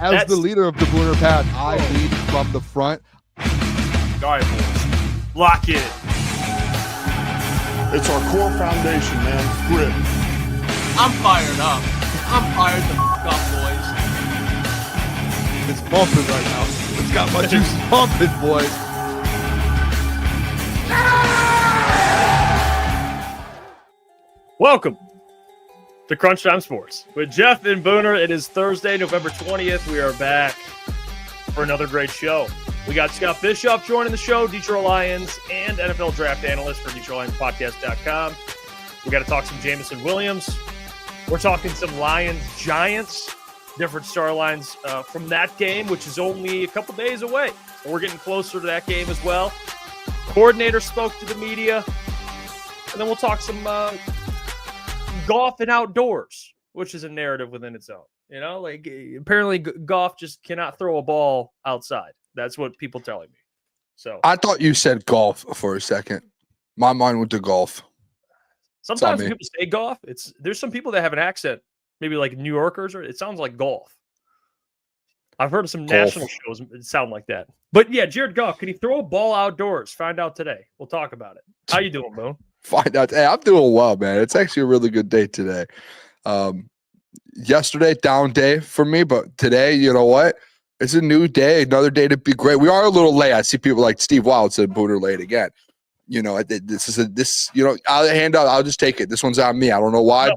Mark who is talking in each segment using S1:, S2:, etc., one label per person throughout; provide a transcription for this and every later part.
S1: As the leader of the Booner Pack, I lead from the front.
S2: All right, boys. Lock in.
S3: It's our core foundation, man. Grit.
S4: I'm fired up. I'm fired the f*** up, boys.
S1: It's pumping right now. It's got my juice pumping, boys.
S2: Welcome to Crunch Time Sports with Jeff and Booner. It is Thursday, November 20th. We are back for another great show. We got Scott Bischoff joining the show, Detroit Lions and NFL draft analyst for DetroitLionsPodcast.com. We got to talk some Jameson Williams. We're talking some Lions Giants, different star lines from that game, which is only a couple days away. So we're getting closer to that game as well. Coordinator spoke to the media, and then we'll talk some Goff and outdoors, which is a narrative within its own. You know, like apparently Goff just cannot throw a ball outside. That's what people telling me. So
S5: I thought you said golf for a second. My mind went to golf.
S2: Sometimes when people say golf, there's some people that have an accent, maybe like New Yorkers, or it sounds like golf. I've heard of some national shows that sound like that. But yeah, Jared Goff, can he throw a ball outdoors? Find out today. We'll talk about it. How you doing, Boone?
S5: Find out. Hey, I'm doing well, man. It's actually a really good day today. Yesterday, down day for me, but today, you know what? It's a new day, another day to be great. We are a little late. I see people like Steve Wild said Booner late again. You know, I'll just take it. This one's on me. I don't know why,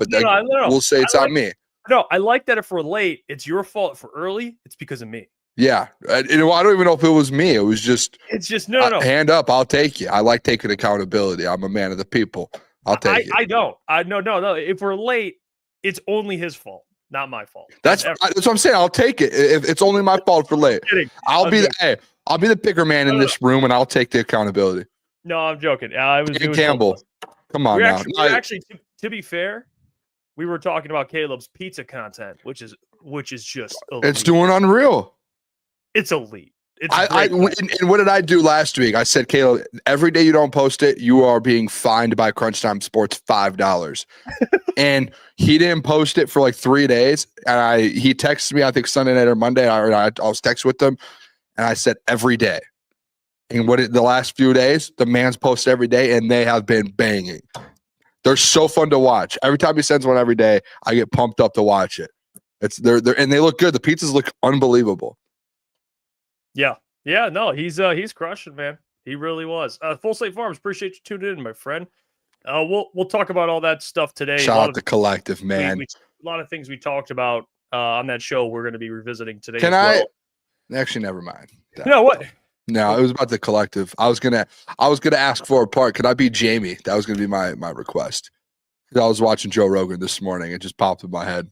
S5: we'll say it's on me.
S2: No, I like that if we're late, it's your fault. If we're early, it's because of me.
S5: Yeah. I don't even know if it was me. It was just,
S2: no.
S5: Hand up. I'll take you. I like taking accountability. I'm a man of the people. I'll take it.
S2: I don't. No. If we're late, it's only his fault, not my fault.
S5: That's what I'm saying. I'll take it. If it's only my fault for late, I'll be the bigger man in this room, and I'll take the accountability.
S2: No, I'm joking. It was
S5: Campbell. Come on now.
S2: Actually, to be fair, we were talking about Caleb's pizza content, which is just elite.
S5: It's doing unreal.
S2: It's elite.
S5: And what did I do last week? I said, Caleb, every day you don't post it, you are being fined by Crunch Time Sports $5. And he didn't post it for like 3 days. And he texted me, I think Sunday night or Monday. I was texting with him, and I said every day. And the last few days, the man's posted every day, and they have been banging. They're so fun to watch. Every time he sends one every day, I get pumped up to watch it. And they look good. The pizzas look unbelievable.
S2: Yeah. No, he's crushing, man. He really was. Full Slate Farms, appreciate you tuning in, my friend. We'll talk about all that stuff today.
S5: Shout out the collective, man.
S2: A lot of things we talked about on that show we're going to be revisiting today.
S5: Actually, never mind.
S2: No, what?
S5: No, it was about the collective. I was gonna ask for a part. Could I be Jamie? That was gonna be my request. I was watching Joe Rogan this morning. It just popped in my head.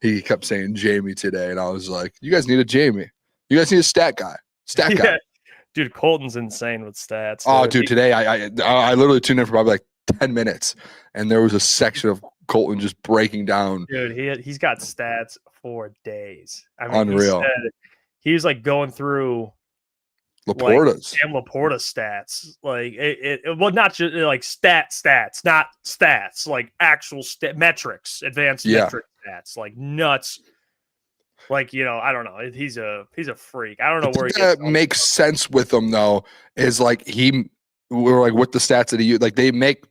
S5: He kept saying Jamie today, and I was like, "You guys need a Jamie. You guys need a stat guy. Guy."
S2: Dude, Colton's insane with stats.
S5: Oh, dude, today I literally tuned in for probably like 10 minutes, and there was a section of Colton just breaking down.
S2: Dude, he's got stats for days. I mean,
S5: unreal.
S2: He's like going through
S5: LaPorta's
S2: and LaPorta stats, like well, not just like stats, not stats, like actual metrics, advanced metric stats, like nuts. Like, you know, I don't know. He's a freak. I don't know where he gets.
S5: That makes sense with him though. Is like we're like with the stats that he used, like they make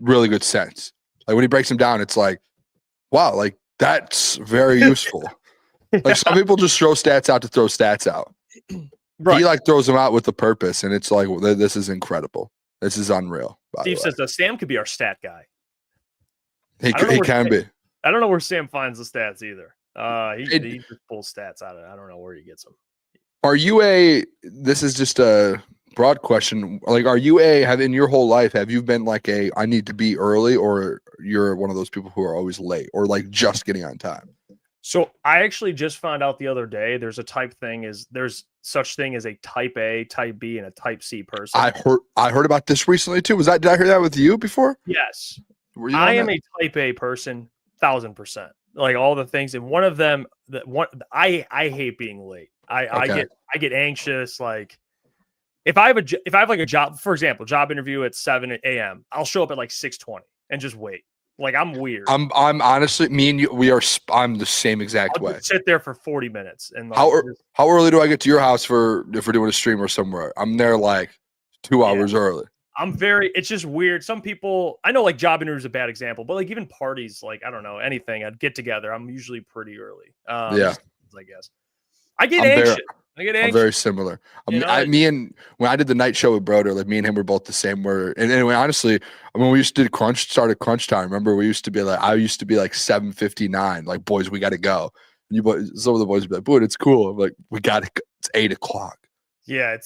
S5: really good sense. Like when he breaks them down, it's like, wow, like that's very useful. Like some people just throw stats out to throw stats out. Right. He like throws them out with a purpose, and it's like, well, this is incredible. This is unreal.
S2: Steve says that Sam could be our stat guy.
S5: He can be.
S2: I don't know where Sam finds the stats either. He just pulls stats out of it. I don't know where he gets them.
S5: Are you this is just a broad question. Like, have in your whole life, have you been like I need to be early, or you're one of those people who are always late, or like just getting on time?
S2: So I actually just found out the other day there's such thing as a type A, type B, and a type C person.
S5: I heard about this recently too. Did I hear that with you before?
S2: Yes. I am a type A person, 1,000%. Like all the things, and one of them I hate being late. I get anxious. Like if I have like a job, for example, job interview at 7 a.m., I'll show up at like 6:20 and just wait. Like, I'm weird.
S5: I'm honestly, me and you, I'm the same exact
S2: I'll
S5: way.
S2: just sit there for 40 minutes. And like,
S5: How early do I get to your house if we're doing a stream or somewhere? I'm there like 2 hours early.
S2: It's just weird. Some people, I know like job interviews is a bad example, but like even parties, like, I don't know, anything, I'd get together. I'm usually pretty early. I guess. I get anxious.
S5: I'm very similar. When I did the night show with Broder, like me and him were both the same. And anyway, honestly, when we used to start at crunch time, remember I used to be like 7:59, like, boys, we got to go. And some of the boys would be like, "Boy, it's cool." I'm like, we got to go. It's 8:00.
S2: Yeah,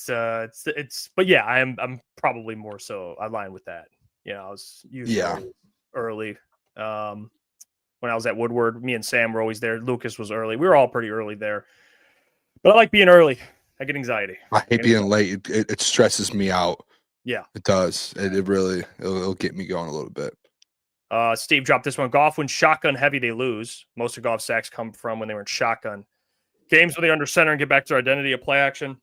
S2: but yeah, I'm probably more so aligned with that. You know, I was usually early. When I was at Woodward, me and Sam were always there. Lucas was early. We were all pretty early there. But I like being early. I get anxiety.
S5: I hate being late. It stresses me out.
S2: Yeah.
S5: It does. It'll get me going a little bit.
S2: Steve dropped this one. Goff, when shotgun heavy, they lose. Most of Goff's sacks come from when they were in shotgun. Games where they under center and get back to their identity of play action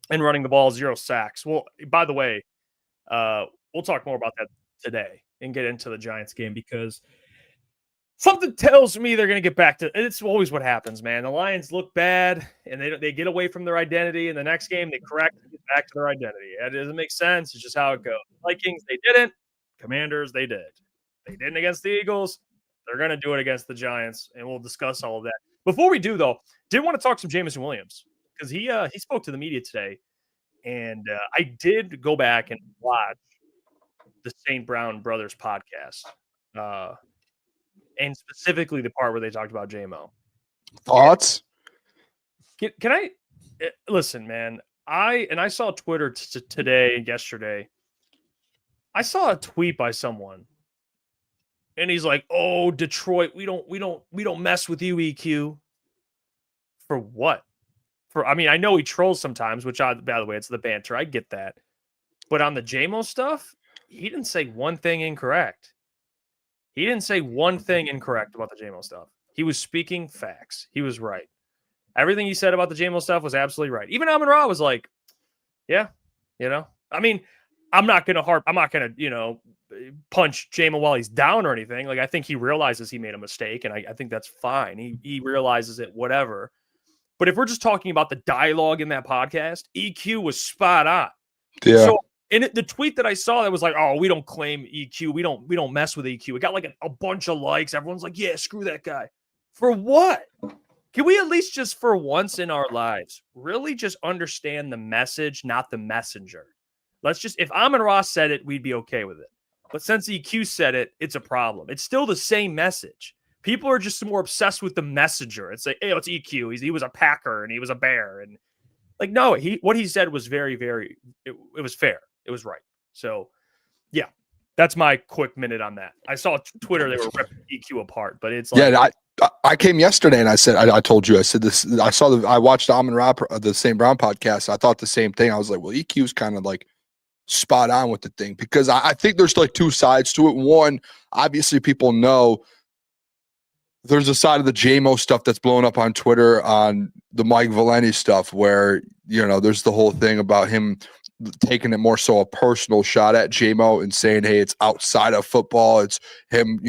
S2: and running the ball, 0 sacks. Well, by the way, we'll talk more about that today and get into the Giants game because something tells me they're going to get back to – it's always what happens, man. The Lions look bad, and they get away from their identity. And the next game, they correct and get back to their identity. It doesn't make sense. It's just how it goes. Vikings, they didn't. Commanders, they did. They didn't against the Eagles. They're going to do it against the Giants, and we'll discuss all of that. Before we do, though, did want to talk some Jameson Williams because he spoke to the media today, and I did go back and watch the St. Brown Brothers podcast. And specifically the part where they talked about JMO.
S5: Thoughts?
S2: Can I listen, man? I saw Twitter today and yesterday. I saw a tweet by someone, and he's like, "Oh, Detroit, we don't mess with you, EQ." For what? I mean, I know he trolls sometimes, which by the way, it's the banter. I get that, but on the JMO stuff, he didn't say one thing incorrect. He didn't say one thing incorrect about the JMO stuff. He was speaking facts. He was right. Everything he said about the JMO stuff was absolutely right. Even Amon-Ra was like, yeah, I mean, I'm not going to, punch JMO while he's down or anything. Like, I think he realizes he made a mistake, and I think that's fine. He realizes it, whatever. But if we're just talking about the dialogue in that podcast, EQ was spot on.
S5: Yeah.
S2: So, and the tweet that I saw that was like, "Oh, we don't claim EQ. We don't mess with EQ." It got like a bunch of likes. Everyone's like, "Yeah, screw that guy." For what? Can we at least just for once in our lives really just understand the message, not the messenger? Let's just, if Amon-Ra said it, we'd be okay with it. But since EQ said it, it's a problem. It's still the same message. People are just more obsessed with the messenger. It's like, hey, it's EQ. He was a Packer and he was a Bear. And like, no, what he said was very, very, it was fair. It was right. So, yeah, that's my quick minute on that. I saw Twitter, they were ripping EQ apart, but it's like.
S5: Yeah, I came yesterday and I said, I told you, I said this, I watched Amon-Ra, the St. Brown podcast. I thought the same thing. I was like, well, EQ's kind of like spot on with the thing because I think there's like two sides to it. One, obviously people know there's a side of the JMO stuff that's blowing up on Twitter on the Mike Valenti stuff where, there's the whole thing about him taking it more so a personal shot at JMO and saying, hey, it's outside of football. It's him,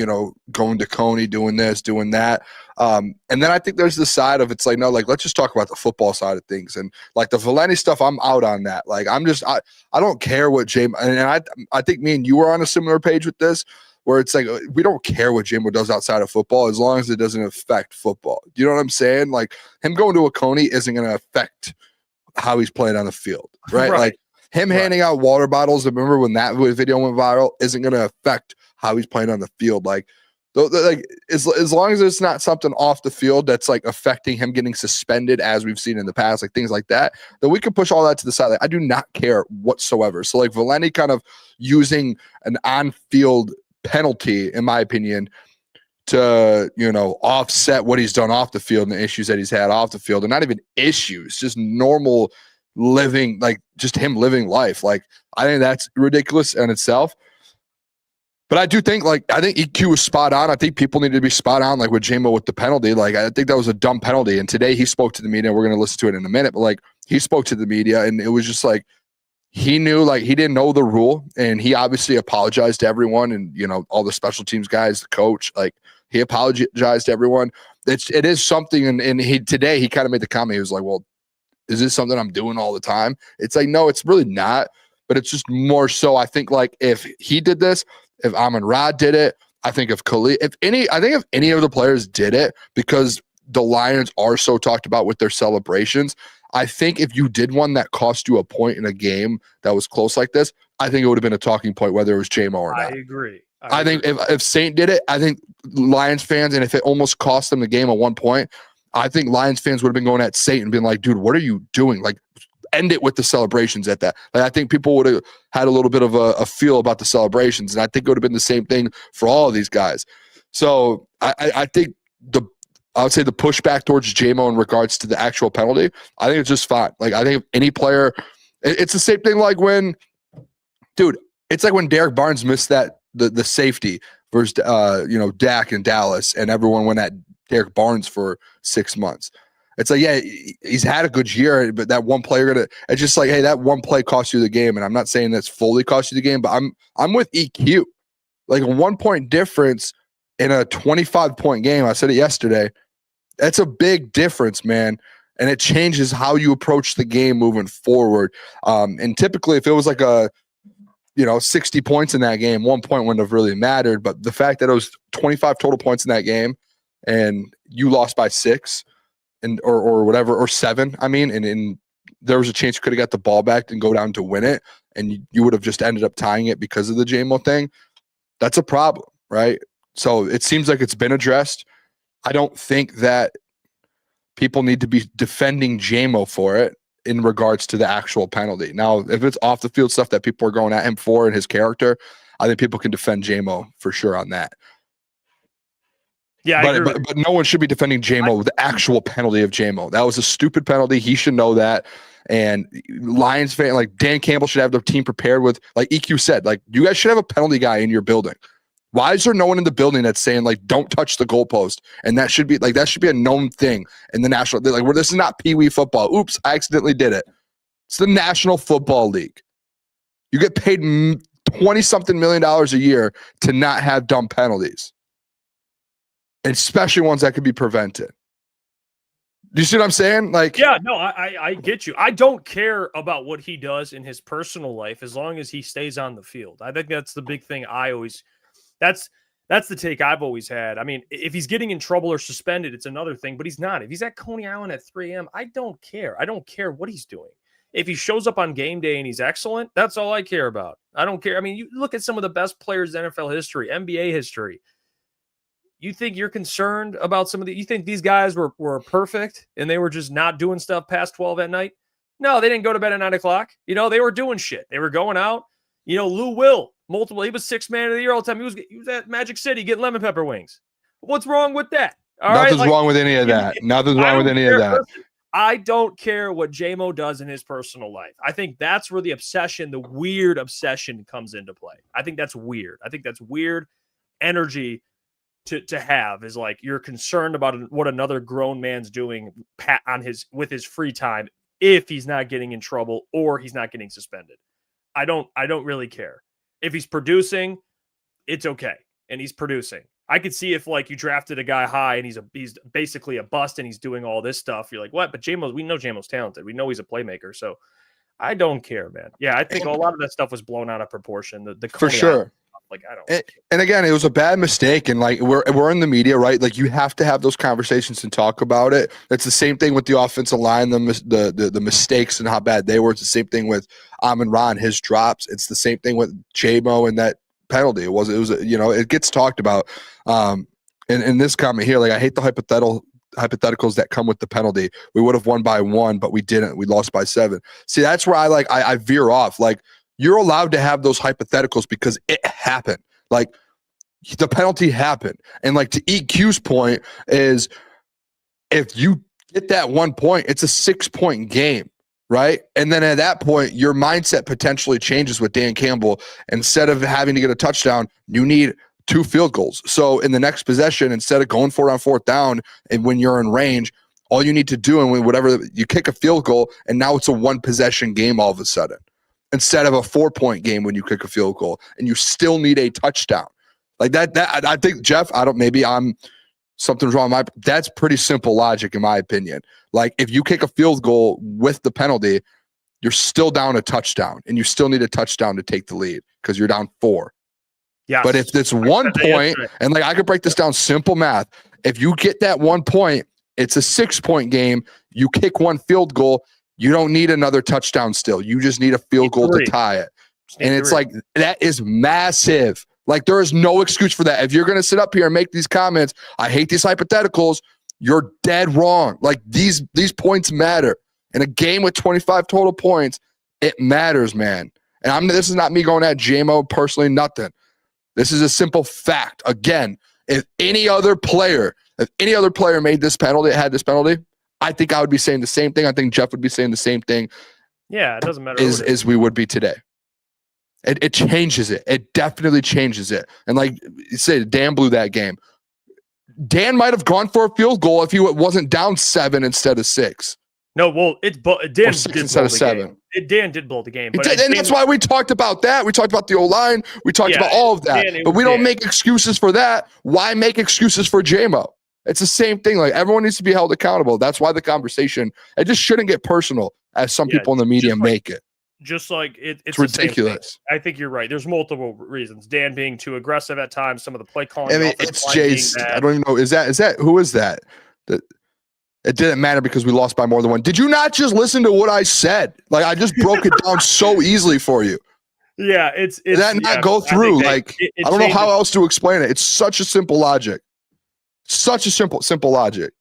S5: going to Coney, doing this, doing that. And then I think there's the side of it's like, no, like, let's just talk about the football side of things. And like the Valenti stuff, I'm out on that. Like, I don't care what JMO, and I think me and you were on a similar page with this, where it's like, we don't care what JMO does outside of football as long as it doesn't affect football. Do you know what I'm saying? Like, him going to a Coney isn't going to affect how he's playing on the field, right? Like, him handing out water bottles, remember when that video went viral, isn't going to affect how he's playing on the field. Like as long as it's not something off the field that's like affecting him getting suspended, as we've seen in the past, like things like that, then we can push all that to the side. Like, I do not care whatsoever. So like Valenti kind of using an on-field penalty, in my opinion, to, offset what he's done off the field and the issues that he's had off the field, and not even issues, just normal living, like just him living life. Like, I think that's ridiculous in itself. But I do think, I think EQ was spot on. I think people need to be spot on, like with JMO with the penalty. Like, I think that was a dumb penalty. And today he spoke to the media. We're going to listen to it in a minute. But like, he spoke to the media, and it was just like, he knew, like, he didn't know the rule, and he obviously apologized to everyone, and all the special teams guys, the coach, like, he apologized to everyone. It is something, and he today he kind of made the comment. He was like, well, is this something I'm doing all the time? It's like, no, it's really not, but it's just more so. I think, like, if he did this, if Amon-Ra did it, I think if any of the players did it, because the Lions are so talked about with their celebrations, I think if you did one that cost you a point in a game that was close like this, I think it would have been a talking point, whether it was JMO or not.
S2: I agree.
S5: I think if Saint did it, I think Lions fans, and if it almost cost them the game at one point, I think Lions fans would have been going at Saint and been like, dude, what are you doing? Like, end it with the celebrations at that. Like, I think people would have had a little bit of a feel about the celebrations, and I think it would have been the same thing for all of these guys. So I think I would say the pushback towards JMO in regards to the actual penalty, I think it's just fine. Like, I think if any player, it's the same thing like when, dude, it's like when Derek Barnes missed the safety versus Dak in Dallas, and everyone went at Derek Barnes for 6 months. It's like, yeah, he's had a good year, but that one play, it's just like, hey, that one play cost you the game. And I'm not saying that's fully cost you the game, but I'm with EQ. Like, a 1 point difference in a 25-point game, I said it yesterday, that's a big difference, man. And it changes how you approach the game moving forward. And typically, if it was like 60 points in that game, 1 point wouldn't have really mattered. But the fact that it was 25 total points in that game and you lost by 6 or whatever, or 7, I mean, and there was a chance you could have got the ball back and go down to win it, and you would have just ended up tying it because of the JMO thing. That's a problem, right? So it seems like it's been addressed. I don't think that people need to be defending JMO for it in regards to the actual penalty. Now, if it's off the field stuff that people are going at him for and his character, I think people can defend JMO for sure on that.
S2: Yeah,
S5: but no one should be defending JMO, the actual penalty of JMO. That was a stupid penalty. He should know that. And Lions fan, like Dan Campbell, should have their team prepared with, like EQ said, like, you guys should have a penalty guy in your building. Why is there no one in the building that's saying, like, don't touch the goalpost? And that should be a known thing in the national. Like, where this is not Pee Wee football. Oops, I accidentally did it. It's the National Football League. You get paid $20-something million a year to not have dumb penalties, and especially ones that could be prevented. Do you see what I'm saying? Like,
S2: yeah, no, I get you. I don't care about what he does in his personal life as long as he stays on the field. I think that's the big thing. That's the take I've always had. I mean, if he's getting in trouble or suspended, it's another thing, but he's not. If he's at Coney Island at 3 a.m., I don't care. I don't care what he's doing. If he shows up on game day and he's excellent, that's all I care about. I don't care. I mean, you look at some of the best players in NFL history, NBA history. You think you're concerned about you think these guys were perfect and they were just not doing stuff past 12 at night? No, they didn't go to bed at 9 o'clock. They were doing shit. They were going out. Lou Will, he was 6th man of the year all the time. He was at Magic City getting lemon pepper wings. What's wrong with that?
S5: Nothing's wrong with any of that. Nothing's wrong with any of that.
S2: I don't care what JMO does in his personal life. I think that's where the weird obsession comes into play. I think that's weird. I think that's weird energy to have, is like, you're concerned about what another grown man's doing with his free time if he's not getting in trouble or he's not getting suspended. I don't really care. If he's producing, it's okay. And he's producing. I could see if, like, you drafted a guy high and he's basically a bust and he's doing all this stuff. You're like, what? But we know JMO's talented. We know he's a playmaker. So I don't care, man. Yeah, I think a lot of that stuff was blown out of proportion.
S5: For sure.
S2: Like, I don't.
S5: And again, it was a bad mistake, and like we're in the media, right? Like, you have to have those conversations and talk about it. It's the same thing with the offensive line, the mistakes and how bad they were. It's the same thing with Amon-Ra and his drops. It's the same thing with JMO and that penalty. It was it gets talked about. In this comment here, like, I hate the hypotheticals that come with the penalty. We would have won by 1, but we didn't. We lost by 7. See, that's where I veer off. Like, you're allowed to have those hypotheticals because it happened. Like, the penalty happened. And like, to EQ's point is, if you get that 1 point, it's a 6-point game, right? And then at that point, your mindset potentially changes with Dan Campbell. Instead of having to get a touchdown, you need 2 field goals. So in the next possession, instead of going for it on 4th down, and when you're in range, all you need to do, and whatever, you kick a field goal, and now it's a 1-possession game all of a sudden. instead of a 4-point game when you kick a field goal, and you still need a touchdown. Like that I think, Jeff, maybe something's wrong. That's pretty simple logic in my opinion. Like if you kick a field goal with the penalty, you're still down a touchdown, and you still need a touchdown to take the lead because you're down 4.
S2: Yeah.
S5: But if it's 1 point, and like I could break this down, simple math. If you get that 1 point, it's a 6-point game. You kick 1 field goal, you don't need another touchdown still. You just need a field goal to tie it. And it's like, that is massive. Like there is no excuse for that. If you're going to sit up here and make these comments, I hate these hypotheticals, you're dead wrong. Like these points matter. In a game with 25 total points, it matters, man. And this is not me going at JMO personally, nothing. This is a simple fact. Again, if any other player made this penalty, had this penalty, I think I would be saying the same thing. I think Jeff would be saying the same thing.
S2: Yeah, it doesn't matter.
S5: As we would be today. It changes it. It definitely changes it. And like you said, Dan blew that game. Dan might have gone for a field goal if he wasn't down 7 instead of 6.
S2: No, well, Dan did
S5: instead of 7.
S2: Dan did blow the game. But
S5: and that's why we talked about that. We talked about the O-line. We talked about all of that. But we don't make excuses for that. Why make excuses for JMO? It's the same thing. Like everyone needs to be held accountable. That's why the conversation, it just shouldn't get personal as some people in the media make it.
S2: Just like it's
S5: ridiculous.
S2: I think you're right. There's multiple reasons. Dan being too aggressive at times, some of the play calling.
S5: I mean, it's Jay's. I don't even know. Is that who is that? It didn't matter because we lost by more than 1. Did you not just listen to what I said? Like I just broke it down so easily for you.
S2: Yeah, it's
S5: did that not go through? I don't know how else to explain it. It's such a simple logic. Such a simple logic.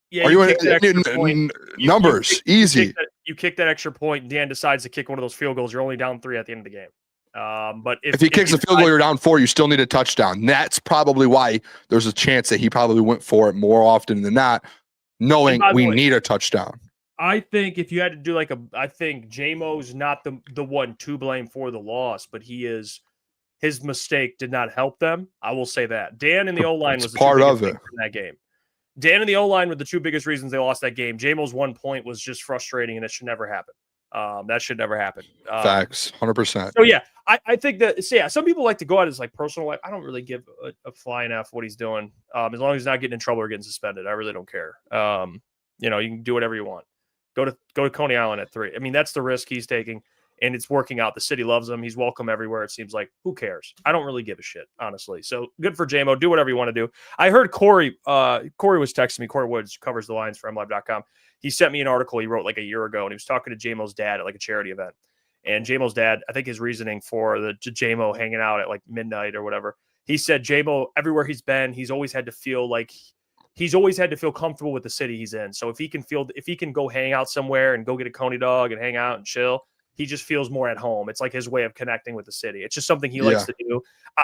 S2: Yeah,
S5: are you in numbers? Easy.
S2: You kick that extra point, and Dan decides to kick one of those field goals. You're only down 3 at the end of the game. But
S5: if he kicks a field goal, you're down 4. You still need a touchdown. That's probably why there's a chance that he probably went for it more often than not, knowing we need a touchdown.
S2: I think if you had to do I think JMO's not the one to blame for the loss, but his mistake did not help them. I will say that. Dan and the O-line was the part of it in that game. Dan and the O-line were the 2 biggest reasons they lost that game. JMO's 1 point was just frustrating, and it should never happen. That should never happen.
S5: Facts, 100%.
S2: So yeah, I think that. So yeah, some people like to go at his personal life. I don't really give a flying F what he's doing, as long as he's not getting in trouble or getting suspended. I really don't care. You can do whatever you want. Go to Coney Island at 3. I mean, that's the risk he's taking, and it's working out. The city loves him. He's welcome everywhere. It seems like. Who cares? I don't really give a shit, honestly. So good for JMO. Do whatever you want to do. I heard Corey was texting me. Corey Woods covers the Lions for MLive.com. He sent me an article he wrote a year ago, and he was talking to JMO's dad at a charity event. And JMO's dad, I think his reasoning for the JMO hanging out at midnight or whatever, he said JMO, everywhere he's been, he's always had to feel comfortable with the city he's in. So if he can go hang out somewhere and go get a Coney dog and hang out and chill, he just feels more at home. It's like his way of connecting with the city. It's just something he likes to do.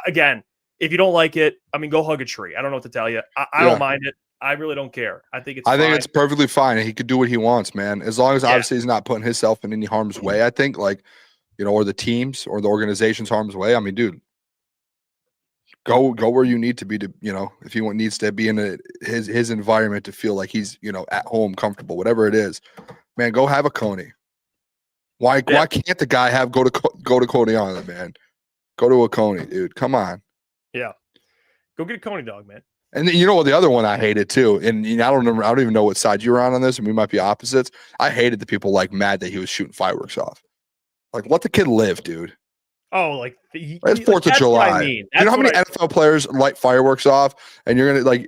S2: Again, if you don't like it, go hug a tree. I don't know what to tell you. I don't mind it. I really don't care. I think it's
S5: perfectly fine. He could do what he wants, man. As long as obviously he's not putting himself in any harm's way, I think, or the teams or the organization's harm's way. I mean, dude, go where you need to be to, if he needs to be in his environment to feel like he's, at home, comfortable, whatever it is, man, go have a Coney. Why can't the guy go to Coney Island, man? Go to a Coney, dude. Come on.
S2: Yeah. Go get a Coney dog, man.
S5: And the other one I hated too, and I don't even know what side you were on this, and we might be opposites. I hated the people mad that he was shooting fireworks off. Let the kid live, dude.
S2: Oh,
S5: it's 4th of July. You know how many NFL players light fireworks off, and you're gonna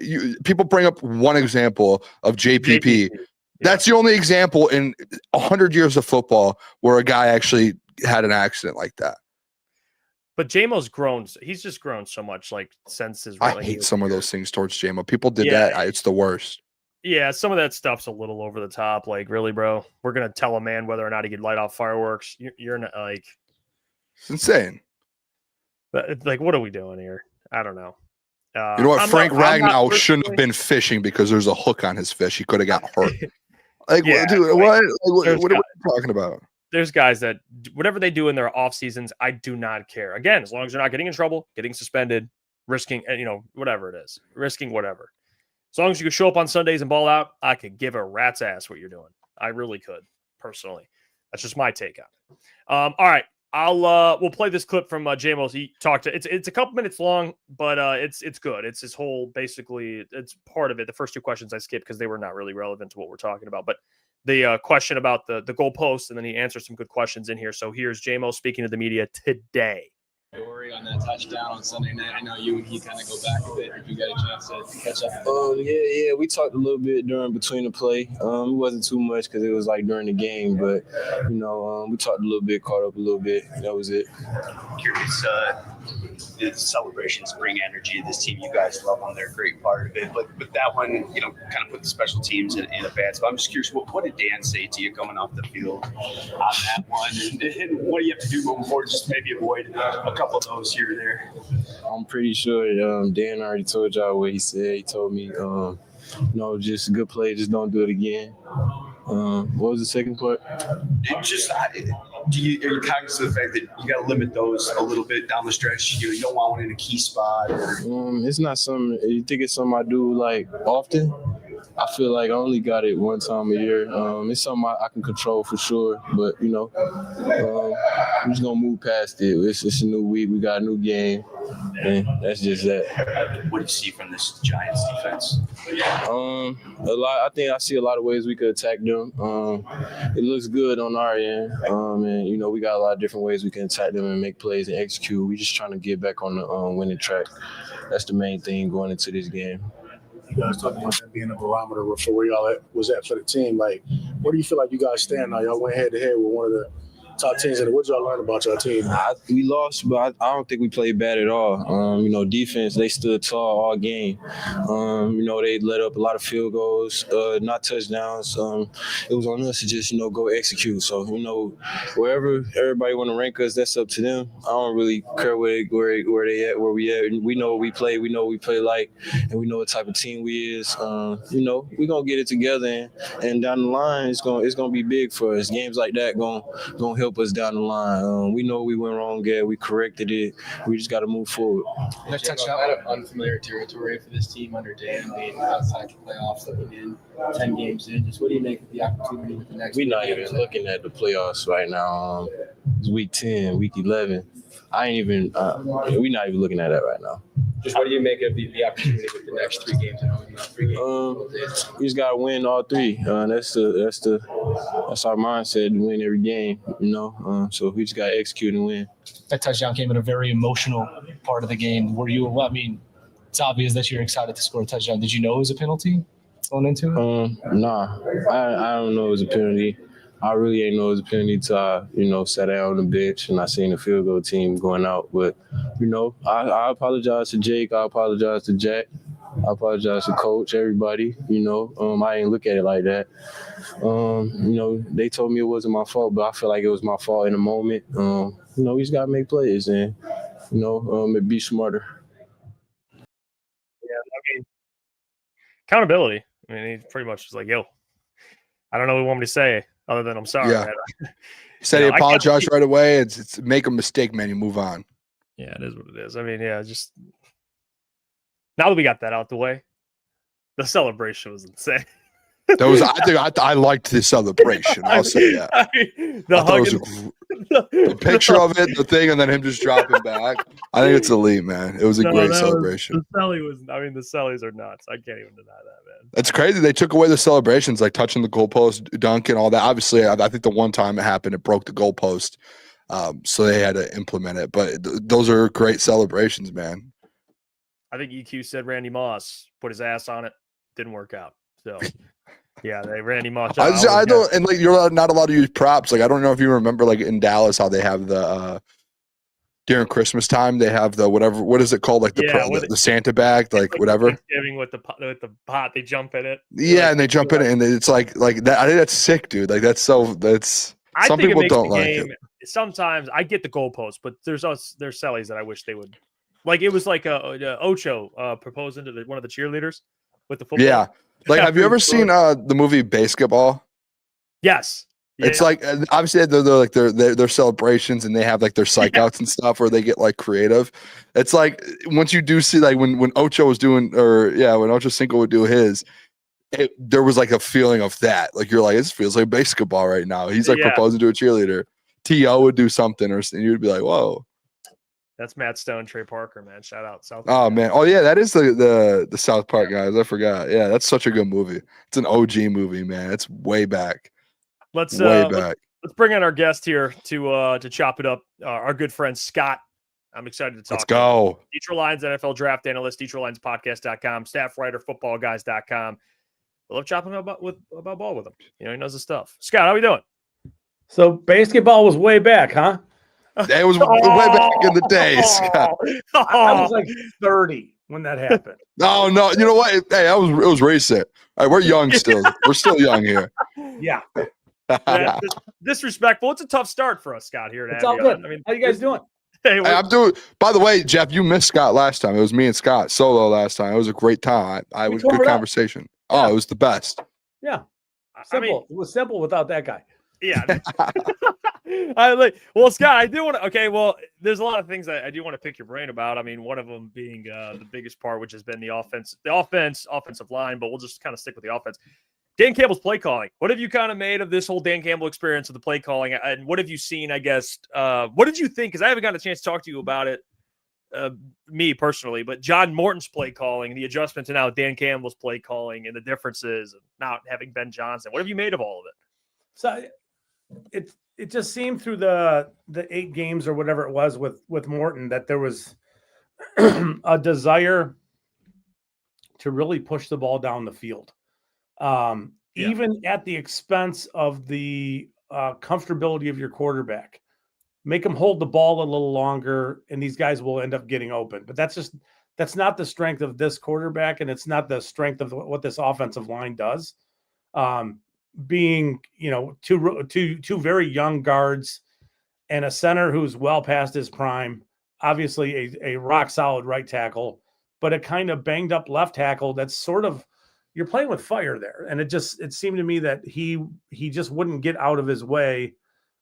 S5: people bring up one example of JPP. Yeah. That's the only example in 100 years of football where a guy actually had an accident like that.
S2: But JMO's grown. He's just grown so much since his.
S5: I hate some of those things towards JMO. People did that. It's the worst.
S2: Yeah, some of that stuff's a little over the top. Really, bro? We're gonna tell a man whether or not he can light off fireworks. You're not
S5: It's insane.
S2: What are we doing here? I don't know.
S5: You know what? Frank Ragnow shouldn't have been fishing because there's a hook on his fish. He could have got hurt. Dude, what are we talking about?
S2: There's guys that whatever they do in their off seasons, I do not care. Again, as long as they're not getting in trouble, getting suspended, risking, whatever it is, risking whatever. As long as you can show up on Sundays and ball out, I could give a rat's ass what you're doing. I really could, personally. That's just my take on it. All right. We'll play this clip from JMO. He talked to it's a couple minutes long, but it's good. It's his whole basically it's part of it. The first two questions I skipped because they were not really relevant to what we're talking about. But the question about the goalpost, and then he answered some good questions in here. So here's JMO speaking to the media today.
S6: Worry on that touchdown on Sunday night. I know you and he kind of go back a bit. If you got a chance to catch up.
S7: Yeah. We talked a little bit between the play. It wasn't too much because it was like during the game, but we talked a little bit, caught up a little bit. That was it.
S8: Curious, the celebrations bring energy to this team. You guys love them; they're a great part of it. But that one, kind of put the special teams in a bad spot. I'm just curious, what did Dan say to you coming off the field on that one, and what do you have to do moving forward just to maybe avoid a couple of those here or there?
S7: I'm pretty sure Dan already told y'all what he said. He told me, just a good play, just don't do it again. What was the second part?
S8: Are you cognizant of the fact that you got to limit those a little bit down the stretch? You don't want one in a key spot.
S7: It's not something. You think it's something I do like often? I feel like I only got it one time a year. It's something I can control for sure, but we're just gonna move past it. It's a new week. We got a new game, and that's just that.
S8: What do you see from this Giants defense?
S7: A lot. I think I see a lot of ways we could attack them. It looks good on our end, and we got a lot of different ways we can attack them and make plays and execute. We're just trying to get back on the winning track. That's the main thing going into this game.
S3: You guys talking about that being a barometer for where y'all was at for the team. Like, where do you feel like you guys stand now? Y'all went head-to-head with one of the top teams. And what y'all learn about your team?
S7: We lost, but I don't think we played bad at all. Defense, they stood tall all game. They let up a lot of field goals, not touchdowns. It was on us to just, go execute. So, wherever everybody want to rank us, that's up to them. I don't really care where they at, where we at. We know what we play. We know what we play like, and we know what type of team we is. We're going to get it together, and down the line, it's gonna be big for us. Games like that gonna help us down the line. We know we went wrong there. We corrected it. We just got to move forward.
S6: That touchdown out of unfamiliar territory for this team under Dan, being outside the playoffs, looking in 10 games in. Just what do you make of the opportunity with the next?
S7: We're not even looking at the playoffs right now. It's week 10, week 11. We're not even looking at that right now.
S6: Just what do you make of the opportunity with the next 3 games?
S7: We just gotta win all 3. That's our mindset, to win every game. So we just gotta execute and win.
S9: That touchdown came in a very emotional part of the game. It's obvious that you're excited to score a touchdown. Did you know it was a penalty going into it?
S7: Nah, I don't know it was a penalty. I really ain't know it was a penalty till I, sat down on the bench and I seen the field goal team going out. But, I apologize to Jake. I apologize to Jack. I apologize to Coach, everybody. I didn't look at it like that. They told me it wasn't my fault, but I feel like it was my fault in the moment. We just got to make plays and, be smarter.
S2: Yeah, accountability. He pretty much was like, yo, I don't know what you want me to say other than I'm sorry.
S5: Yeah. He said he apologized right away. It's make a mistake, man. You move on.
S2: Yeah, it is what it is. Just now that we got that out the way, the celebration was insane.
S5: I liked the celebration. I'll say that. The picture of it, the thing, and then him just dropping back. I think it's elite, man. It was a great celebration.
S2: The Sellies are nuts. I can't even deny that, man.
S5: That's crazy. They took away the celebrations, like touching the goalpost, dunk, and all that. Obviously, I think the one time it happened, it broke the goalpost. So they had to implement it. But those are great celebrations, man.
S2: I think EQ said Randy Moss put his ass on it. Didn't work out. So, yeah, Randy Moss.
S5: I don't, and like you're not allowed to use props. Like I don't know if you remember, like in Dallas, how they have the during Christmas time they have the whatever. What is it called? Like the Santa bag, like whatever.
S2: Thanksgiving with the pot, they jump in it.
S5: Yeah, and they jump in it, and it's like that. I think that's sick, dude. Like that's some people don't like it.
S2: Sometimes I get the goalpost, but there's sellies that I wish they would. Like it was like Ocho proposing to one of the cheerleaders with the football.
S5: Yeah. Like, have you ever seen the movie Basketball?
S2: Yes. Yeah.
S5: It's like obviously they're like their celebrations and they have like their psych outs and stuff where they get like creative. It's like once you do see like when Ocho was doing when Ocho Cinco would do his, there was like a feeling of that. Like, you're like, this feels like basketball right now. He's like proposing to a cheerleader. T.O. would do something, and you'd be like, whoa.
S2: That's Matt Stone, Trey Parker, man. Shout out South.
S5: Oh man. Oh yeah, that is the South Park guys. I forgot. Yeah, that's such a good movie. It's an OG movie, man. It's way back.
S2: Let's
S5: back.
S2: Let's bring in our guest here to chop it up. Our good friend Scott. I'm excited to talk.
S5: Let's go.
S2: Detroit Lions NFL draft analyst, DetroitLionsPodcast.com, staff writer, footballguys.com. I love chopping about ball with him. You know, he knows his stuff. Scott, how we doing?
S10: So basketball was way back, huh?
S5: It was way back in the day, Scott.
S10: I was like 30 when that happened.
S5: No, you know what? Hey, it was recent. All right, we're young still. We're still young here.
S10: Yeah.
S2: Disrespectful. It's a tough start for us, Scott, here.
S10: It's all good. I mean, how you guys doing?
S2: Hey,
S5: I'm doing. By the way, Jeff, you missed Scott last time. It was me and Scott solo last time. It was a great time. I was good conversation.
S10: Yeah.
S5: Oh, it was the best.
S10: Yeah. Simple. It was simple without that guy.
S2: Yeah. Well, Scott, I do want to. Okay, well, there's a lot of things I do want to pick your brain about. I mean, one of them being the biggest part, which has been the offensive line. But we'll just kind of stick with the offense. Dan Campbell's play calling. What have you kind of made of this whole Dan Campbell experience of the play calling, and what have you seen? I guess. What did you think? Because I haven't gotten a chance to talk to you about it, me personally. But John Morton's play calling, the adjustment to now Dan Campbell's play calling, and the differences of not having Ben Johnson. What have you made of all of it?
S10: So it just seemed through the 8 games or whatever it was with Morton that there was a desire to really push the ball down the field, even at the expense of the comfortability of your quarterback. Make them hold the ball a little longer, and these guys will end up getting open. But that's not the strength of this quarterback, and it's not the strength of what this offensive line does. Being, two very young guards and a center who's well past his prime, obviously a rock solid right tackle, but a kind of banged up left tackle that's sort of, you're playing with fire there. And it seemed to me that he just wouldn't get out of his way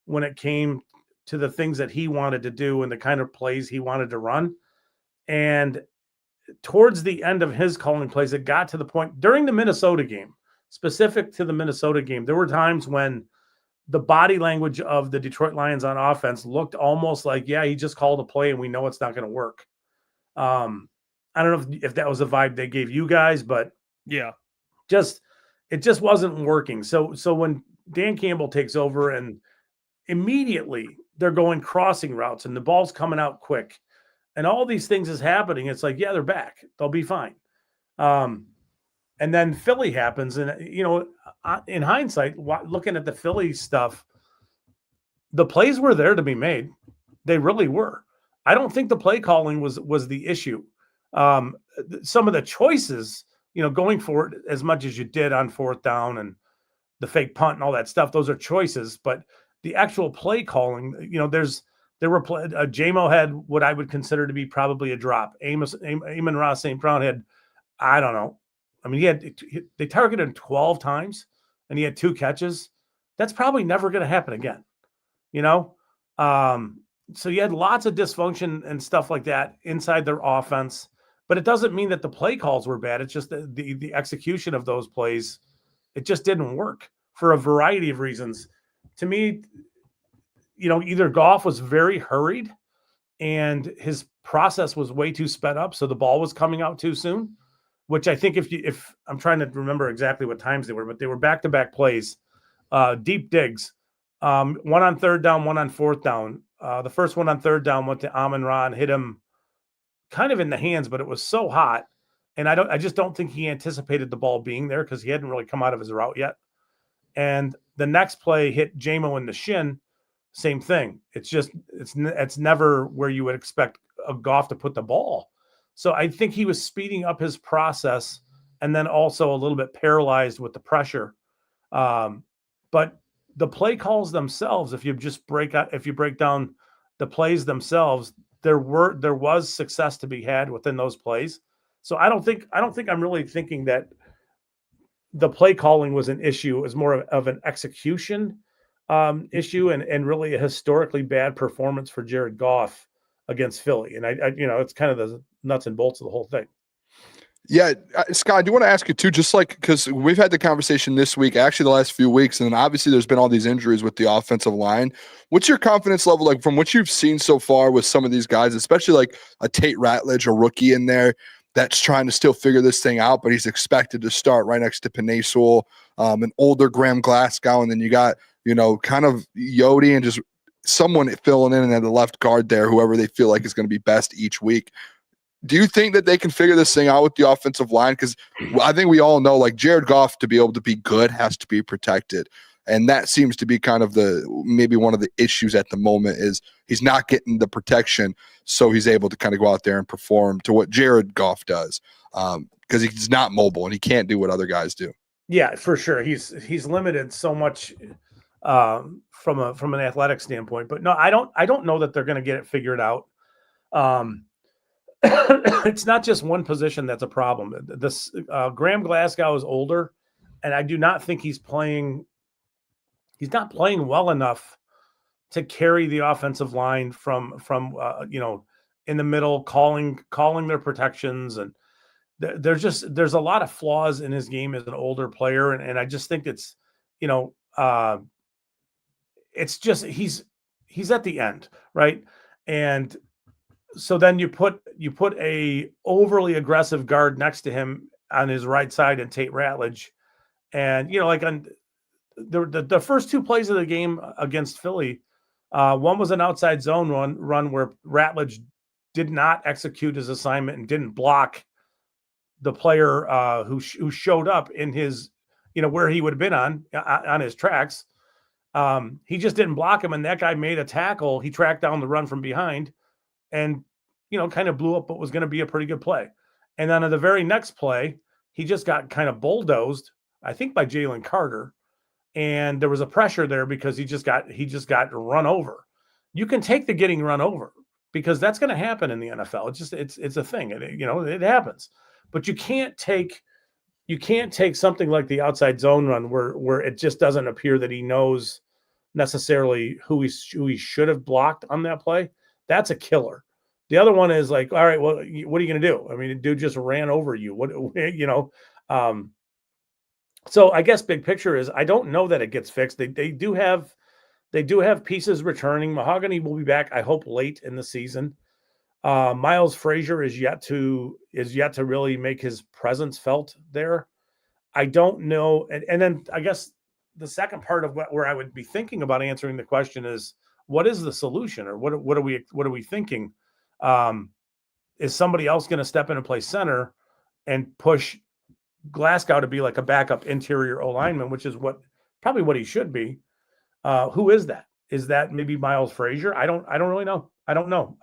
S10: when it came to the things that he wanted to do and the kind of plays he wanted to run. And towards the end of his calling plays, it got to the point during the Minnesota game, specific to the Minnesota game, there were times when the body language of the Detroit Lions on offense looked almost like, he just called a play and we know it's not going to work. I don't know if that was a vibe they gave you guys, but it just wasn't working. So when Dan Campbell takes over and immediately they're going crossing routes and the ball's coming out quick and all these things is happening, it's like, they're back. They'll be fine. And then Philly happens. And, in hindsight, looking at the Philly stuff, the plays were there to be made. They really were. I don't think the play calling was the issue. Some of the choices, going for it as much as you did on 4th down and the fake punt and all that stuff, those are choices. But the actual play calling, there were JMO had what I would consider to be probably a drop. Amon-Ra St. Brown had, I don't know. I mean, they targeted him 12 times and he had 2 catches. That's probably never going to happen again, So you had lots of dysfunction and stuff like that inside their offense, but it doesn't mean that the play calls were bad. It's just the execution of those plays. It just didn't work for a variety of reasons. To me, either Goff was very hurried and his process was way too sped up, so the ball was coming out too soon. Which I think if I'm trying to remember exactly what times they were, but they were back-to-back plays, deep digs, one on 3rd down, one on 4th down. The first one on 3rd down went to Amon-Ra and hit him kind of in the hands, but it was so hot. And I just don't think he anticipated the ball being there because he hadn't really come out of his route yet. And the next play hit JMO in the shin, same thing. It's never where you would expect a Goff to put the ball. So I think he was speeding up his process and then also a little bit paralyzed with the pressure. But the play calls themselves, if you break down the plays themselves, there was success to be had within those plays. So I don't think I'm really thinking that the play calling was an issue. It was more of an execution issue and really a historically bad performance for Jared Goff against Philly. And I it's kind of the nuts and bolts of the whole thing.
S5: Yeah, Scott, I do want to ask you too, just like because we've had the conversation this week, actually the last few weeks, and then obviously there's been all these injuries with the offensive line. What's your confidence level like from what you've seen so far with some of these guys, especially like a Tate Ratledge, a rookie in there that's trying to still figure this thing out, but he's expected to start right next to Penei Sewell, an older Graham Glasgow, and then you got, kind of Yodi and just someone filling in at the left guard there, whoever they feel like is going to be best each week. Do you think that they can figure this thing out with the offensive line? Because I think we all know, like, Jared Goff, to be able to be good, has to be protected. And that seems to be kind of maybe one of the issues at the moment is he's not getting the protection, so he's able to kind of go out there and perform to what Jared Goff does, because he's not mobile and he can't do what other guys do.
S10: Yeah, for sure. He's limited so much from an athletic standpoint. But no, I don't know that they're going to get it figured out. It's not just one position that's a problem. This Graham Glasgow is older, and I do not think he's playing. He's not playing well enough to carry the offensive line from in the middle, calling their protections, and there's a lot of flaws in his game as an older player, and I just think it's just he's at the end, right? And so then you put a overly aggressive guard next to him on his right side and Tate Ratledge, and like on the first two plays of the game against Philly, one was an outside zone run where Ratledge did not execute his assignment and didn't block the player who showed up in his where he would have been on his tracks. He just didn't block him, and that guy made a tackle. He tracked down the run from behind and kind of blew up what was going to be a pretty good play. And then on the very next play, he just got kind of bulldozed, I think, by Jalen Carter. And there was a pressure there because he just got run over. You can take the getting run over because that's going to happen in the NFL. It's a thing. It happens. But you can't take something like the outside zone run where it just doesn't appear that he knows necessarily who he should have blocked on that play. That's a killer. The other one is like, all right, well, what are you going to do? I mean, the dude just ran over you. So I guess big picture is I don't know that it gets fixed. They do have pieces returning. Mahogany will be back, I hope, late in the season. Miles Frazier is yet to really make his presence felt there. I don't know. And then I guess the second part of where I would be thinking about answering the question is, what is the solution, or what are we thinking? Is somebody else going to step in and play center and push Glasgow to be like a backup interior O-lineman, which is probably what he should be? Who is that? Is that maybe Miles Frazier? I don't really know. I don't know.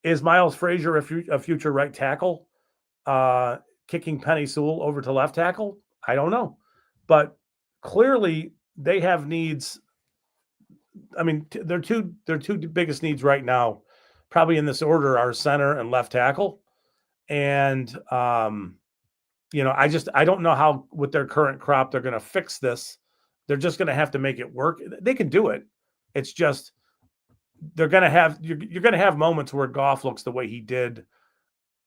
S10: Is Miles Frazier a future right tackle, kicking Penei Sewell over to left tackle? I don't know. But clearly they have needs. I mean, their two biggest needs right now, probably in this order, are center and left tackle. And, I don't know how with their current crop they're going to fix this. They're just going to have to make it work. They can do it. It's just you're going to have moments where Goff looks the way he did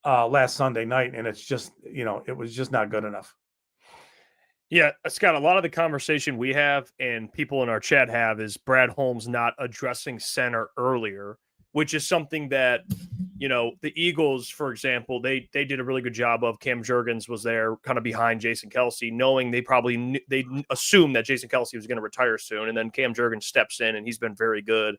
S10: last Sunday night, and it's just, it was just not good enough.
S2: Yeah, Scott, a lot of the conversation we have and people in our chat have is Brad Holmes not addressing center earlier, which is something that, the Eagles, for example, they did a really good job of. Cam Jurgens was there kind of behind Jason Kelce, knowing they assumed that Jason Kelce was going to retire soon. And then Cam Jurgens steps in and he's been very good.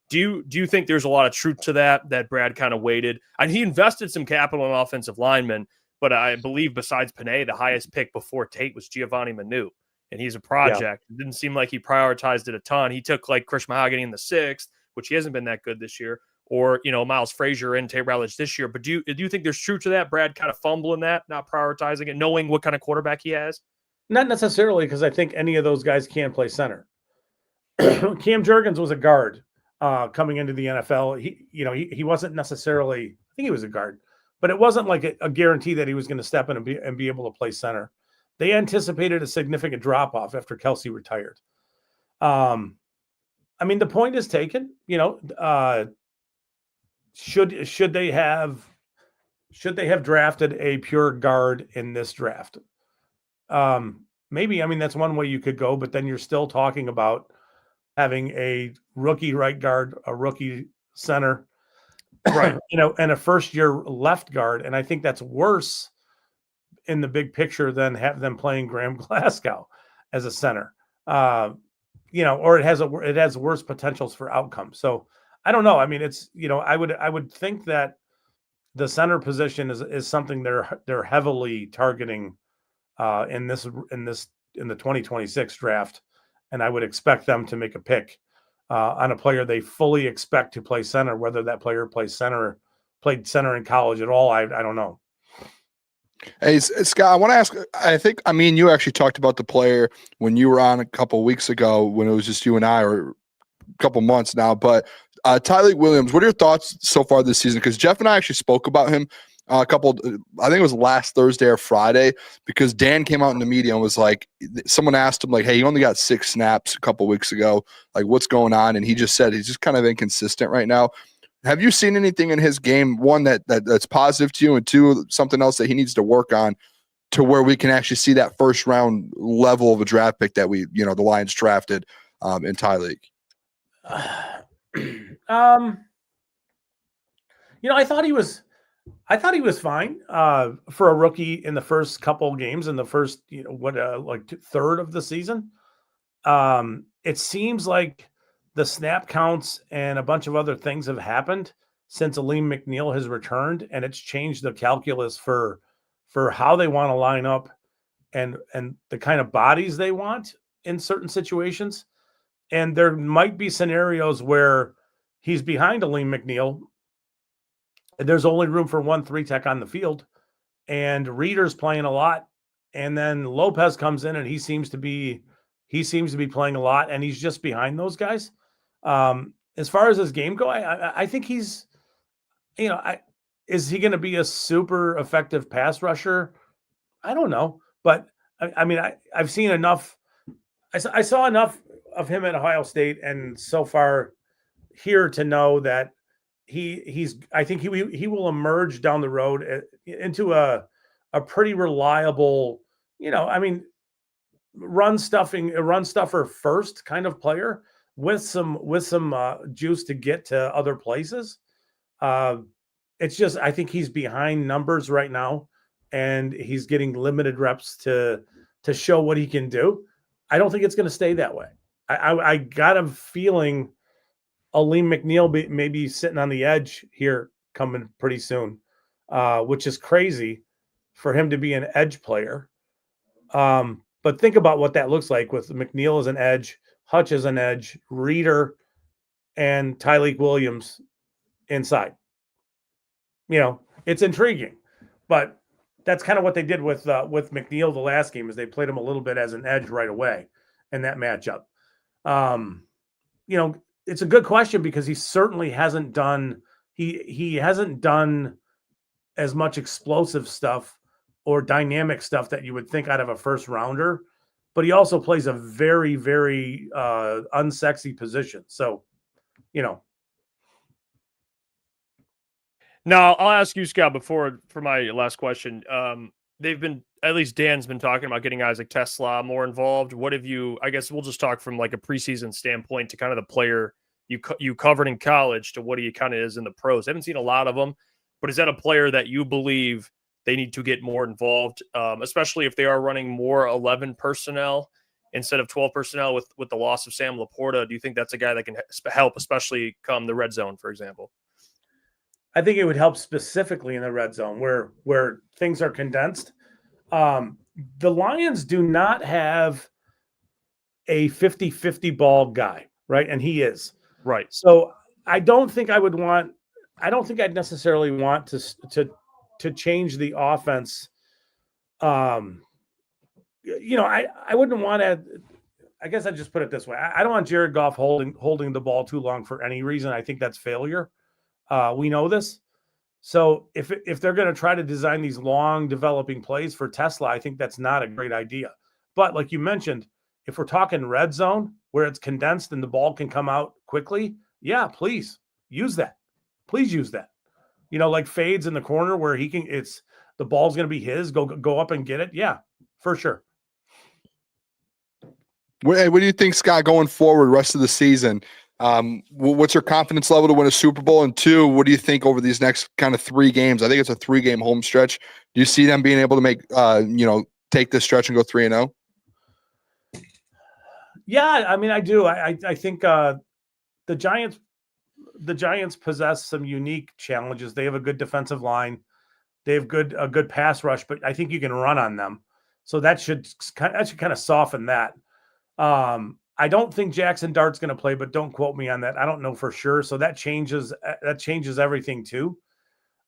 S2: Do you think there's a lot of truth to that Brad kind of waited? And he invested some capital in offensive linemen, but I believe besides Penei, the highest pick before Tate was Giovanni Manu, and he's a project. Yeah. It didn't seem like he prioritized it a ton. He took like Chris Mahogany in the 6th, which he hasn't been that good this year, or Miles Frazier and Tate Ratledge this year. But do you think there's truth to that? Brad kind of fumbling that, not prioritizing it, knowing what kind of quarterback he has?
S10: Not necessarily, because I think any of those guys can play center. Cam Jurgens was a guard coming into the NFL. He wasn't necessarily. I think he was a guard. But it wasn't like a guarantee that he was going to step in and be able to play center. They anticipated a significant drop-off after Kelce retired. I mean, the point is taken. Should they have should they have drafted a pure guard in this draft? Maybe. I mean, that's one way you could go, but then you're still talking about having a rookie right guard, a rookie center,
S2: Right.
S10: And a first-year left guard. And I think that's worse in the big picture than have them playing Graham Glasgow as a center. Or it has worse potentials for outcome. So I don't know. I mean, it's, I would think that the center position is something they're heavily targeting in the 2026 draft, and I would expect them to make a pick on a player they fully expect to play center. Whether that player played center in college at all, I don't know.
S5: Hey, Scott, I want to ask, I mean, you actually talked about the player when you were on a couple of weeks ago when it was just you and I, or a couple months now, but Tyleik Williams, what are your thoughts so far this season? Because Jeff and I actually spoke about him I think it was last Thursday or Friday, because Dan came out in the media and was like, someone asked him like, hey, he only got 6 snaps a couple weeks ago. Like, what's going on? And he just said he's just kind of inconsistent right now. Have you seen anything in his game, one, that's positive to you, and two, something else that he needs to work on to where we can actually see that first round level of a draft pick that the Lions drafted in Tyleik?
S10: I thought he was fine for a rookie in the first couple games in the first, third of the season. It seems like the snap counts and a bunch of other things have happened since Aleem McNeil has returned, and it's changed the calculus for how they want to line up and the kind of bodies they want in certain situations. And there might be scenarios where he's behind Aleem McNeil. There's only room for 1 3-tech on the field, and Reeder's playing a lot. And then Lopez comes in and he seems to be playing a lot, and he's just behind those guys. As far as his game go, I think he's, is he going to be a super effective pass rusher? I don't know, but I've seen enough. I saw enough of him at Ohio State and so far here to know that I think he will emerge down the road into a pretty reliable, run stuffer first kind of player with some juice to get to other places. It's just, I think he's behind numbers right now, and he's getting limited reps to show what he can do. I don't think it's going to stay that way. I got a feeling Aleem McNeil may be sitting on the edge here coming pretty soon, which is crazy for him to be an edge player. But think about what that looks like with McNeil as an edge, Hutch as an edge, Reeder, and Tyleik Williams inside. It's intriguing, but that's kind of what they did with McNeil the last game, is they played him a little bit as an edge right away in that matchup. It's a good question because he certainly hasn't done he hasn't done as much explosive stuff or dynamic stuff that you would think out of a first rounder, but he also plays a very, very unsexy position. So,
S2: Now, I'll ask you, Scott, for my last question. They've been, at least Dan's been talking about getting guys like Tesla more involved. What have you, I guess we'll just talk from like a preseason standpoint to kind of the player you covered in college to what he kind of is in the pros. I haven't seen a lot of them, but is that a player that you believe they need to get more involved, especially if they are running more 11 personnel instead of 12 personnel with the loss of Sam LaPorta? Do you think that's a guy that can help, especially come the red zone, for example?
S10: I think it would help specifically in the red zone where things are condensed. The Lions do not have a 50-50 ball guy, right? And he is.
S2: Right.
S10: So I don't think I'd necessarily want to change the offense. I wouldn't want to. I guess I'd just put it this way. I don't want Jared Goff holding the ball too long for any reason. I think that's failure. We know this. So if they're going to try to design these long developing plays for Tesla, I think that's not a great idea. But like you mentioned, if we're talking red zone where it's condensed and the ball can come out quickly, yeah, please use that. Please use that. like fades in the corner where the ball's going to be his, go up and get it. Yeah, for sure.
S5: What do you think, Scott, going forward, rest of the season? What's your confidence level to win a Super Bowl? And 2, what do you think over these next kind of 3 games? I think it's a 3-game home stretch. Do you see them being able to make, take this stretch and go 3-0?
S10: Yeah, I mean, I do. I think the Giants possess some unique challenges. They have a good defensive line. They have a good pass rush, but I think you can run on them. So that should kind of soften that. I don't think Jackson Dart's going to play, but don't quote me on that. I don't know for sure. So that changes everything too.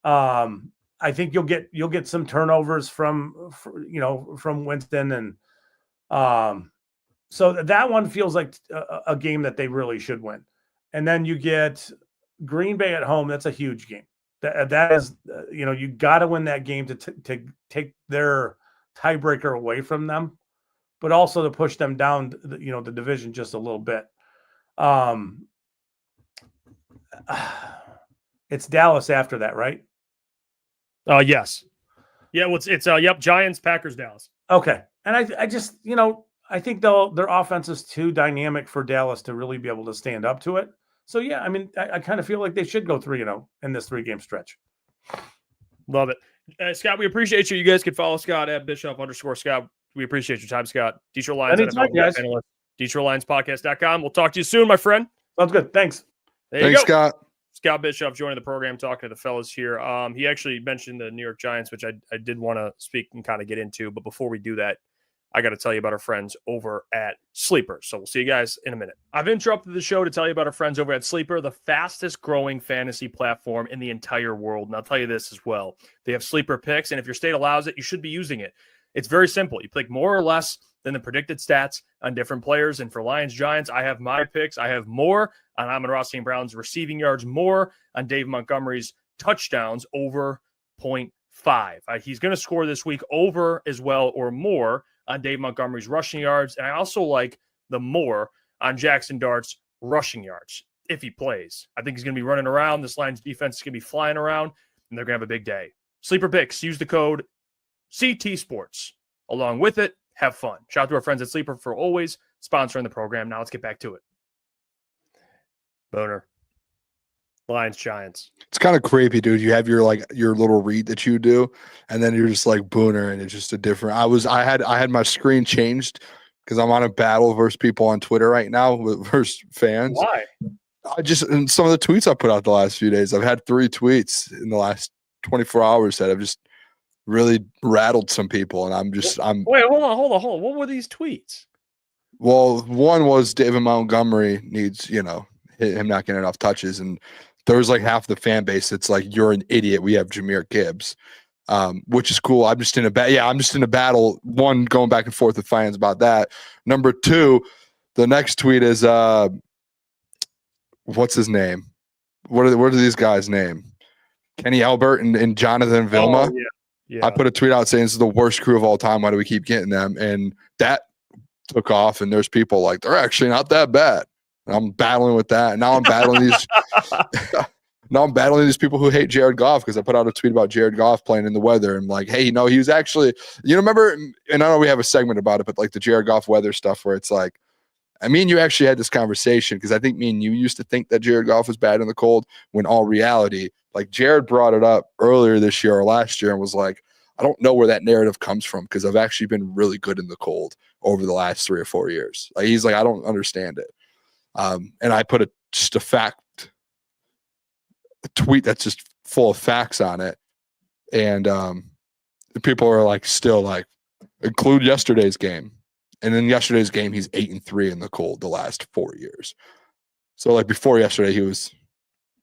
S10: I think you'll get some turnovers from Winston, and so that one feels like a game that they really should win. And then you get Green Bay at home. That's a huge game. That is, you got to win that game to take their tiebreaker away from them, but also to push them down, the division just a little bit. It's Dallas after that, right?
S2: Yes. Yeah, well, it's Giants, Packers, Dallas.
S10: Okay. And I just, I think their offense is too dynamic for Dallas to really be able to stand up to it. So, yeah, I mean, I kind of feel like they should go 3-0 in this 3-game stretch.
S2: Love it. Scott, we appreciate you. You guys can follow Scott at Bischoff_Scott. We appreciate your time, Scott. Detroit Lions
S10: Anytime, guys.
S2: analyst, DetroitLionsPodcast.com. We'll talk to you soon, my friend.
S10: Sounds good. Thanks.
S2: Thanks,
S5: Scott.
S2: Scott Bischoff joining the program, talking to the fellas here. He actually mentioned the New York Giants, which I did want to speak and kind of get into. But before we do that, I got to tell you about our friends over at Sleeper. So we'll see you guys in a minute. I've interrupted the show to tell you about our friends over at Sleeper, the fastest growing fantasy platform in the entire world. And I'll tell you this as well. They have Sleeper picks, and if your state allows it, you should be using it. It's very simple. You pick more or less than the predicted stats on different players. And for Lions Giants, I have my picks. I have more on Amon-Ra St. Brown's receiving yards, more on Dave Montgomery's touchdowns over 0.5. He's going to score this week over as well or more on Dave Montgomery's rushing yards. And I also like the more on Jackson Dart's rushing yards if he plays. I think he's going to be running around. This Lions defense is going to be flying around, and they're going to have a big day. Sleeper picks. Use the code CT Sports. Along with it, have fun. Shout out to our friends at Sleeper for always sponsoring the program. Now let's get back to it. Booner. Lions Giants.
S5: It's kind of creepy, dude. You have your little read that you do, and then you're just like Booner, and it's just a different. I had my screen changed because I'm on a battle versus people on Twitter right now versus fans.
S2: Why?
S5: And some of the tweets I put out the last few days. I've had 3 tweets in the last 24 hours that have just really rattled some people, and I'm
S2: wait, hold on. What were these tweets?
S5: Well, one was David Montgomery needs, him not getting enough touches, and there was like half the fan base that's like, you're an idiot. We have Jahmyr Gibbs, which is cool. I'm just in a battle. One, going back and forth with fans about that. Number 2, the next tweet is what's his name? What are these guys' name? Kenny Albert and Jonathan Vilma.
S2: Oh, yeah.
S5: I put a tweet out saying this is the worst crew of all time. Why do we keep getting them? And that took off, and there's people like, they're actually not that bad. And I'm battling with that. And now I'm battling these people who hate Jared Goff because I put out a tweet about Jared Goff playing in the weather and like, hey, he was actually, remember, and I know we have a segment about it, but like the Jared Goff weather stuff where it's like, you actually had this conversation because I think me and you used to think that Jared Goff was bad in the cold when all reality, like Jared brought it up earlier this year or last year and was like, I don't know where that narrative comes from because I've actually been really good in the cold over the last 3 or 4 years. Like he's like, I don't understand it. And I put a tweet that's just full of facts on it. And people are like, still like, include yesterday's game. And in yesterday's game, he's 8-3 in the cold the last 4 years. So like before yesterday, he was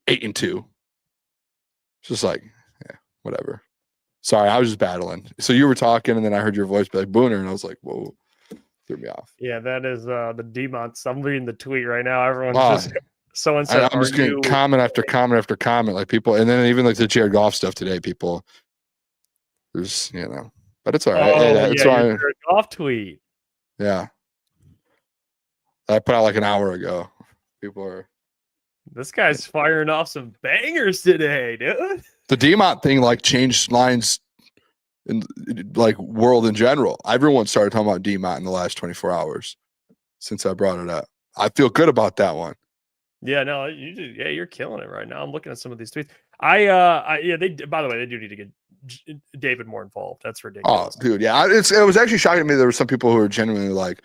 S5: 8-2. It's just like, yeah, whatever. Sorry, I was just battling. So you were talking, and then I heard your voice be like Booner, and I was like, whoa, threw me off.
S2: Yeah, that is the D-Monts. I'm reading the tweet right now. Everyone's just someone said,
S5: I'm just getting comment after comment after comment, like people, and then even like the Jared Goff stuff today, people. There's but it's all right.
S2: Oh,
S5: that's why
S2: Jared Goff tweet.
S5: Yeah, I put out like an hour ago. People are.
S2: This guy's firing off some bangers today, dude.
S5: The Demont thing like changed lines in like world in general. Everyone started talking about Demont in the last 24 hours since I brought it up. I feel good about that one.
S2: Yeah, no, you're killing it right now. I'm looking at some of these tweets. By the way, they do need to get David more involved. That's ridiculous.
S5: Oh, dude, yeah. It was actually shocking to me. There were some people who were genuinely like,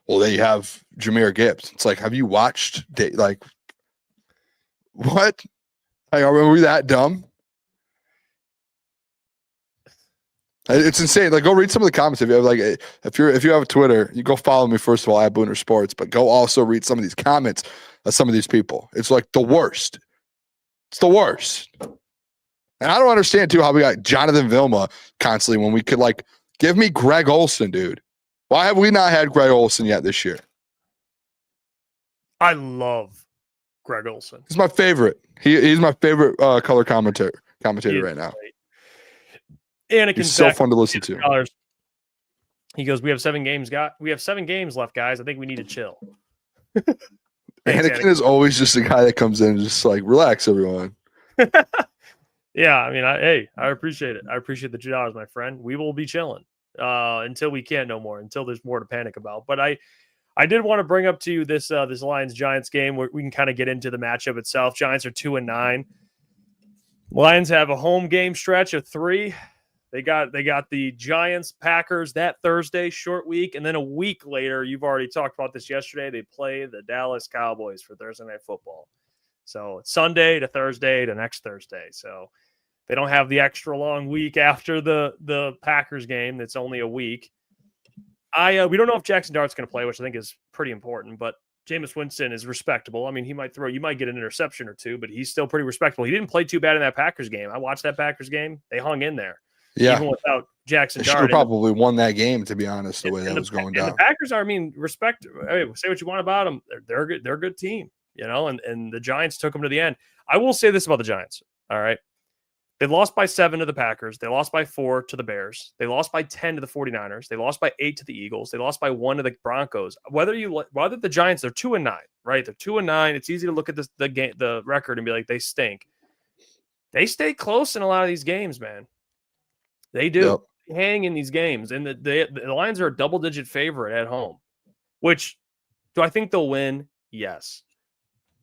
S5: well, they have Jahmyr Gibbs. It's like, have you watched, like, what? Like, are we that dumb? It's insane. Like, go read some of the comments if you have if you have a Twitter, you go follow me first of all at Booner Sports, but go also read some of these comments of some of these people. It's like the worst. It's the worst. And I don't understand too how we got Jonathan Vilma constantly when we could like give me Greg Olson, dude. Why have we not had Greg Olson yet this year?
S2: I love Greg Olson.
S5: He's my favorite. He's my favorite color commentator right now.
S2: Great. Anakin,
S5: he's so fun to listen to.
S2: He goes, we have 7 games left, guys. I think we need to chill.
S5: Anakin is always just a guy that comes in and just like, relax, everyone.
S2: Yeah, I mean, I appreciate it. I appreciate the $2, my friend. We will be chilling until we can't no more, until there's more to panic about. But I did want to bring up to you this Lions-Giants game where we can kind of get into the matchup itself. Giants are 2-9. Lions have a home game stretch of 3. They got the Giants, Packers that Thursday, short week, and then a week later, you've already talked about this yesterday, they play the Dallas Cowboys for Thursday Night Football. So it's Sunday to Thursday to next Thursday. So they don't have the extra long week after the Packers game. That's only a week. We don't know if Jackson Dart's going to play, which I think is pretty important, but Jameis Winston is respectable. I mean, you might get an interception or two, but he's still pretty respectable. He didn't play too bad in that Packers game. I watched that Packers game. They hung in there.
S5: Yeah.
S2: Even without Jackson
S5: Dart. Should have probably won that game, to be honest, the way that was going down.
S2: The Packers are, respect. Say what you want about them. They're good. They're a good team, and the Giants took them to the end. I will say this about the Giants. All right. They lost by 7 to the Packers. They lost by 4 to the Bears. They lost by 10 to the 49ers. They lost by 8 to the Eagles. They lost by 1 to the Broncos. Whether the Giants, they're 2-9, right? They're 2-9. It's easy to look at the record and be like, they stink. They stay close in a lot of these games, man. They do.
S5: Yep.
S2: They hang in these games. And the Lions are a double-digit favorite at home, which do I think they'll win? Yes.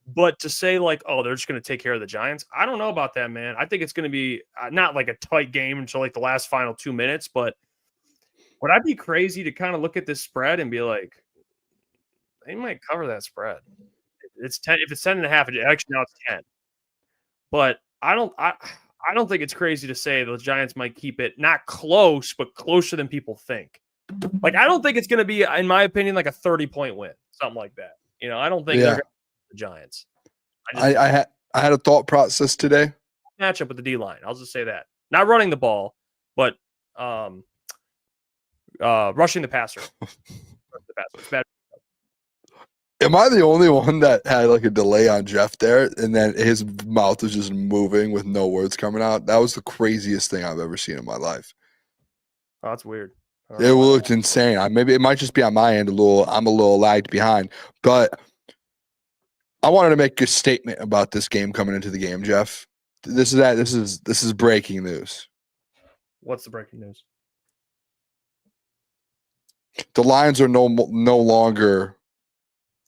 S2: But to say like, oh, they're just going to take care of the Giants, I don't know about that, man. I think it's going to be not like a tight game until like the last final 2 minutes. But would I be crazy to kind of look at this spread and be like, they might cover that spread? It's 10. If it's 10.5, actually now it's 10. But I don't think it's crazy to say the Giants might keep it not close, but closer than people think. Like, I don't think it's going to be, in my opinion, like a 30-point win, something like that. I don't think they're going to the Giants.
S5: I had a thought process today.
S2: Matchup with the D-line. I'll just say that. Not running the ball, but rushing the passer. It's bad.
S5: Am I the only one that had like a delay on Jeff there, and then his mouth was just moving with no words coming out? That was the craziest thing I've ever seen in my life.
S2: Oh, that's weird.
S5: It looked insane. Maybe it might just be on my end I'm a little lagged behind, but I wanted to make a statement about this game coming into the game, Jeff. This is breaking news.
S2: What's the breaking news?
S5: The Lions are no longer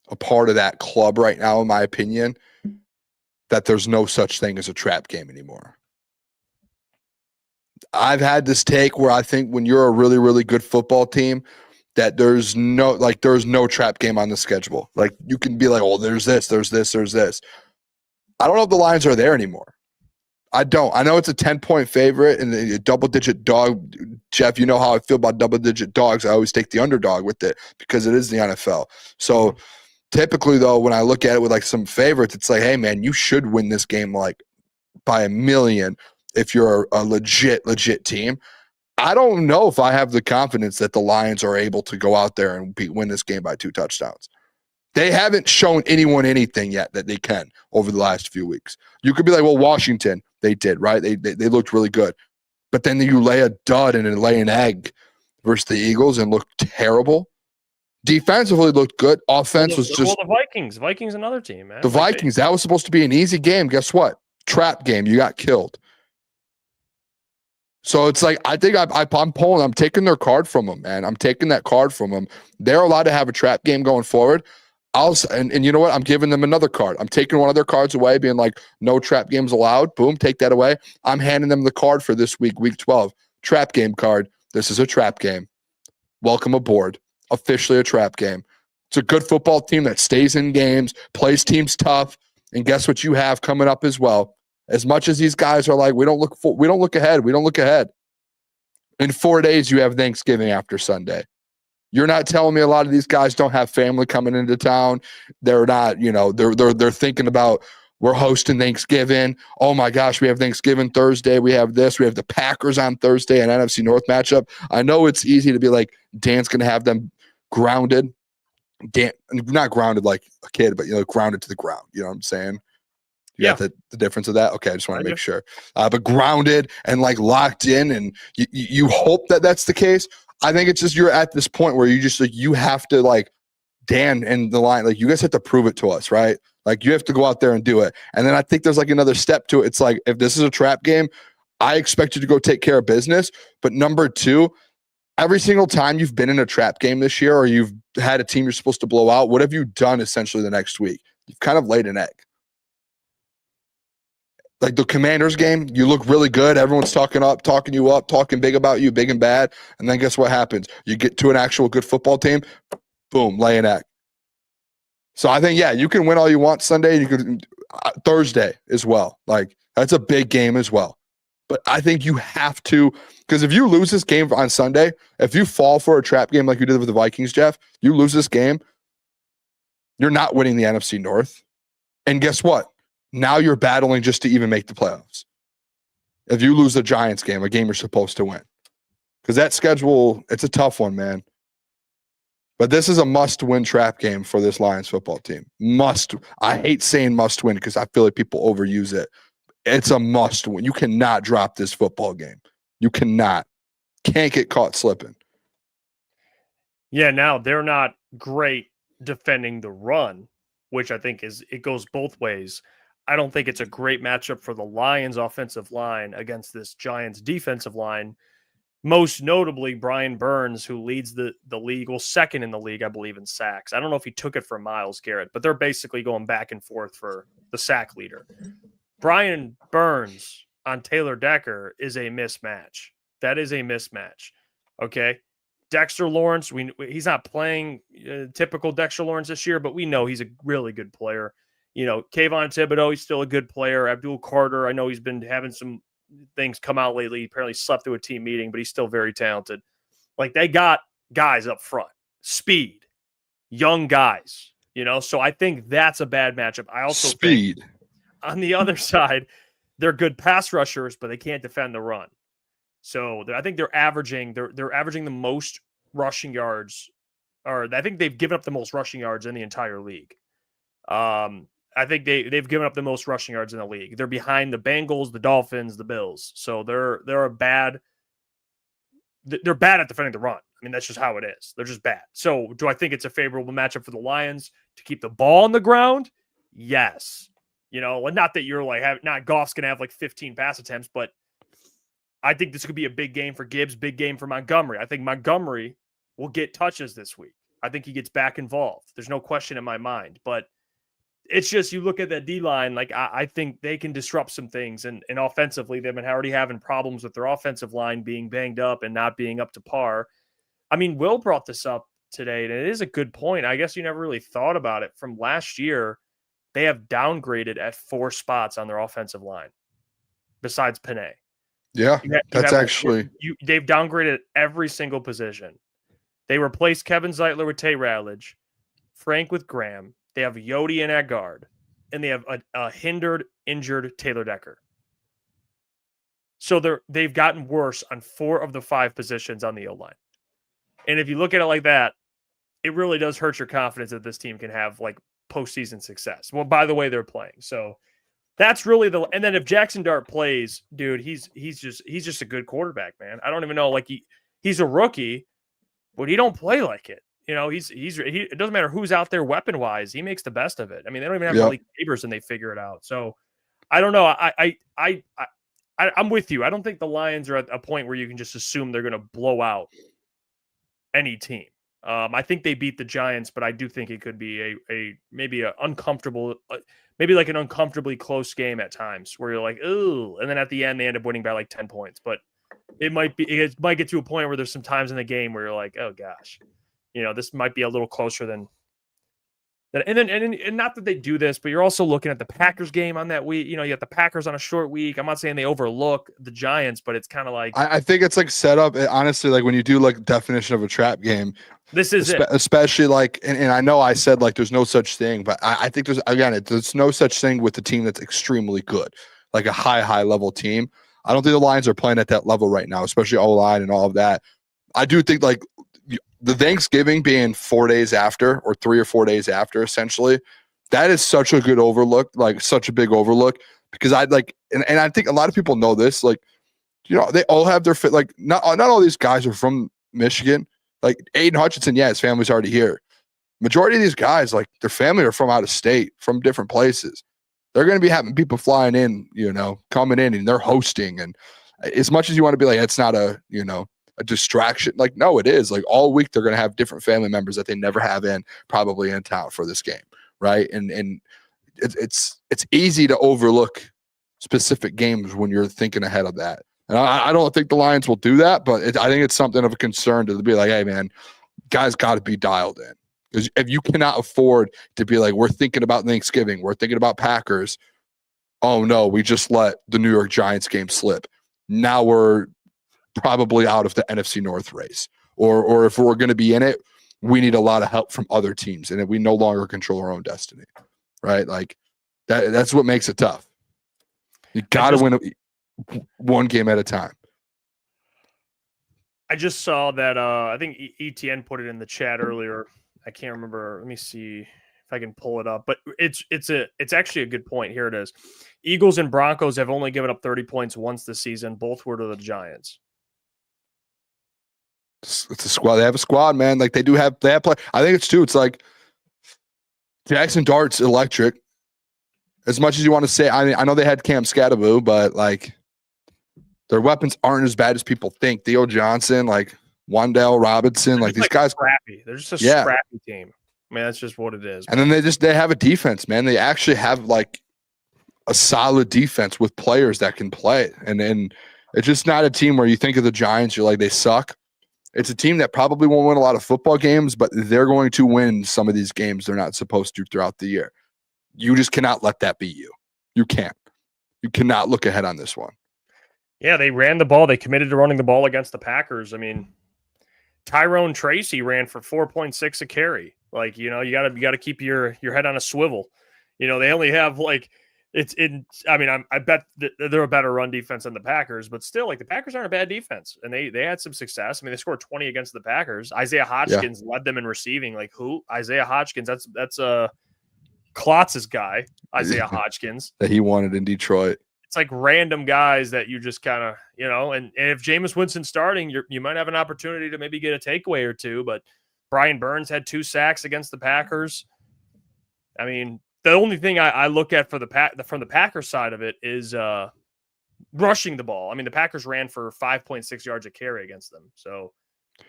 S5: a part of that club right now, in my opinion, that there's no such thing as a trap game anymore. I've had this take where I think when you're a really, really good football team, that there's no trap game on the schedule. Like, you can be like, oh, there's this. I don't know if the Lions are there anymore. I don't. I know it's a 10-point favorite and a double-digit dog. Jeff, you know how I feel about double-digit dogs. I always take the underdog with it because it is the NFL. So typically, though, when I look at it with like some favorites, it's like, hey, man, you should win this game like by a million if you're a legit team. I don't know if I have the confidence that the Lions are able to go out there and win this game by 2 touchdowns. They haven't shown anyone anything yet that they can over the last few weeks. You could be like, well, Washington, they did, right? They looked really good. But then you lay a dud and then lay an egg versus the Eagles and look terrible. Defensively looked good. Offense was just...
S2: Well, the Vikings. Vikings another team, man.
S5: The Vikings, that was supposed to be an easy game. Guess what? Trap game. You got killed. So it's like, I think I'm taking their card from them, man. I'm taking that card from them. They're allowed to have a trap game going forward. And you know what? I'm giving them another card. I'm taking one of their cards away, being like, no trap games allowed. Boom, take that away. I'm handing them the card for this week, week 12. Trap game card. This is a trap game. Welcome aboard. Officially a trap game. It's a good football team that stays in games, plays teams tough, and guess what you have coming up as well? As much as these guys are like, we don't look ahead. In 4 days, you have Thanksgiving after Sunday. You're not telling me a lot of these guys don't have family coming into town. They're not, they're thinking about, we're hosting Thanksgiving. Oh my gosh, we have Thanksgiving Thursday. We have this. We have the Packers on Thursday, an NFC North matchup. I know it's easy to be like, Dan's going to have them grounded. Dan, not grounded like a kid, but grounded to the ground. You know what I'm saying? You got the difference of that? Okay, I just want to make sure. But grounded and like locked in, and you hope that that's the case. I think it's just you're at this point where you just like you have to like Dan and the line, like you guys have to prove it to us, right? Like you have to go out there and do it. And then I think there's like another step to it. It's like if this is a trap game, I expect you to go take care of business. But number two, every single time you've been in a trap game this year or you've had a team you're supposed to blow out, what have you done essentially the next week? You've kind of laid an egg. Like the Commanders game, you look really good. Everyone's talking you up, talking big about you, big and bad. And then guess what happens? You get to an actual good football team, boom, lay an egg. So I think, you can win all you want Sunday. You could Thursday as well. Like that's a big game as well. But I think you have to, because if you lose this game on Sunday, if you fall for a trap game like you did with the Vikings, Jeff, you lose this game, you're not winning the NFC North. And guess what? Now you're battling just to even make the playoffs. If you lose the Giants game, a game you're supposed to win. Because that schedule, it's a tough one, man. But this is a must-win trap game for this Lions football team. I hate saying must-win because I feel like people overuse it. It's a must-win. You cannot drop this football game. You cannot. Can't get caught slipping.
S2: Yeah, now they're not great defending the run, which I think it goes both ways. I don't think it's a great matchup for the Lions offensive line against this Giants defensive line. Most notably, Brian Burns, who leads the league, second in the league, I believe, in sacks. I don't know if he took it from Myles Garrett, but they're basically going back and forth for the sack leader. Brian Burns on Taylor Decker is a mismatch. That is a mismatch. Okay. Dexter Lawrence, he's not playing typical Dexter Lawrence this year, but we know he's a really good player. Kayvon Thibodeau, he's still a good player. Abdul Carter, I know he's been having some things come out lately. He apparently slept through a team meeting, but he's still very talented. Like they got guys up front, speed, young guys, so I think that's a bad matchup. I also think on the other side, they're good pass rushers, but they can't defend the run. So I think they're averaging the most rushing yards, or I think they've given up the most rushing yards in the entire league. I think they've given up the most rushing yards in the league. They're behind the Bengals, the Dolphins, the Bills. So they're bad at defending the run. I mean, that's just how it is. They're just bad. So do I think it's a favorable matchup for the Lions to keep the ball on the ground? Yes. Not that you're like not Goff's gonna have like 15 pass attempts, but I think this could be a big game for Gibbs, big game for Montgomery. I think Montgomery will get touches this week. I think he gets back involved. There's no question in my mind, but it's just you look at that D-line, like I think they can disrupt some things. And offensively, they've been already having problems with their offensive line being banged up and not being up to par. I mean, Will brought this up today, and it is a good point. I guess you never really thought about it. From last year, they have downgraded at 4 spots on their offensive line, besides Panay.
S5: Yeah, that's actually...
S2: They've downgraded every single position. They replaced Kevin Zeitler with Tay Ratledge, Frank with Graham. They have Yodi and at guard, and they have a injured Taylor Decker. So they've gotten worse on 4 of the 5 positions on the O-line. And if you look at it like that, it really does hurt your confidence that this team can have like postseason success. Well, by the way, they're playing. So that's really and then if Jackson Dart plays, dude, he's just a good quarterback, man. I don't even know, like he's a rookie, but he don't play like it. It doesn't matter who's out there weapon wise. He makes the best of it. I mean, they don't even have Malik Neighbors and they figure it out. So I don't know. I'm with you. I don't think the Lions are at a point where you can just assume they're going to blow out any team. I think they beat the Giants, but I do think it could be maybe an uncomfortable, maybe like an uncomfortably close game at times where you're like, ooh, and then at the end they end up winning by like 10 points. But it might get to a point where there's some times in the game where you're like, oh gosh, this might be a little closer than that. And not that they do this, but you're also looking at the Packers game on that week. You got the Packers on a short week. I'm not saying they overlook the Giants, but it's kind of like
S5: I think it's like set up. Honestly, like when you do like definition of a trap game,
S2: this is it.
S5: Especially like, and I know I said like there's no such thing, but I think there's no such thing with the team that's extremely good, like a high level team. I don't think the Lions are playing at that level right now, especially O-line and all of that. I do think like the Thanksgiving being 4 days after or 3 or 4 days after, essentially, that is such a good overlook, like such a big overlook, because I'd like, and I think a lot of people know this, like, they all have their fit. Like not all these guys are from Michigan. Like Aiden Hutchinson, yeah, his family's already here. Majority of these guys, like their family are from out of state, from different places. They're going to be having people flying in, coming in, and they're hosting. And as much as you want to be like, it's not a distraction. Like, no, it is. Like all week, they're going to have different family members that they never have probably in town for this game, right? And it's easy to overlook specific games when you're thinking ahead of that. And I don't think the Lions will do that, but I think it's something of a concern to be like, hey, man, guys got to be dialed in. Because if you cannot afford to be like, we're thinking about Thanksgiving, we're thinking about Packers. Oh, no, we just let the New York Giants game slip. Now we're probably out of the NFC North race. Or if we're going to be in it, we need a lot of help from other teams. And we no longer control our own destiny, right? Like that's what makes it tough. You got to win one game at a time.
S2: I just saw that I think ETN put it in the chat earlier. I can't remember. Let me see if I can pull it up. But it's actually a good point. Here it is. Eagles and Broncos have only given up 30 points once this season. Both were to the Giants.
S5: It's a squad. They have a squad, man. Like they have play. I think it's like Jackson Dart's electric. As much as you want to say, I know they had Cam Scattaboo, but like their weapons aren't as bad as people think. Theo Johnson, like Wan'Dale Robinson, like these guys.
S2: Scrappy. They're just a scrappy team. I mean, that's just what it is.
S5: And then they have a defense, man. They actually have like a solid defense with players that can play. And it's just not a team where you think of the Giants, you're like, they suck. It's a team that probably won't win a lot of football games, but they're going to win some of these games they're not supposed to throughout the year. You just cannot let that be you. You can't. You cannot look ahead on this one.
S2: Yeah, they ran the ball. They committed to running the ball against the Packers. I mean, Tyrone Tracy ran for 4.6 a carry. Like, you got to keep your head on a swivel. They only have like I bet they're a better run defense than the Packers, but still, like the Packers aren't a bad defense, and they had some success. I mean, they scored 20 against the Packers. Isaiah Hodgkins led them in receiving. Like who? Isaiah Hodgkins. That's Klotz's guy, Isaiah Hodgkins,
S5: that he wanted in Detroit.
S2: It's like random guys that you just kind of, and if Jameis Winston's starting, you might have an opportunity to maybe get a takeaway or two. But Brian Burns had 2 sacks against the Packers. I mean, the only thing I look at from the Packers side of it is rushing the ball. I mean, the Packers ran for 5.6 yards a carry against them. So.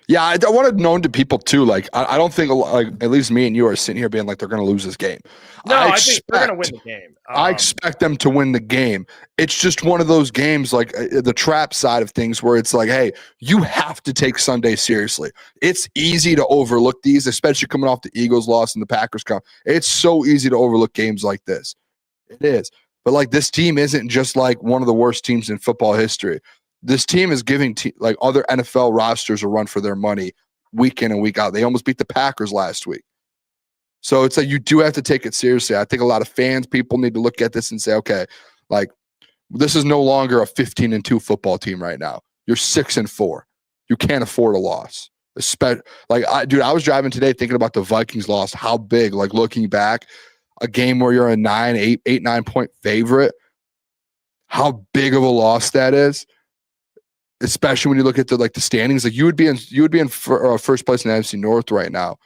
S5: Yeah, I want to known to people too. Like, I don't think like at least me and you are sitting here being like they're going to lose this game.
S2: No, I think they're going to win the game.
S5: I expect them to win the game. It's just one of those games, like the trap side of things, where it's like, hey, you have to take Sunday seriously. It's easy to overlook these, especially coming off the Eagles loss and the Packers come. It's so easy to overlook games like this. It is. But like this team isn't just like one of the worst teams in football history. This team is giving like other NFL rosters a run for their money week in and week out. They almost beat the Packers last week. So it's like you do have to take it seriously. I think a lot of people need to look at this and say, okay, like this is no longer a 15-2 football team right now. You're 6-4. You can't afford a loss. I was driving today thinking about the Vikings loss, how big, like looking back, a game where you're a 9 point favorite, how big of a loss that is. Especially when you look at the standings, like you would be in first place in the NFC North right now,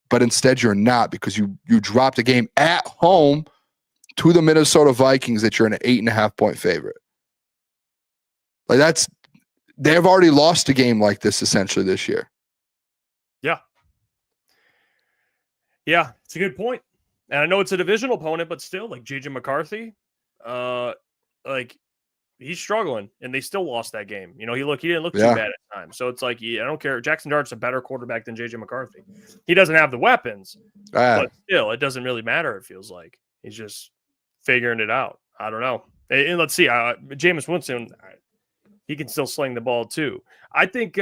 S5: but instead you're not because you dropped a game at home to the Minnesota Vikings that you're an 8.5 point favorite. Like they've already lost a game like this essentially this year.
S2: Yeah, it's a good point. And I know it's a divisional opponent, but still, like JJ McCarthy, like he's struggling, and they still lost that game. He didn't look too bad at times. So it's like, I don't care. Jackson Dart's a better quarterback than JJ McCarthy. He doesn't have the weapons, but still, it doesn't really matter. It feels like he's just figuring it out. I don't know. And let's see, Jameson Williams, he can still sling the ball too. I think.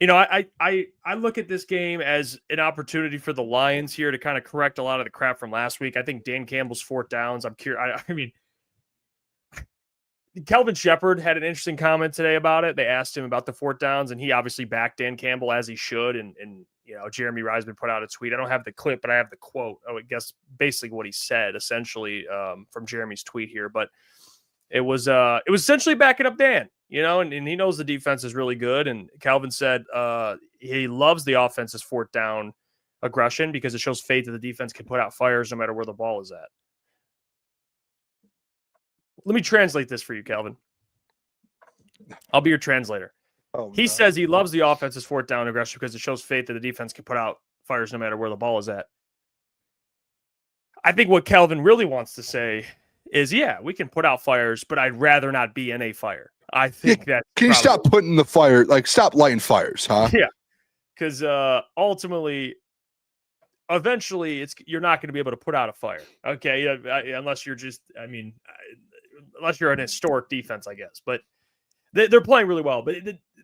S2: I look at this game as an opportunity for the Lions here to kind of correct a lot of the crap from last week. I think Dan Campbell's 4th downs. I'm curious. I mean, Kelvin Shepard had an interesting comment today about it. They asked him about the 4th downs, and he obviously backed Dan Campbell as he should. And Jeremy Reisman put out a tweet. I don't have the clip, but I have the quote. I guess basically what he said, essentially from Jeremy's tweet here. But it was essentially backing up Dan. And he knows the defense is really good. And Calvin said he loves the offense's 4th down aggression because it shows faith that the defense can put out fires no matter where the ball is at. Let me translate this for you, Calvin. I'll be your translator. He says he loves the offense's 4th down aggression because it shows faith that the defense can put out fires no matter where the ball is at. I think what Calvin really wants to say is, we can put out fires, but I'd rather not be in a fire. I think that.
S5: Can you stop putting the fire, stop lighting fires, huh?
S2: Yeah. Because ultimately, eventually, you're not going to be able to put out a fire. Okay. Unless you're unless you're an historic defense, I guess. But they're playing really well. But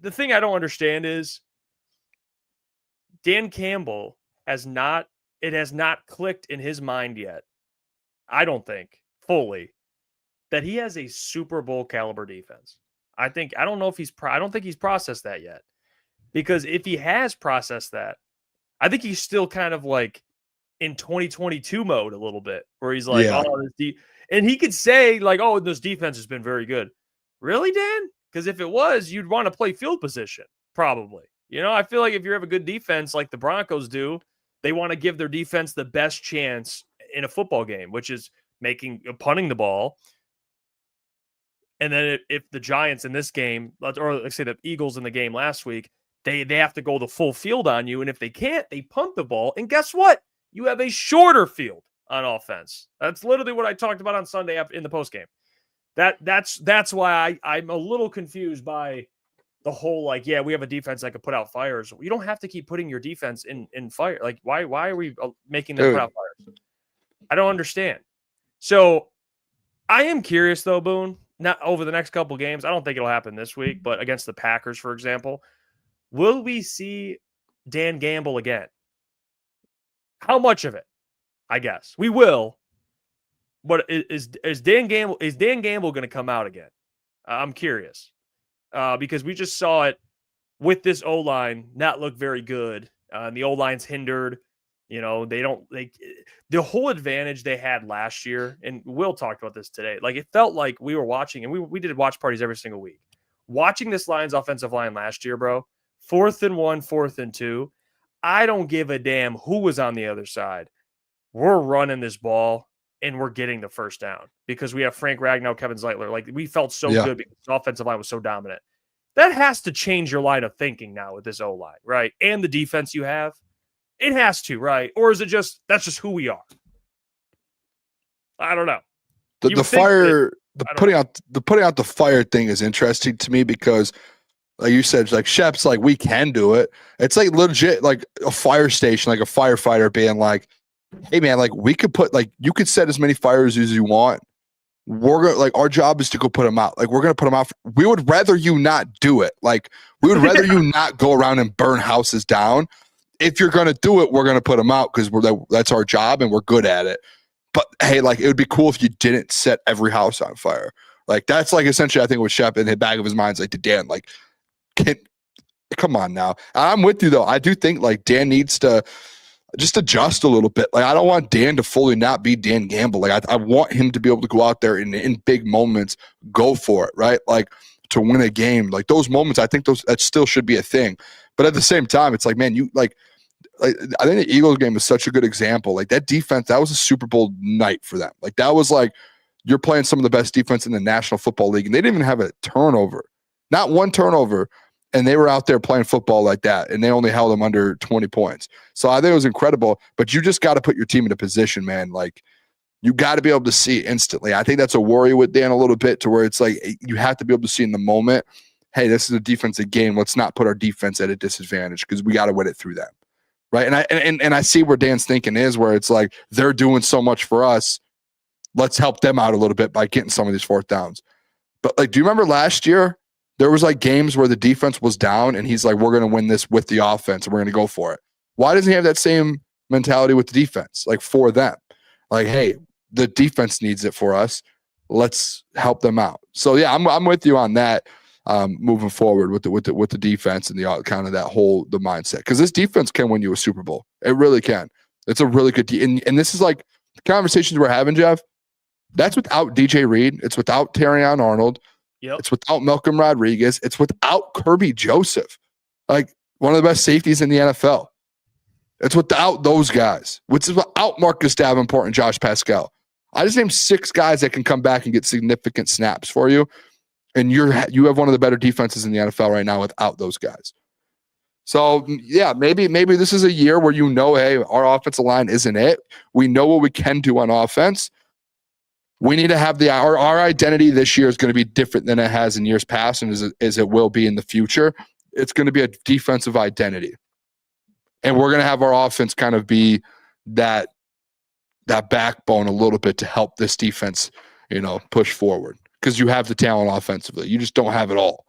S2: the thing I don't understand is Dan Campbell has not clicked in his mind yet. I don't think fully that he has a Super Bowl caliber defense. I don't think he's processed that yet, because if he has processed that, I think he's still kind of like in 2022 mode a little bit, where he's like, and he could say like, oh, this defense has been very good. Really, Dan? Because if it was, you'd want to play field position, probably. I feel like if you have a good defense like the Broncos do, they want to give their defense the best chance in a football game, which is punting the ball. And then if the Giants in this game, or let's say the Eagles in the game last week, they have to go the full field on you. And if they can't, they punt the ball. And guess what? You have a shorter field on offense. That's literally what I talked about on Sunday in the postgame. That's why I'm a little confused by the whole, we have a defense that can put out fires. You don't have to keep putting your defense in fire. Like, why are we making them put out fires? I don't understand. So I am curious, though, Boone. Not over the next couple games. I don't think it'll happen this week, but against the Packers, for example, will we see Dan Campbell again? How much of it? I guess we will. But is Dan Campbell going to come out again? I'm curious because we just saw it with this O-line not look very good. The O-line's hindered. The whole advantage they had last year, and Will talked about this today. Like, it felt like we were watching, and we did watch parties every single week. Watching this Lions offensive line last year, bro, 4th and 1, 4th and 2. I don't give a damn who was on the other side. We're running this ball, and we're getting the first down because we have Frank Ragnow, Kevin Zeitler. Like, we felt so good because the offensive line was so dominant. That has to change your line of thinking now with this O-line, right? And the defense you have. It has to, right? Or is it that's just who we are? I don't know.
S5: The putting out the fire thing is interesting to me because, like you said, like Shep's like, we can do it. It's like legit, like a fire station, like a firefighter being like, hey man, like we could you could set as many fires as you want. We're gonna our job is to go put them out. Like, we're gonna put them out. We would rather you not do it. Like, we would rather you not go around and burn houses down. If you're going to do it, we're going to put them out because that's our job and we're good at it. But hey, like, it would be cool if you didn't set every house on fire. Like, that's like essentially, I think, what Shep in the back of his mind is like to Dan, like, come on now. I'm with you though. I do think like Dan needs to just adjust a little bit. Like, I don't want Dan to fully not be Dan Campbell. Like, I want him to be able to go out there in big moments, go for it, right? Like, to win a game. Like, those moments, I think that still should be a thing. But at the same time, it's like, man, I think the Eagles game is such a good example. Like, that defense, that was a Super Bowl night for them. Like, that was like you're playing some of the best defense in the National Football League, and they didn't even have a turnover, not one turnover, and they were out there playing football like that, and they only held them under 20 points. So I think it was incredible, but you just got to put your team in a position, man. Like, you got to be able to see instantly. I think that's a worry with Dan a little bit, to where it's like you have to be able to see in the moment, hey, this is a defensive game. Let's not put our defense at a disadvantage because we got to win it through them. Right. And I see where Dan's thinking is, where it's like they're doing so much for us. Let's help them out a little bit by getting some of these fourth downs. But like, do you remember last year there was like games where the defense was down and he's like, we're going to win this with the offense and we're going to go for it. Why doesn't he have that same mentality with the defense? Like, for them, like, hey, the defense needs it for us. Let's help them out. So yeah, I'm with you on that. Moving forward with the defense and the kind of the mindset, because this defense can win you a Super Bowl. It really can. It's a really good and this is like the conversations we're having, Jeff. That's without DJ Reed. It's without Terrion Arnold.
S2: Yep.
S5: It's without Malcolm Rodriguez. It's without Kirby Joseph, like one of the best safeties in the NFL. It's without those guys, which is without Marcus Davenport and Josh Pascal. I just named 6 guys that can come back and get significant snaps for you. And you have one of the better defenses in the NFL right now without those guys. So yeah, maybe this is a year where hey, our offensive line isn't it. We know what we can do on offense. We need to have our identity this year is going to be different than it has in years past, and as it will be in the future. It's going to be a defensive identity, and we're going to have our offense kind of be that backbone a little bit to help this defense, push forward. Because you have the talent offensively. You just don't have it all.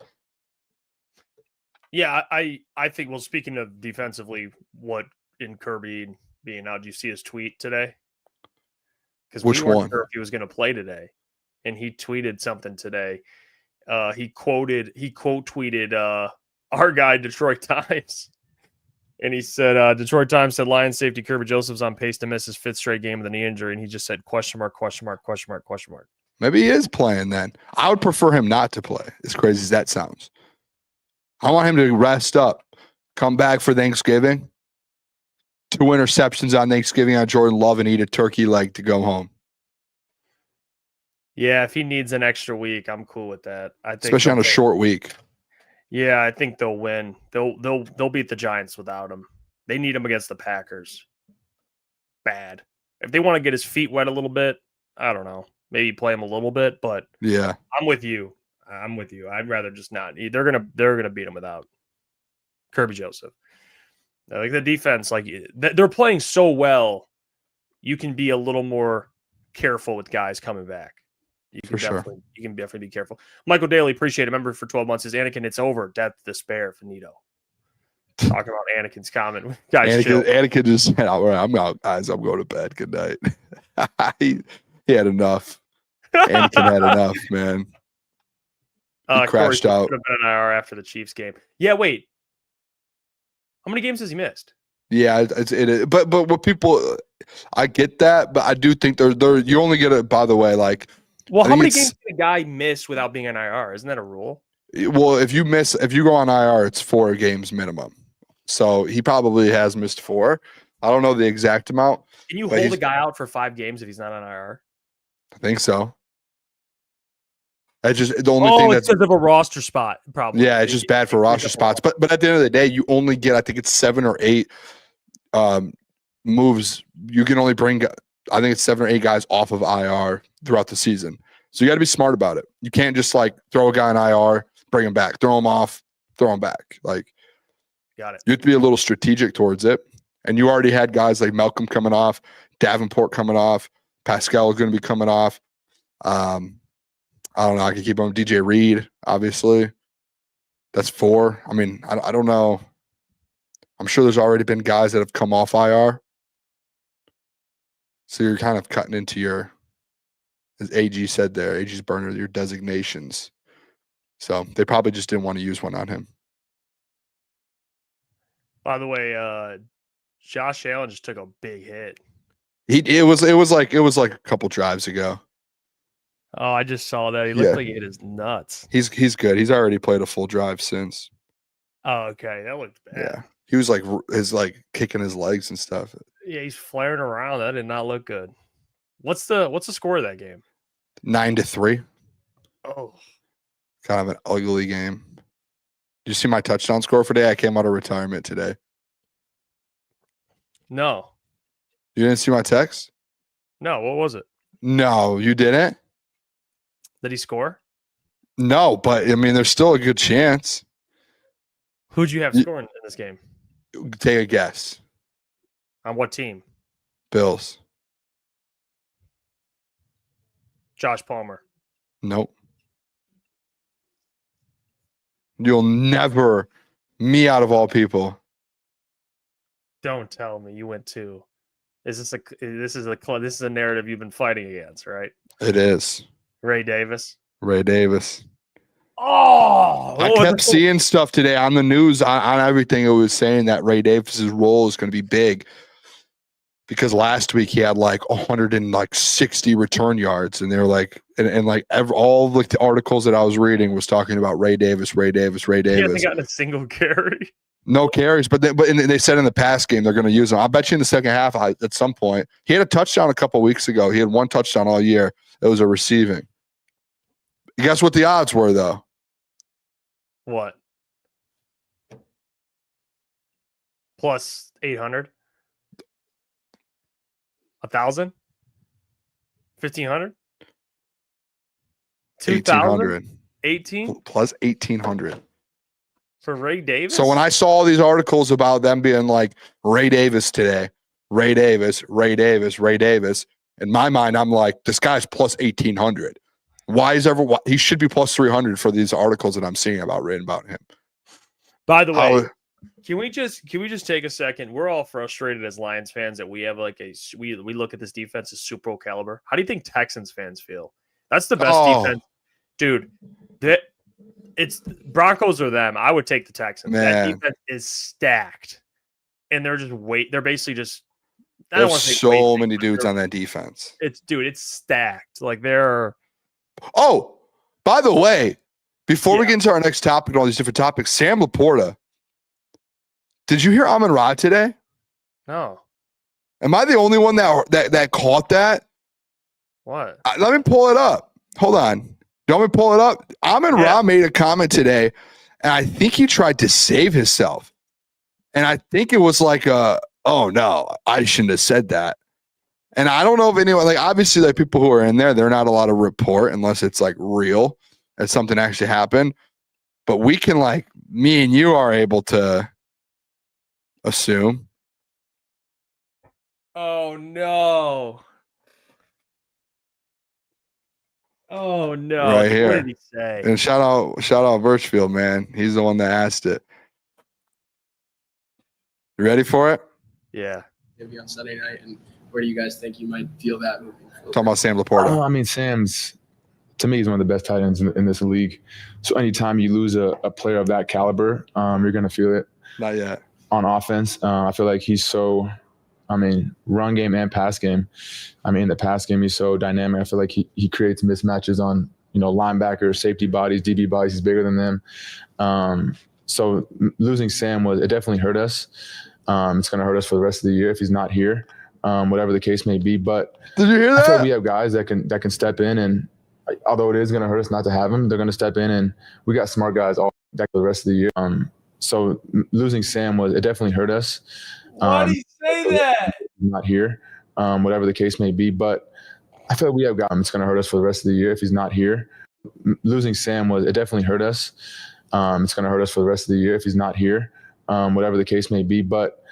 S2: Yeah, I think, well, speaking of defensively, what in Kirby being out, do you see his tweet today? Because we weren't sure if he was going to play today. And he tweeted something today. He quote tweeted our guy, Detroit Times. And he said, Detroit Times said Lions safety Kirby Joseph's on pace to miss his 5th straight game with a knee injury. And he just said, question mark, question mark, question mark, question mark.
S5: Maybe he is playing then. I would prefer him not to play, as crazy as that sounds. I want him to rest up, come back for Thanksgiving, 2 interceptions on Thanksgiving on Jordan Love, and eat a turkey leg to go home.
S2: Yeah, if he needs an extra week, I'm cool with that. I think,
S5: especially on a short week.
S2: Yeah, I think they'll win. They'll beat the Giants without him. They need him against the Packers. Bad. If they want to get his feet wet a little bit, I don't know. Maybe play him a little bit, but
S5: yeah,
S2: I'm with you. I'd rather just not. They're gonna beat him without Kirby Joseph. Like the defense, like they're playing so well, you can be a little more careful with guys coming back. You can definitely be careful. Michael Daly, appreciate it. Member for 12 months says Anakin, it's over. Death, despair, finito. Talking about Anakin's comment, guys.
S5: Anakin just said, "All right, I'm out, guys. I'm going to bed. Good night." He had enough. Anakin had enough, man. He crashed out.
S2: Could have been an IR after the Chiefs game. Yeah, wait. How many games has he missed?
S5: Yeah, but what people, I get that, but I do think there. You only get it. By the way, like,
S2: well, how many games can a guy miss without being an IR? Isn't that a rule?
S5: Well, if you go on IR, it's 4 games minimum. So he probably has missed 4. I don't know the exact amount.
S2: Can you hold a guy out for 5 games if he's not on IR?
S5: I think so. The only thing that's
S2: because of a roster spot, probably.
S5: Yeah, it's just bad for roster spots. But at the end of the day, you only get, I think it's 7 or 8 moves. You can only bring, I think it's 7 or 8 guys off of IR throughout the season. So you got to be smart about it. You can't just like throw a guy in IR, bring him back, throw him off, throw him back. Like,
S2: got it.
S5: You have to be a little strategic towards it. And you already had guys like Malcolm coming off, Davenport coming off, Pascal is going to be coming off. I don't know. I can keep on DJ Reed, obviously. That's 4. I mean, I don't know. I'm sure there's already been guys that have come off IR. So you're kind of cutting into your, as AG said there, AG's burner, your designations. So they probably just didn't want to use one on him.
S2: By the way, Josh Allen just took a big hit.
S5: It was like a couple drives ago.
S2: Oh, I just saw that. He looked like he hit his nuts.
S5: He's good. He's already played a full drive since.
S2: Oh, okay. That looked bad.
S5: Yeah. He was like kicking his legs and stuff.
S2: Yeah, he's flaring around. That did not look good. What's the score of that game?
S5: 9-3.
S2: Oh,
S5: Kind of an ugly game. Did you see my touchdown score for today? I came out of retirement today.
S2: no.
S5: You didn't see my text?
S2: No, what was it?
S5: No, you didn't?
S2: Did he score?
S5: No, but I mean, there's still a good chance.
S2: Who'd you have scoring in this game?
S5: Take a guess.
S2: On what team?
S5: Bills.
S2: Josh Palmer.
S5: Nope. You'll never, me out of all people.
S2: Don't tell me you went 2. This is a narrative you've been fighting against, right?
S5: It is.
S2: Ray Davis.
S5: Ray Davis.
S2: Oh,
S5: I kept seeing stuff today on the news on everything. It was saying that Ray Davis's role is going to be big because last week he had like 160 return yards, and they were like, all the articles that I was reading was talking about Ray Davis.
S2: He hasn't gotten a single carry.
S5: No carries, but they said in the pass game they're going to use him. I bet you in the second half at some point. He had a touchdown a couple weeks ago. He had 1 touchdown all year. It was a receiving. Guess what the odds were though?
S2: What? Plus 800? 1,000? 1,500?
S5: 1,800.
S2: 18?
S5: Plus 1,800.
S2: For Ray Davis?
S5: So when I saw all these articles about them being like Ray Davis today, Ray Davis, in my mind, I'm like, this guy's plus 1,800. He should be plus 300 for these articles that I'm seeing written about him.
S2: By the way, can we just take a second? We're all frustrated as Lions fans that we have we look at this defense as Super Bowl caliber. How do you think Texans fans feel? That's the best defense, dude. It's Broncos or them. I would take the Texans.
S5: Man.
S2: That defense is stacked, and they're basically just.
S5: There's so many dudes on that defense.
S2: It's stacked. Like they're.
S5: Oh, by the way, before we get into our next topic and all these different topics, Sam LaPorta. Did you hear Amon-Ra today?
S2: No.
S5: Am I the only one that caught that?
S2: What?
S5: Let me pull it up. Hold on. Do you want me to pull it up? Amon-Ra made a comment today, and I think he tried to save himself. And I think it was like oh no, I shouldn't have said that. And I don't know if anyone, like obviously like people who are in there, they're not allowed to report unless it's like real, that something actually happened. But we can me and you are able to assume.
S2: Oh no. Oh no.
S5: Right here.
S2: What did he say?
S5: And shout out Birchfield, man. He's the one that asked it. You ready for it?
S2: Yeah.
S6: Maybe on Sunday night, and where do you guys think you might feel that moving forward?
S5: Talking about Sam LaPorta.
S11: I mean, Sam's, to me, he's one of the best tight ends in this league. So anytime you lose a player of that caliber, you're going to feel it.
S5: Not yet.
S11: On offense, I feel like he's so, run game and pass game. In the pass game, he's so dynamic. I feel like he creates mismatches on, linebackers, safety bodies, DB bodies. He's bigger than them. So losing Sam it definitely hurt us. It's going to hurt us for the rest of the year if he's not here, whatever the case may be. But
S5: did you hear that?
S11: I feel like we have guys that can step in, and although it is going to hurt us not to have him, they're going to step in, and we got smart guys all back for the rest of the year. So losing Sam it definitely hurt us.
S4: Why do you say that?
S11: Not here, whatever the case may be. But I feel like we have guys. It's going to hurt us for the rest of the year if he's not here. Losing Sam it definitely hurt us. It's going to hurt us for the rest of the year if he's not here, whatever the case may be. But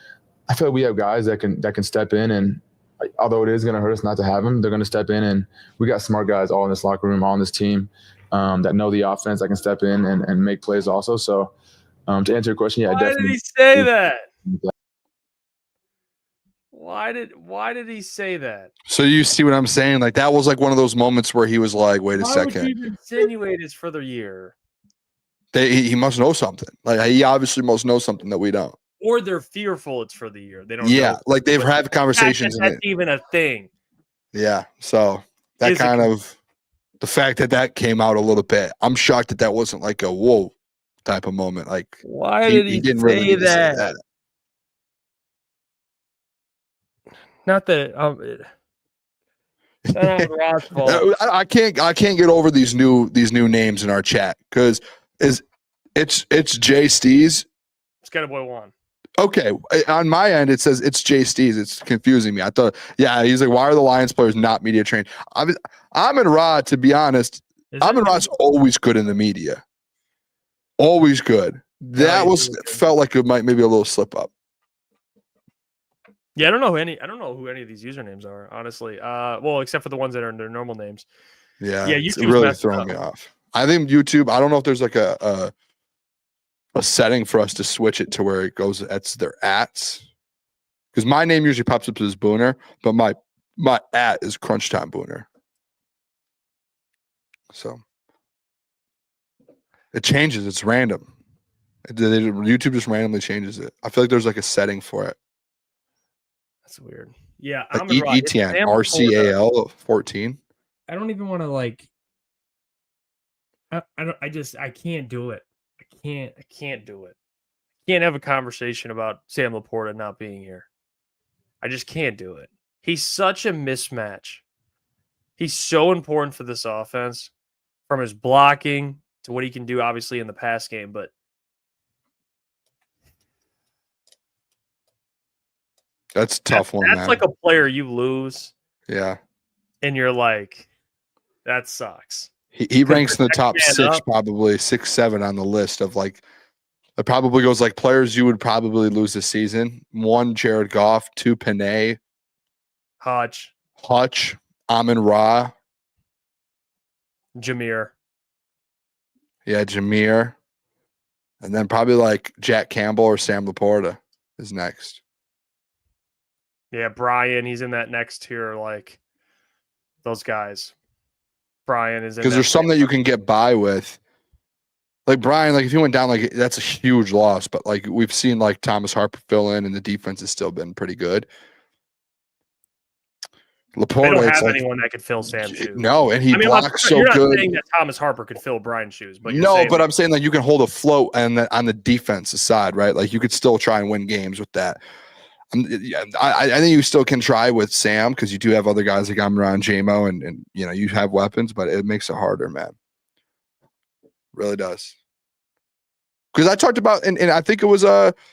S11: I feel like we have guys that can step in, and although it is going to hurt us not to have them, they're going to step in, and we got smart guys all in this locker room, all in this team that know the offense, that can step in and make plays also. So to answer your question,
S2: Why
S11: definitely.
S2: Did he say that? Why did he say that?
S5: So you see what I'm saying? Like that was like one of those moments where he was like, "Wait a second."
S2: Why would you insinuate it's for the year?
S5: He must know something. Like he obviously must know something that we don't.
S2: Or they're fearful it's for the year. They don't.
S5: Yeah,
S2: know.
S5: like they've had conversations.
S2: That's even a thing.
S5: Yeah, so that
S2: Is
S5: kind
S2: it-
S5: of the fact that came out a little bit. I'm shocked that wasn't like a whoa type of moment. Like
S2: why did he
S5: didn't
S2: say
S5: really need to say
S2: that?
S5: that.
S2: Not that. Rod's fault.
S5: I can't get over these new names in our chat because it's Jay Stees.
S2: It's got a boy one.
S5: Okay, on my end it says it's Jay Stees. It's confusing me. I thought, yeah, he's like, why are the Lions players not media trained? Amon-Ra, to be honest, Amon-Ra's always good in the media. Always good. That felt like it might maybe a little slip up.
S2: Yeah, I don't know who any of these usernames are, honestly. Well, except for the ones that are in their normal names.
S5: Yeah,
S2: YouTube's
S5: it's really
S2: messed
S5: throwing
S2: up.
S5: me off. I think YouTube. I don't know if there's like a setting for us to switch it to where it goes. That's their ats. Because my name usually pops up as Booner, but my at is Crunch Time Booner. So it changes. It's random. YouTube just randomly changes it. I feel like there's like a setting for it.
S2: That's weird. Yeah,
S5: Like
S2: Amon-Ra, it's
S5: ETN,
S2: Sam
S5: RCAL 14.
S12: I don't even want to like. I can't do it.
S2: I can't do it. I can't have a conversation about Sam LaPorta not being here. I just can't do it. He's such a mismatch. He's so important for this offense, from his blocking to what he can do, obviously, in the pass game. But
S5: That's a tough one.
S2: That's
S5: man.
S2: like a player you lose.
S5: Yeah.
S2: And you're like, that sucks.
S5: He ranks in the top
S2: man
S5: 6,
S2: up.
S5: probably 6, 7 on the list of like, it probably goes like players you would probably lose this season. 1, Jared Goff. 2, Panay.
S2: Hutch.
S5: Amon-Ra.
S2: Jameer.
S5: Yeah, Jameer. And then probably like Jack Campbell or Sam LaPorta is next.
S2: Yeah, Brian, he's in that next tier, like those guys. Brian is in
S5: Because there's some that you can get by with. Like Brian, like if he went down, like that's a huge loss. But like we've seen like Thomas Harper fill in and the defense has still been pretty good. LaPorta,
S2: They don't
S5: it's
S2: have
S5: like,
S2: anyone that could fill Sam's shoes.
S5: no, and he blocks so
S2: you're not
S5: good.
S2: saying that Thomas Harper could fill Brian's shoes, but
S5: No, but I'm saying like you can hold afloat and on the defensive side, right? Like you could still try and win games with that. I think you still can try with Sam because you do have other guys like Amon-Ra and JMO, and you know you have weapons, but it makes it harder, man. Really does. Because I talked about, and I think it was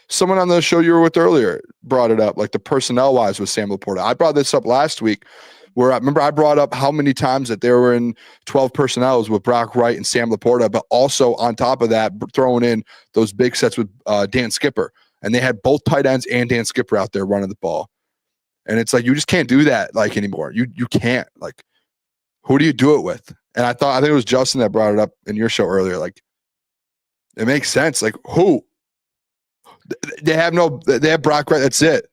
S5: someone on the show you were with earlier brought it up, like the personnel wise with Sam LaPorta. I brought this up last week, where I remember I brought up how many times that they were in 12 personnels with Brock Wright and Sam LaPorta, but also on top of that, throwing in those big sets with Dan Skipper. And they had both tight ends and Dan Skipper out there running the ball. And it's like, you just can't do that like anymore. You can't. Like, who do you do it with? And I think it was Justin that brought it up in your show earlier. Like, it makes sense. Like, who? They have Brock Wright. That's it.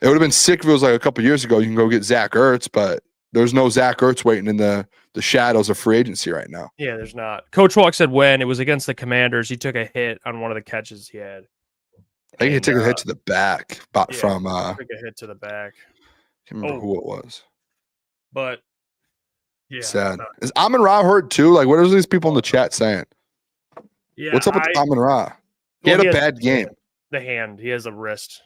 S5: It would have been sick if it was like a couple years ago. You can go get Zach Ertz, but there's no Zach Ertz waiting in the shadows of free agency right now.
S2: Yeah, there's not. Coach Walk said when it was against the Commanders, he took a hit on one of the catches he had.
S5: I think he took a hit to the back from
S2: took a hit to the back.
S5: Can't remember who it was.
S2: But yeah,
S5: sad. Is Amon-Ra hurt too? Like, what are these people in the chat saying?
S2: Yeah,
S5: what's up with Amon-Ra? He had a bad game.
S2: The hand, he has a wrist,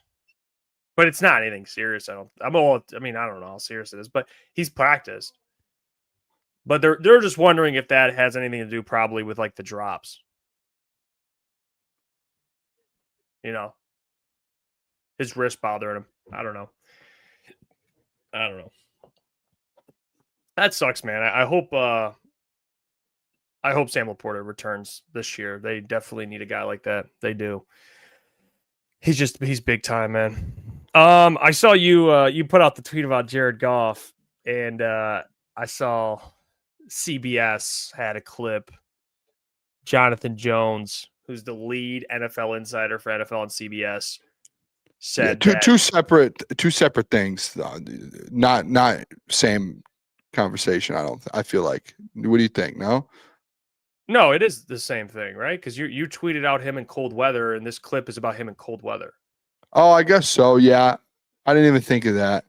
S2: but it's not anything serious. I don't know how serious it is, but he's practiced. But they're just wondering if that has anything to do probably with like the drops. You know, his wrist bothering him. I don't know. That sucks, man. I hope Sam LaPorta returns this year. They definitely need a guy like that. They do. He's big time, man. I saw you put out the tweet about Jared Goff, and I saw CBS had a clip. Jonathan Jones, who's the lead NFL insider for NFL and CBS, said
S5: two separate things, not same conversation. I feel like. What do you think?
S2: No, it is the same thing, right? Because you tweeted out him in cold weather, and this clip is about him in cold weather.
S5: Oh, I guess so. Yeah, I didn't even think of that.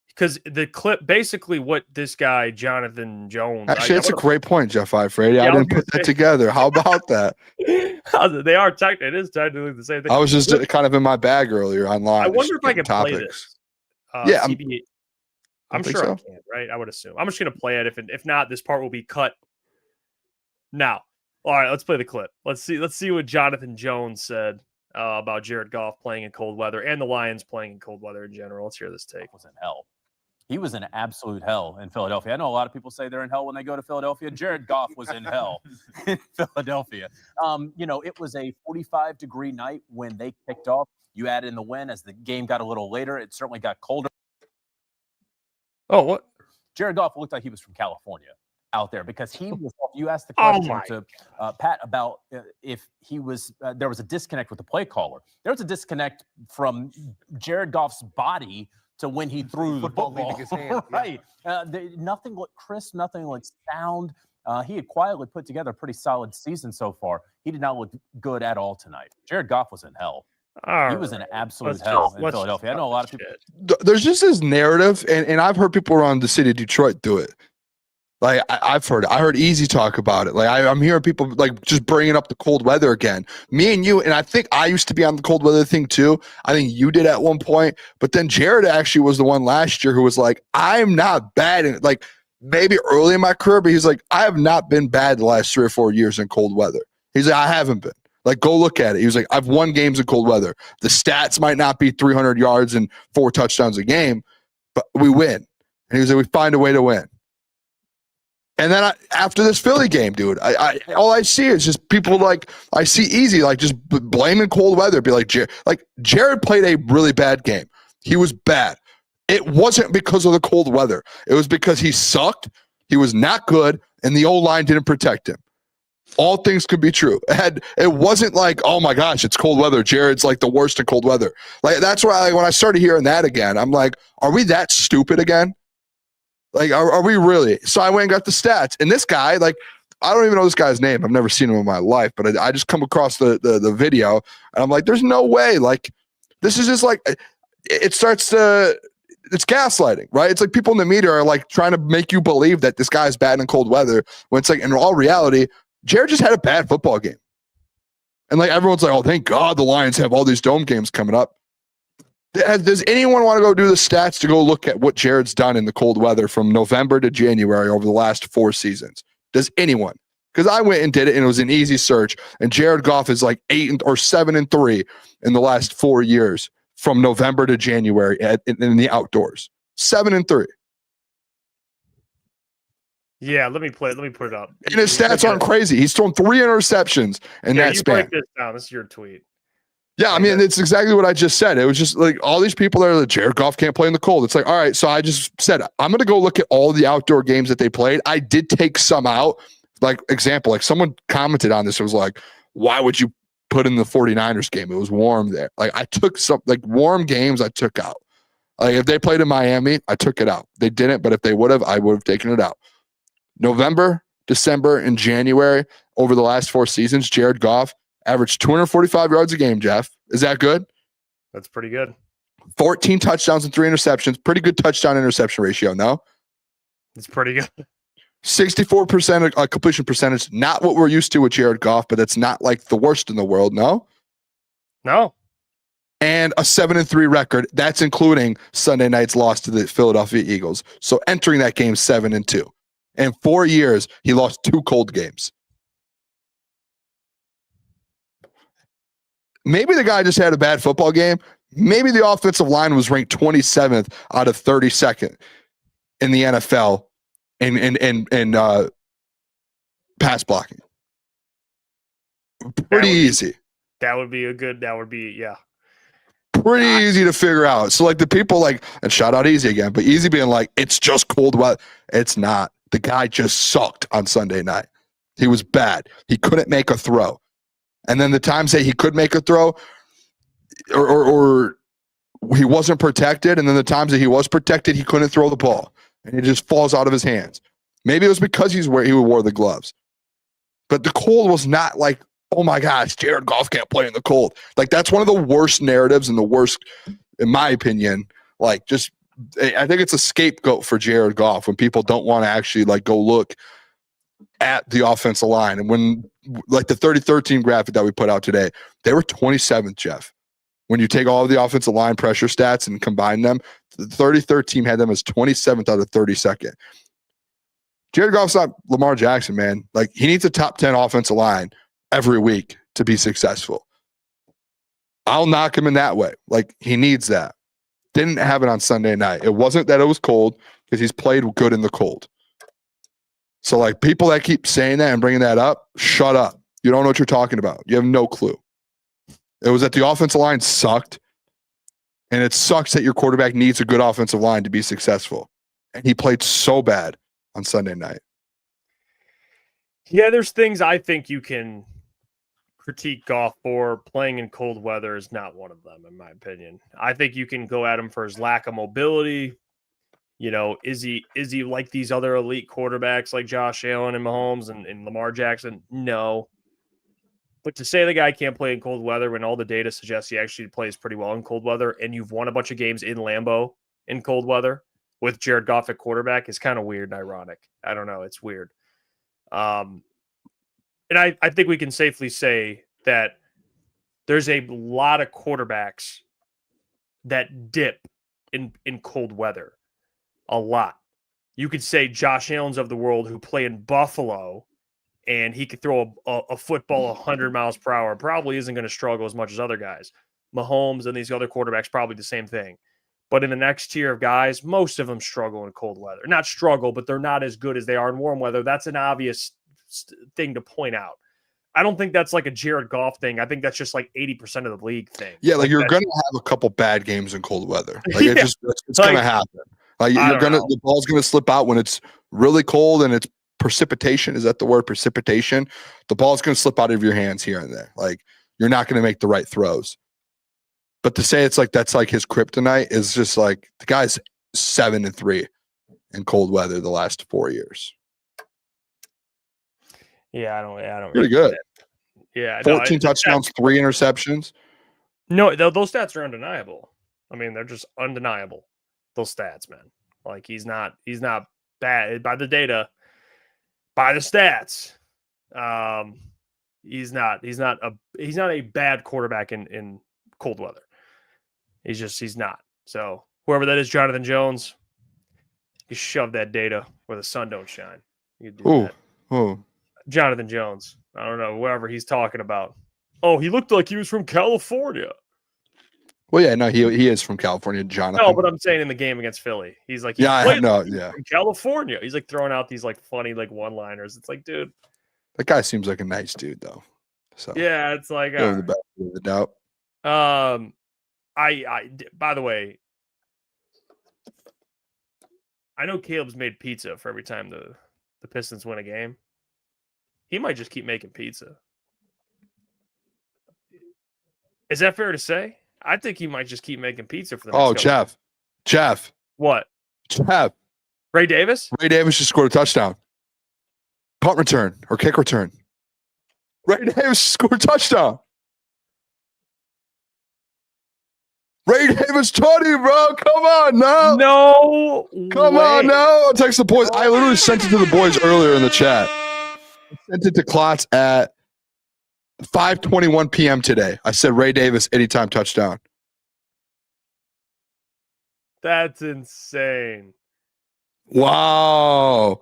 S2: Because the clip, basically, what this guy Jonathan Jones.
S5: Actually, that's a great point, Jeff Iafrate. I didn't put that together. How about that?
S2: They are it is technically the same thing.
S5: I was just kind of in my bag earlier online.
S2: I wonder if I could play this. I'm
S5: think
S2: sure
S5: so?
S2: I can, right? I would assume. I'm just going to play it. If not, this part will be cut now. All right, let's play the clip. Let's see what Jonathan Jones said about Jared Goff playing in cold weather and the Lions playing in cold weather in general. Let's hear this take.
S13: Was in hell. He was in absolute hell in Philadelphia. I know a lot of people say they're in hell when they go to Philadelphia. Jared Goff was in hell in Philadelphia. It was a 45-degree night when they kicked off. You add in the wind as the game got a little later. It certainly got colder.
S2: Oh, what?
S13: Jared Goff looked like he was from California out there because he was. You asked the question to Pat about if he was. There was a disconnect with the play caller. There was a disconnect from Jared Goff's body to when he threw the football.
S1: His hand,
S13: right. Nothing looked crisp. Nothing looked sound. He had quietly put together a pretty solid season so far. He did not look good at all tonight. Jared Goff was in hell. He was in absolute hell in Philadelphia. I know a lot of people.
S5: There's just this narrative, and I've heard people around the city of Detroit do it. Like I've heard it. I heard Easy talk about it. Like I'm hearing people like just bringing up the cold weather again. Me and you, and I think I used to be on the cold weather thing too. I think you did at one point, but then Jared actually was the one last year who was like, I'm not bad in it. Like maybe early in my career, but he's like, I have not been bad the last 3 or 4 years in cold weather. He's like, I haven't been. Like, go look at it. He was like, I've won games in cold weather. The stats might not be 300 yards and 4 touchdowns a game, but we win. And he was like, we find a way to win. And then after this Philly game, dude, all I see is just people like, I see Easy, like just blaming cold weather. Be like, Jared played a really bad game. He was bad. It wasn't because of the cold weather. It was because he sucked. He was not good. And the O-line didn't protect him. All things could be true. It wasn't like, oh my gosh, it's cold weather. Jared's like the worst in cold weather. Like that's why when I started hearing that again, I'm like, are we that stupid again? Like, are we really? So I went and got the stats. And this guy, like, I don't even know this guy's name. I've never seen him in my life, but I just come across the video and I'm like, there's no way. Like, this is just like, it's gaslighting, right? It's like people in the media are like trying to make you believe that this guy's bad in cold weather when it's like, in all reality, Jared just had a bad football game. And like everyone's like, oh, thank God the Lions have all these dome games coming up. Does anyone want to go do the stats to go look at what Jared's done in the cold weather from November to January over the last 4 seasons? Does anyone? Because I went and did it and it was an easy search. And Jared Goff is like 7-3 in the last 4 years from November to January in the outdoors. 7-3.
S2: Yeah, let me put it up.
S5: And his stats aren't crazy. He's thrown 3 interceptions in that span.
S2: Break this down. This is your tweet.
S5: Yeah, I mean, it's exactly what I just said. It was just like all these people that are like, Jared Goff can't play in the cold. It's like, all right, so I just said, I'm going to go look at all the outdoor games that they played. I did take some out. Like, example, like someone commented on this. It was like, why would you put in the 49ers game? It was warm there. Like, I took some, like, warm games I took out. Like, if they played in Miami, I took it out. They didn't, but if they would have, I would have taken it out. November, December, and January, over the last 4 seasons, Jared Goff averaged 245 yards a game, Jeff. Is that good?
S2: That's pretty good.
S5: 14 touchdowns and 3 interceptions. Pretty good touchdown-interception ratio, no?
S2: It's pretty good.
S5: 64% completion percentage. Not what we're used to with Jared Goff, but that's not like the worst in the world, no?
S2: No.
S5: And a 7-3 record. That's including Sunday night's loss to the Philadelphia Eagles. So entering that game 7-2. In 4 years, he lost 2 cold games. Maybe the guy just had a bad football game. Maybe the offensive line was ranked 27th out of 32nd in the NFL in pass blocking. Pretty easy.
S2: That would be, yeah.
S5: Pretty easy to figure out. So like the people like, and shout out Easy again, but Easy being like, it's just cold weather. It's not. The guy just sucked on Sunday night. He was bad. He couldn't make a throw. And then the times that he could make a throw or he wasn't protected. And then the times that he was protected, he couldn't throw the ball and it just falls out of his hands. Maybe it was because he wore the gloves, but the cold was not like, oh my gosh, Jared Goff can't play in the cold. Like that's one of the worst narratives and the worst, in my opinion, like just, I think it's a scapegoat for Jared Goff when people don't want to actually like go look at the offensive line. And when like the 30-13 graphic that we put out today, they were 27th, Jeff. When you take all of the offensive line pressure stats and combine them, The 33rd team had them as 27th out of 32nd. Jared Goff's not Lamar Jackson, man. Like, he needs a top 10 offensive line every week to be successful. I'll knock him in that way. Like, he needs that. Didn't have it on Sunday night. It wasn't that it was cold, because he's played good in the cold. So, like, people that keep saying that and bringing that up, shut up. You don't know what you're talking about. You have no clue. It was that the offensive line sucked, and it sucks that your quarterback needs a good offensive line to be successful. And he played so bad on Sunday night.
S2: Yeah, there's things I think you can critique Goff for. Playing in cold weather is not one of them, in my opinion. I think you can go at him for his lack of mobility. You know, is he like these other elite quarterbacks like Josh Allen and Mahomes and Lamar Jackson? No. But to say the guy can't play in cold weather when all the data suggests he actually plays pretty well in cold weather, and you've won a bunch of games in Lambeau in cold weather with Jared Goff at quarterback, is kind of weird and ironic. I don't know. It's weird. And I think we can safely say that there's a lot of quarterbacks that dip in cold weather. A lot. You could say Josh Allen's of the world, who play in Buffalo, and he could throw a football 100 miles per hour. Probably isn't going to struggle as much as other guys. Mahomes and these other quarterbacks, probably the same thing. But in the next tier of guys, most of them struggle in cold weather. Not struggle, but they're not as good as they are in warm weather. That's an obvious thing to point out. I don't think that's like a Jared Goff thing. I think that's just like 80% of the league thing.
S5: Yeah, like you're going to have a couple bad games in cold weather. Like it's going to happen. Like the ball's going to slip out when it's really cold and it's precipitation. Is that the word, precipitation? The ball's going to slip out of your hands here and there. Like, you're not going to make the right throws. But to say it's like that's like his kryptonite is just like, the guy's 7-3 in cold weather the last 4 years.
S2: Yeah, I don't.
S5: Pretty good.
S2: Yeah,
S5: 14 touchdowns, 3 interceptions.
S2: No, those stats are undeniable. I mean, they're just undeniable. Those stats, man. Like, he's not bad by the data, by the stats. He's not a bad quarterback in cold weather. He's not. So whoever that is, Jonathan Jones, you shove that data where the sun don't shine. You do that. Jonathan Jones. I don't know, whoever he's talking about. Oh, he looked like he was from California.
S5: Well, yeah, no, he is from California, Jonathan.
S2: No, but I'm saying in the game against Philly, he's like, from California. He's like throwing out these like funny like one-liners. It's like, dude,
S5: that guy seems like a nice dude though. So
S2: yeah, it's like
S5: the benefit of the doubt.
S2: I by the way, I know Caleb's made pizza for every time the Pistons win a game. He might just keep making pizza. Is that fair to say? I think he might just keep making pizza for the next couple.
S5: Jeff.
S2: What?
S5: Jeff.
S2: Ray Davis?
S5: Ray Davis just scored a touchdown. Punt return or kick return. Ray Davis scored a touchdown. Ray Davis 20, bro. Come on now.
S2: No.
S5: Come on now. I'll text the boys. I literally sent it to the boys earlier in the chat. I sent it to Klotz at 5:21 p.m. today. I said Ray Davis anytime touchdown.
S2: That's insane.
S5: Wow.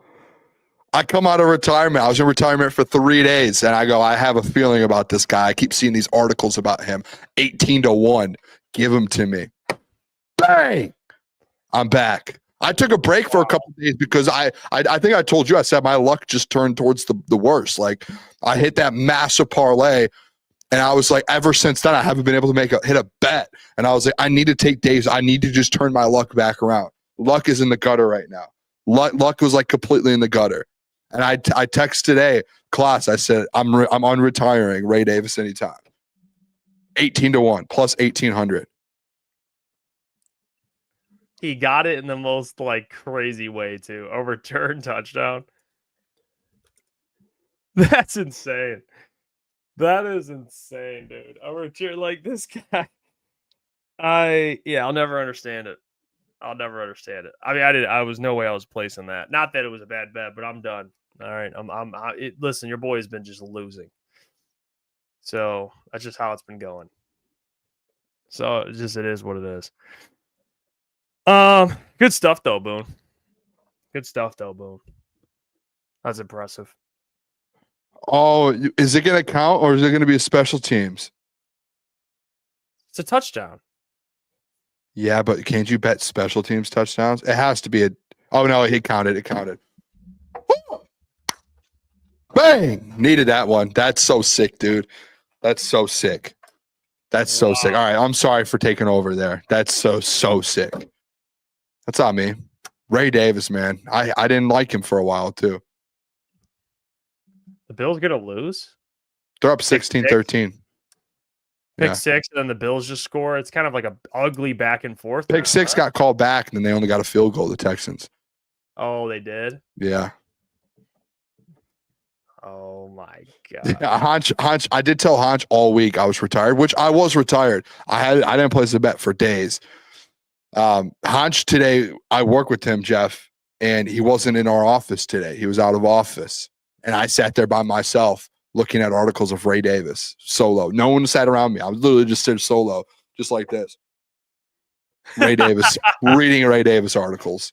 S5: I come out of retirement. I was in retirement for 3 days, and I go, I have a feeling about this guy. I keep seeing these articles about him. 18-1. Give him to me. Bang! I'm back. I took a break for a couple of days because I think I told you, I said my luck just turned towards the worst. Like, I hit that massive parlay, and I was like, ever since then, I haven't been able to hit a bet. And I was like, I need to take days. I need to just turn my luck back around. Luck is in the gutter right now. Luck was like completely in the gutter. And I text today, Klotz, I said, I'm unretiring Ray Davis anytime. 18-1 plus 1,800.
S2: He got it in the most like crazy way too. A return touchdown. That's insane. That is insane, dude. A return like this guy. I'll never understand it. I'll never understand it. I mean, I was no way I was placing that. Not that it was a bad bet, but I'm done. All right. Listen, your boy has been just losing. So that's just how it's been going. So it is what it is. Good stuff though, Boone. Good stuff though, Boone. That's impressive.
S5: Oh, is it going to count or is it going to be a special teams?
S2: It's a touchdown.
S5: Yeah, but can't you bet special teams touchdowns? It has to be a. Oh no, it counted. It counted. Woo! Bang! Needed that one. That's so sick, dude. That's so sick. That's so sick. All right, I'm sorry for taking over there. That's so sick. That's on me. Ray Davis, man. I didn't like him for a while too.
S2: The Bills gonna lose?
S5: They're up 16-13.
S2: Pick
S5: Yeah.
S2: 6, and then the Bills just score. It's kind of like a ugly back and forth.
S5: Pick 6 got called back, and then they only got a field goal, the Texans.
S2: Oh, they did?
S5: Yeah.
S2: Oh my god.
S5: Yeah, Honch. I did tell Honch all week I was retired, which I was retired. I didn't place a bet for days. Honch today, I work with him, Jeff, and he wasn't in our office today. He was out of office. And I sat there by myself looking at articles of Ray Davis solo. No one sat around me. I was literally just sitting solo, just like this. Ray Davis, reading Ray Davis articles.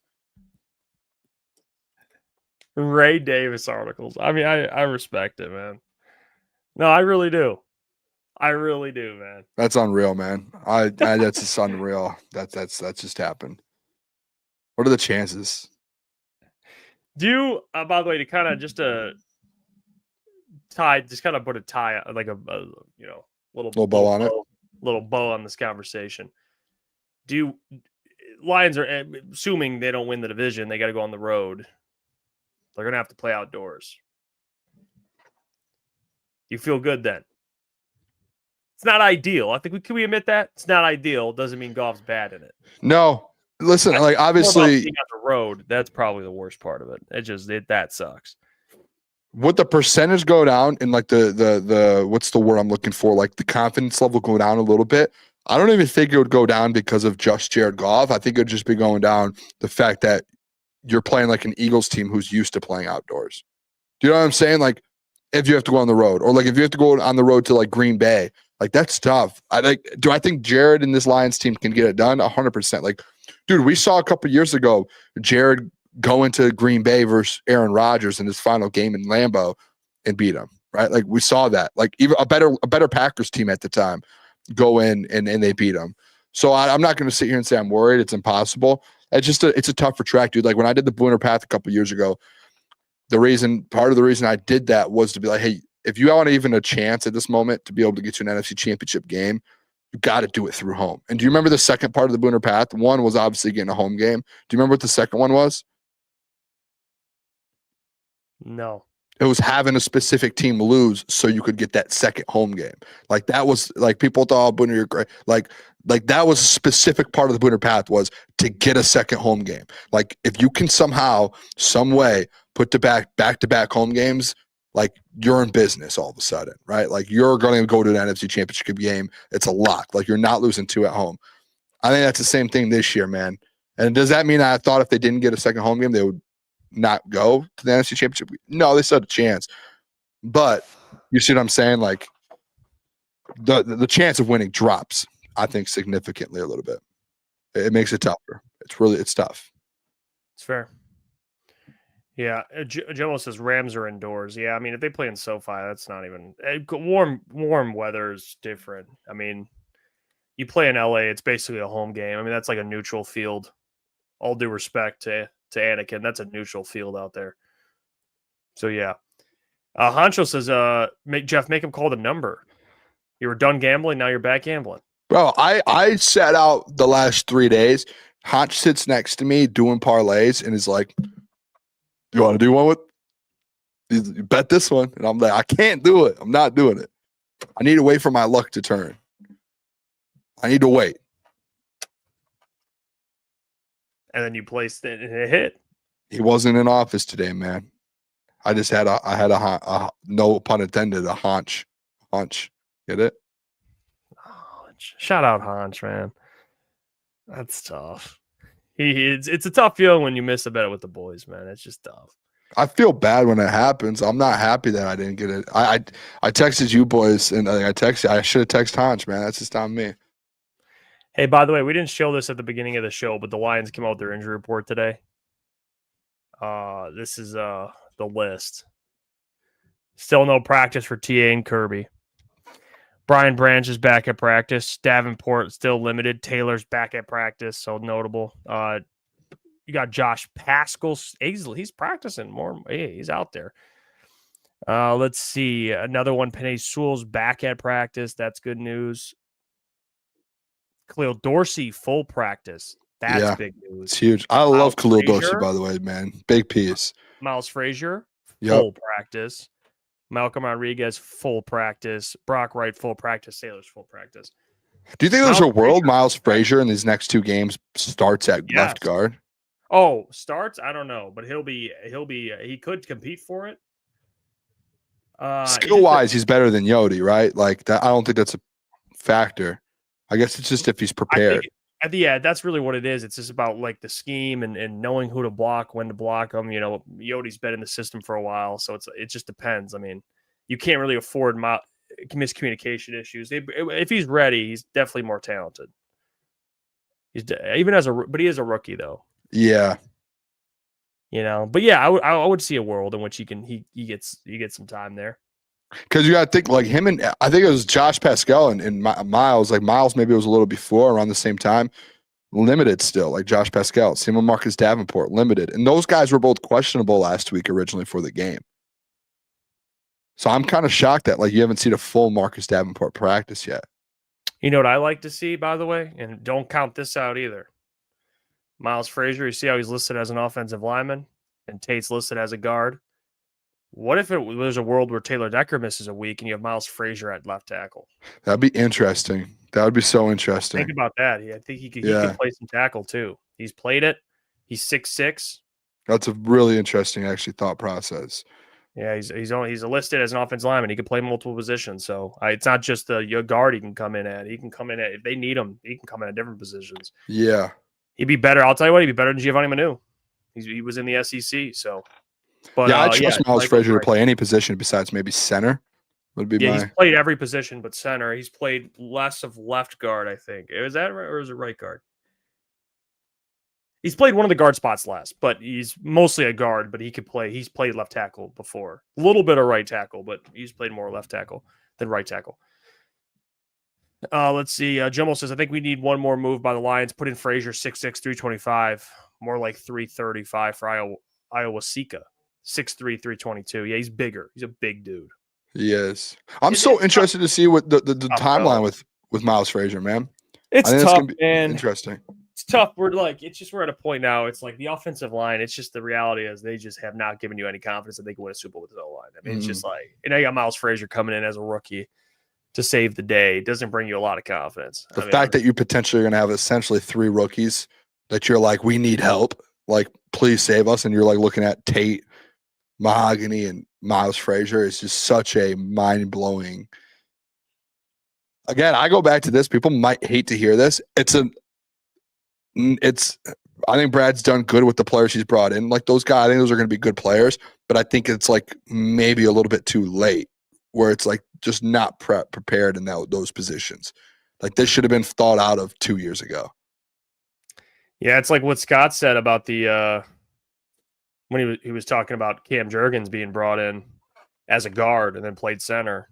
S2: Ray Davis articles. I mean, I respect it, man. No, I really do. I really do, man.
S5: That's unreal, man. That's just unreal. That's just happened. What are the chances?
S2: Do you, by the way, to kind of just tie, just kind of put a tie, like a little
S5: bow on it,
S2: little bow on this conversation. Do you, Lions are assuming they don't win the division, they got to go on the road. They're gonna have to play outdoors. You feel good then? It's not ideal. I think can we admit that it's not ideal. Doesn't mean Goff's bad in it.
S5: No. Listen, like obviously
S2: being on the road, that's probably the worst part of it. That sucks.
S5: Would the percentage go down and like the what's the word I'm looking for? Like the confidence level go down a little bit? I don't even think it would go down because of just Jared Goff. I think it would just be going down the fact that you're playing like an Eagles team who's used to playing outdoors. Do you know what I'm saying? Like if you have to go on the road, or like if you have to go on the road to like Green Bay, like that's tough. Do I think Jared and this Lions team can get it done? 100%. Like, dude, we saw a couple years ago Jared go into Green Bay versus Aaron Rodgers in his final game in Lambeau and beat him, right? Like we saw that. Like even a better Packers team at the time go in and they beat him. So I'm not going to sit here and say I'm worried. It's impossible. It's a tougher track, dude. Like when I did the Booner Path a couple years ago, part of the reason I did that was to be like, hey, if you want even a chance at this moment to be able to get to an NFC Championship game, you got to do it through home. And do you remember the second part of the Booner Path? One was obviously getting a home game. Do you remember what the second one was?
S2: No.
S5: It was having a specific team lose so you could get that second home game. Like that was like people thought, oh, Booner, you're great. Like that was a specific part of the Booner Path was to get a second home game. Like if you can somehow, some way put the back-to-back home games, like you're in business all of a sudden, right? Like you're going to go to an NFC Championship game. It's a lock. Like you're not losing 2 at home. I think that's the same thing this year, man. And does that mean I thought if they didn't get a second home game, they would not go to the NFC Championship? No, they still had a chance. But you see what I'm saying? Like the chance of winning drops, I think, significantly a little bit. It makes it tougher. It's tough.
S2: It's fair. Yeah, Jomo says Rams are indoors. Yeah, I mean, if they play in SoFi, that's not even warm weather is different. I mean, you play in LA, it's basically a home game. I mean, that's like a neutral field. All due respect to Anakin, that's a neutral field out there. So yeah, Honcho says, make him call the number. You were done gambling, now you're back gambling.
S5: Bro, I sat out the last 3 days. Honch sits next to me doing parlays and is like, you want to do one with? You bet this one. And I'm like, I can't do it. I'm not doing it. I need to wait for my luck to turn. I need to wait.
S2: And then you placed it and it hit.
S5: He wasn't in office today, man. I just had a no pun intended, a hunch. Get it?
S2: Shout out Honch, man. That's tough. It's a tough feeling when you miss a bet with the boys, man. It's just tough.
S5: I feel bad when it happens. I'm not happy that I didn't get it. I texted you boys and I should have texted Honch, man. That's just on me.
S2: Hey, by the way, we didn't show this at the beginning of the show, but the Lions came out with their injury report today. This is the list. Still no practice for TA and Kirby. Brian Branch is back at practice. Davenport still limited. Taylor's back at practice, so notable. You got Josh Pascal. He's practicing more. Hey, he's out there. Let's see. Another one, Penei Sewell's back at practice. That's good news. Khalil Dorsey, full practice. That's big news.
S5: It's huge. I love Khalil Dorsey, by the way, man. Big piece.
S2: Miles Frazier, full practice. Malcolm Rodriguez, full practice. Brock Wright, full practice. Sailors, full practice.
S5: Do you think there's a world Miles Frazier in these next 2 games starts at left guard?
S2: Oh, starts? I don't know, but he could compete for it.
S5: Skill wise, he's better than Yodi, right? Like that. I don't think that's a factor. I guess it's just if he's prepared.
S2: Yeah, that's really what it is. It's just about like the scheme and knowing who to block, when to block them. You know, Yodi's been in the system for a while, so it just depends. I mean, you can't really afford miscommunication issues. If he's ready, he's definitely more talented. But he is a rookie though.
S5: Yeah.
S2: You know, but yeah, I would see a world in which he gets some time there.
S5: Because you got to think like him and I think it was Josh Pascal and Miles. Like Miles maybe it was a little before around the same time. Limited still, like Josh Pascal. Same with Marcus Davenport, limited. And those guys were both questionable last week originally for the game. So I'm kind of shocked that like you haven't seen a full Marcus Davenport practice yet.
S2: You know what I like to see, by the way, and don't count this out either. Miles Frazier, you see how he's listed as an offensive lineman and Tate's listed as a guard. What if there's a world where Taylor Decker misses a week and you have Miles Frazier at left tackle?
S5: That'd be interesting. That would be so interesting.
S2: Think about that. I think he could play some tackle too. He's played it. He's 6'6".
S5: That's a really interesting, actually, thought process.
S2: Yeah, he's listed as an offensive lineman. He can play multiple positions. So it's not just your guard he can come in at. He can come in at, if they need him, he can come in at different positions.
S5: Yeah.
S2: He'd be better. I'll tell you what, he'd be better than Giovanni Manu. He was in the SEC, so. But,
S5: I trust Miles Frazier to play any position besides maybe center.
S2: He's played every position but center. He's played less of left guard, I think. Is that right, or is it right guard? He's played one of the guard spots less, but he's mostly a guard, but he could play. He's played left tackle before. A little bit of right tackle, but he's played more left tackle than right tackle. Let's see. Jumbo says, I think we need one more move by the Lions. Put in Frazier, 6'6", 325. More like 335 for Iowa Sika. 6'3", 322. Yeah, he's bigger. He's a big dude.
S5: He is. I'm so interested to see what the timeline with Miles Frazier, man.
S2: It's tough, man.
S5: Interesting.
S2: It's tough. We're at a point now. It's like the offensive line. It's just the reality is they just have not given you any confidence that they can win a Super Bowl with the O-line. I mean, it's just like, and now you got Miles Frazier coming in as a rookie to save the day. It doesn't bring you a lot of confidence.
S5: The fact that you potentially are going to have essentially 3 rookies that you're like, we need help. Like, please save us. And you're like looking at Tate, Mahogany, and Miles Frazier is just such a mind-blowing. Again, I go back to this. People might hate to hear this. I think Brad's done good with the players he's brought in. Like those guys, I think those are going to be good players, but I think it's like maybe a little bit too late where it's like just not prepared in those positions. Like this should have been thought out of 2 years ago.
S2: Yeah, it's like what Scott said about the when he was talking about Cam Jurgens being brought in as a guard and then played center.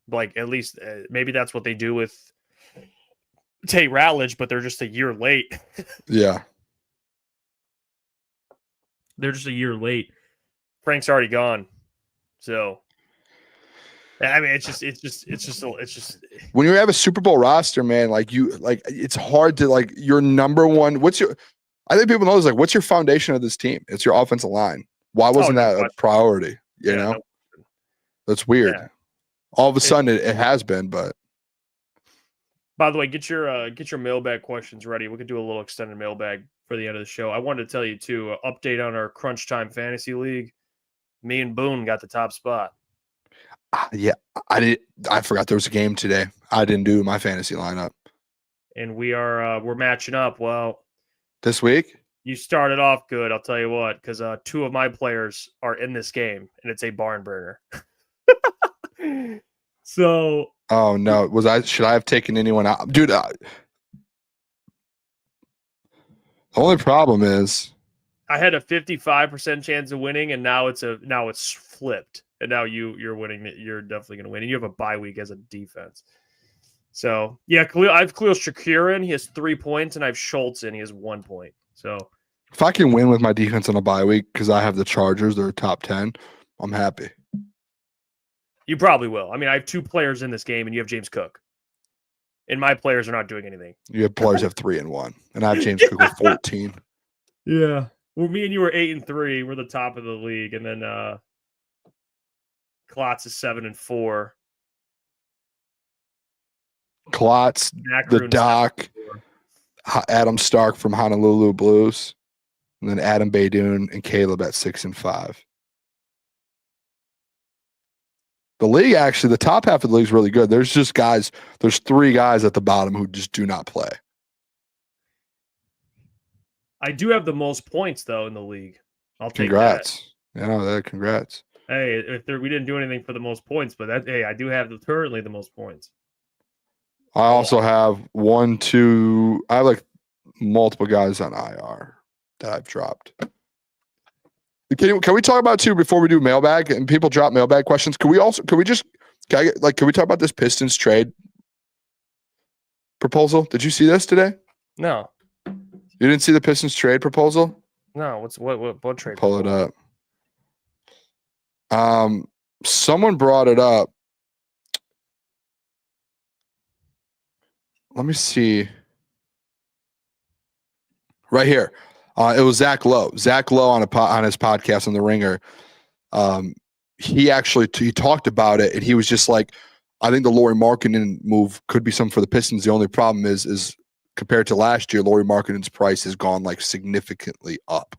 S2: Like at least maybe that's what they do with Tate Ratledge, but they're just a year late.
S5: Yeah.
S2: They're just a year late. Frank's already gone. So I mean it's just
S5: when you have a Super Bowl roster, man, it's hard to like your number one. I think people know this, like, what's your foundation of this team? It's your offensive line. Why wasn't that a priority? You know? No. That's weird. Yeah. All of a sudden it has been, but
S2: by the way, get your mailbag questions ready. We could do a little extended mailbag for the end of the show. I wanted to tell you too, update on our Crunch Time Fantasy League. Me and Boone got the top spot.
S5: Yeah, I forgot there was a game today. I didn't do my fantasy lineup.
S2: And we're matching up. Well,
S5: this week?
S2: You started off good, I'll tell you what, because 2 of my players are in this game, and it's a barn burner. So.
S5: Oh no! Should I have taken anyone out, dude? The only problem is
S2: I had a 55% chance of winning, and now it's flipped, and now you're winning. You're definitely going to win, and you have a bye week as a defense. So yeah, I have Khalil Shakir in. He has 3 points, and I have Schultz in. He has 1 point. So
S5: if I can win with my defense on a bye week because I have the Chargers, they're top 10, I'm happy.
S2: you probably will. I mean, I have 2 players in this game, and you have James Cook. And my players are not doing anything.
S5: You have players have 3 and 1, and I have James Cook with 14.
S2: Yeah. Well, me and you were 8 and 3. We're the top of the league, and then Klotz is 7 and 4.
S5: Klotz, the Doc, Adam Stark from Honolulu Blues, and then Adam Baydoun and Caleb at 6 and 5. The league, actually, the top half of the league is really good. There's 3 guys at the bottom who just do not play.
S2: I do have the most points, though, in the league. I'll take
S5: Congrats. Congrats.
S2: Hey, we didn't do anything for the most points, but I do have currently the most points.
S5: I also have 1, 2. I have like multiple guys on IR that I've dropped. Can we talk about too before we do mailbag and people drop mailbag questions? Can we talk about this Pistons trade proposal? Did you see this today?
S2: No.
S5: You didn't see the Pistons trade proposal?
S2: No. What trade?
S5: Pull it up. Someone brought it up. Let me see. Right here. It was Zach Lowe. Zach Lowe on his podcast on The Ringer. He talked about it, and he was just like, I think the Lauri Markkanen move could be something for the Pistons. The only problem is compared to last year, Lauri Markkanen's price has gone like significantly up,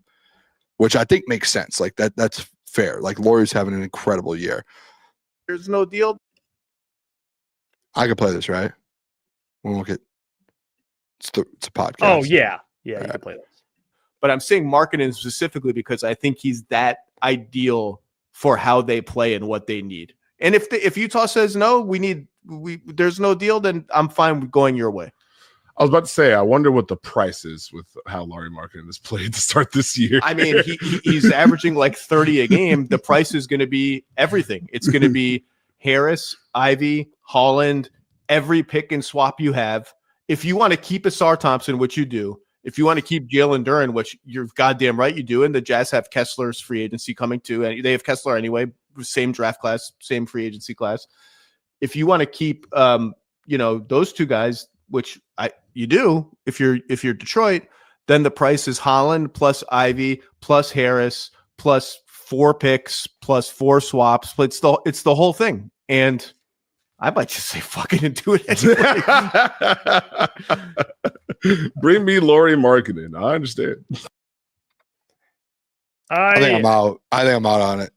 S5: which I think makes sense. Like that's fair. Like Lauri's having an incredible year.
S1: There's no deal.
S5: I could play this, right? We'll look at it's a podcast.
S2: Oh yeah, you can play this.
S1: But I'm saying Markkanen specifically because I think he's that ideal for how they play and what they need. And if Utah says no, there's no deal, then I'm fine with going your way.
S14: I was about to say, I wonder what the price is with how Lauri Markkanen has played to start this year.
S1: I mean, he's averaging like 30 a game. The price is going to be everything. It's going to be Harris, Ivy, Holland, every pick and swap you have. If you want to keep Asar Thompson, which you do, if you want to keep Jalen Duren, which you're goddamn right you do, and the Jazz have Kessler's free agency coming too, and they have Kessler anyway, same draft class, same free agency class. If you want to keep, those 2 guys, which you do, if you're Detroit, then the price is Holland plus Ivy plus Harris plus 4 picks plus 4 swaps. It's the whole thing, and I might just say fuck it and do it anyway.
S14: Bring me Lauri Markkanen. I understand.
S5: I think I'm out. On it.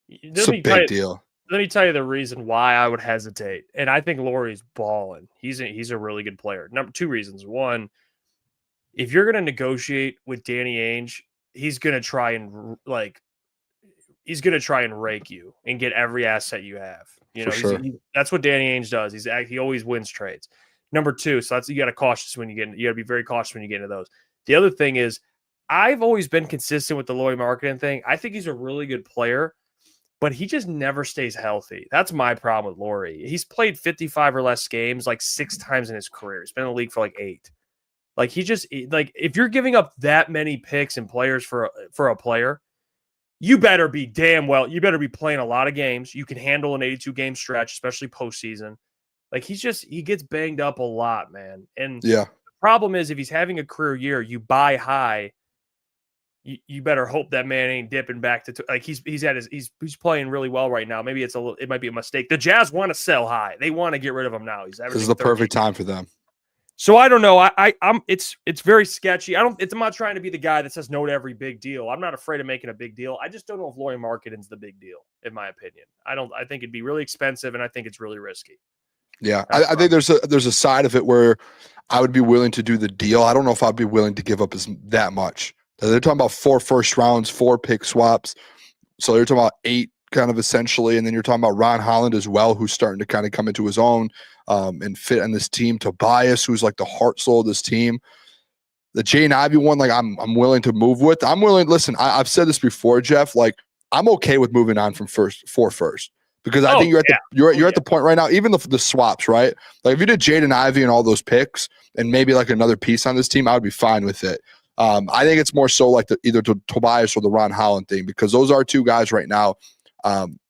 S5: It's a big deal.
S2: Let me tell you the reason why I would hesitate. And I think Lauri's balling. He's a really good player. 2 reasons. One, if you're going to negotiate with Danny Ainge, he's going to try and rake you and get every asset you have. That's what Danny Ainge does. He always wins trades. Number 2, so you got to be very cautious when you get into those. The other thing is, I've always been consistent with the Lauri Markkanen thing. I think he's a really good player, but he just never stays healthy. That's my problem with Lauri. He's played 55 or less games like 6 times in his career. He's been in the league for like 8. Like if you're giving up that many picks and players for a player, you better be you better be playing a lot of games. You can handle an 82 game stretch, especially postseason. Like he gets banged up a lot, man. And the problem is if he's having a career year, you buy high. You better hope that man ain't dipping back to he's playing really well right now. Maybe it might be a mistake. The Jazz want to sell high. They want to get rid of him now. This
S5: is the perfect time for them.
S2: So I don't know. It's very sketchy. I'm not trying to be the guy that says no to every big deal. I'm not afraid of making a big deal. I just don't know if Lauri Markkanen's the big deal, in my opinion. I think it'd be really expensive, and I think it's really risky.
S5: Yeah, I think there's a side of it where I would be willing to do the deal. I don't know if I'd be willing to give up that much. They're talking about 4 first rounds, 4 pick swaps. So they're talking about 8 kind of essentially. And then you're talking about Ron Holland as well, who's starting to kind of come into his own and fit on this team. Tobias, who's like the heart soul of this team. The Jaden Ivey one, like I'm willing to move with. I'm willing. Listen, I've said this before, Jeff. Like I'm okay with moving on from first because I think you're at the point right now. Even the swaps, right? Like if you did Jaden Ivey and all those picks and maybe like another piece on this team, I would be fine with it. I think it's more so like either Tobias or the Ron Holland thing because those are two guys right now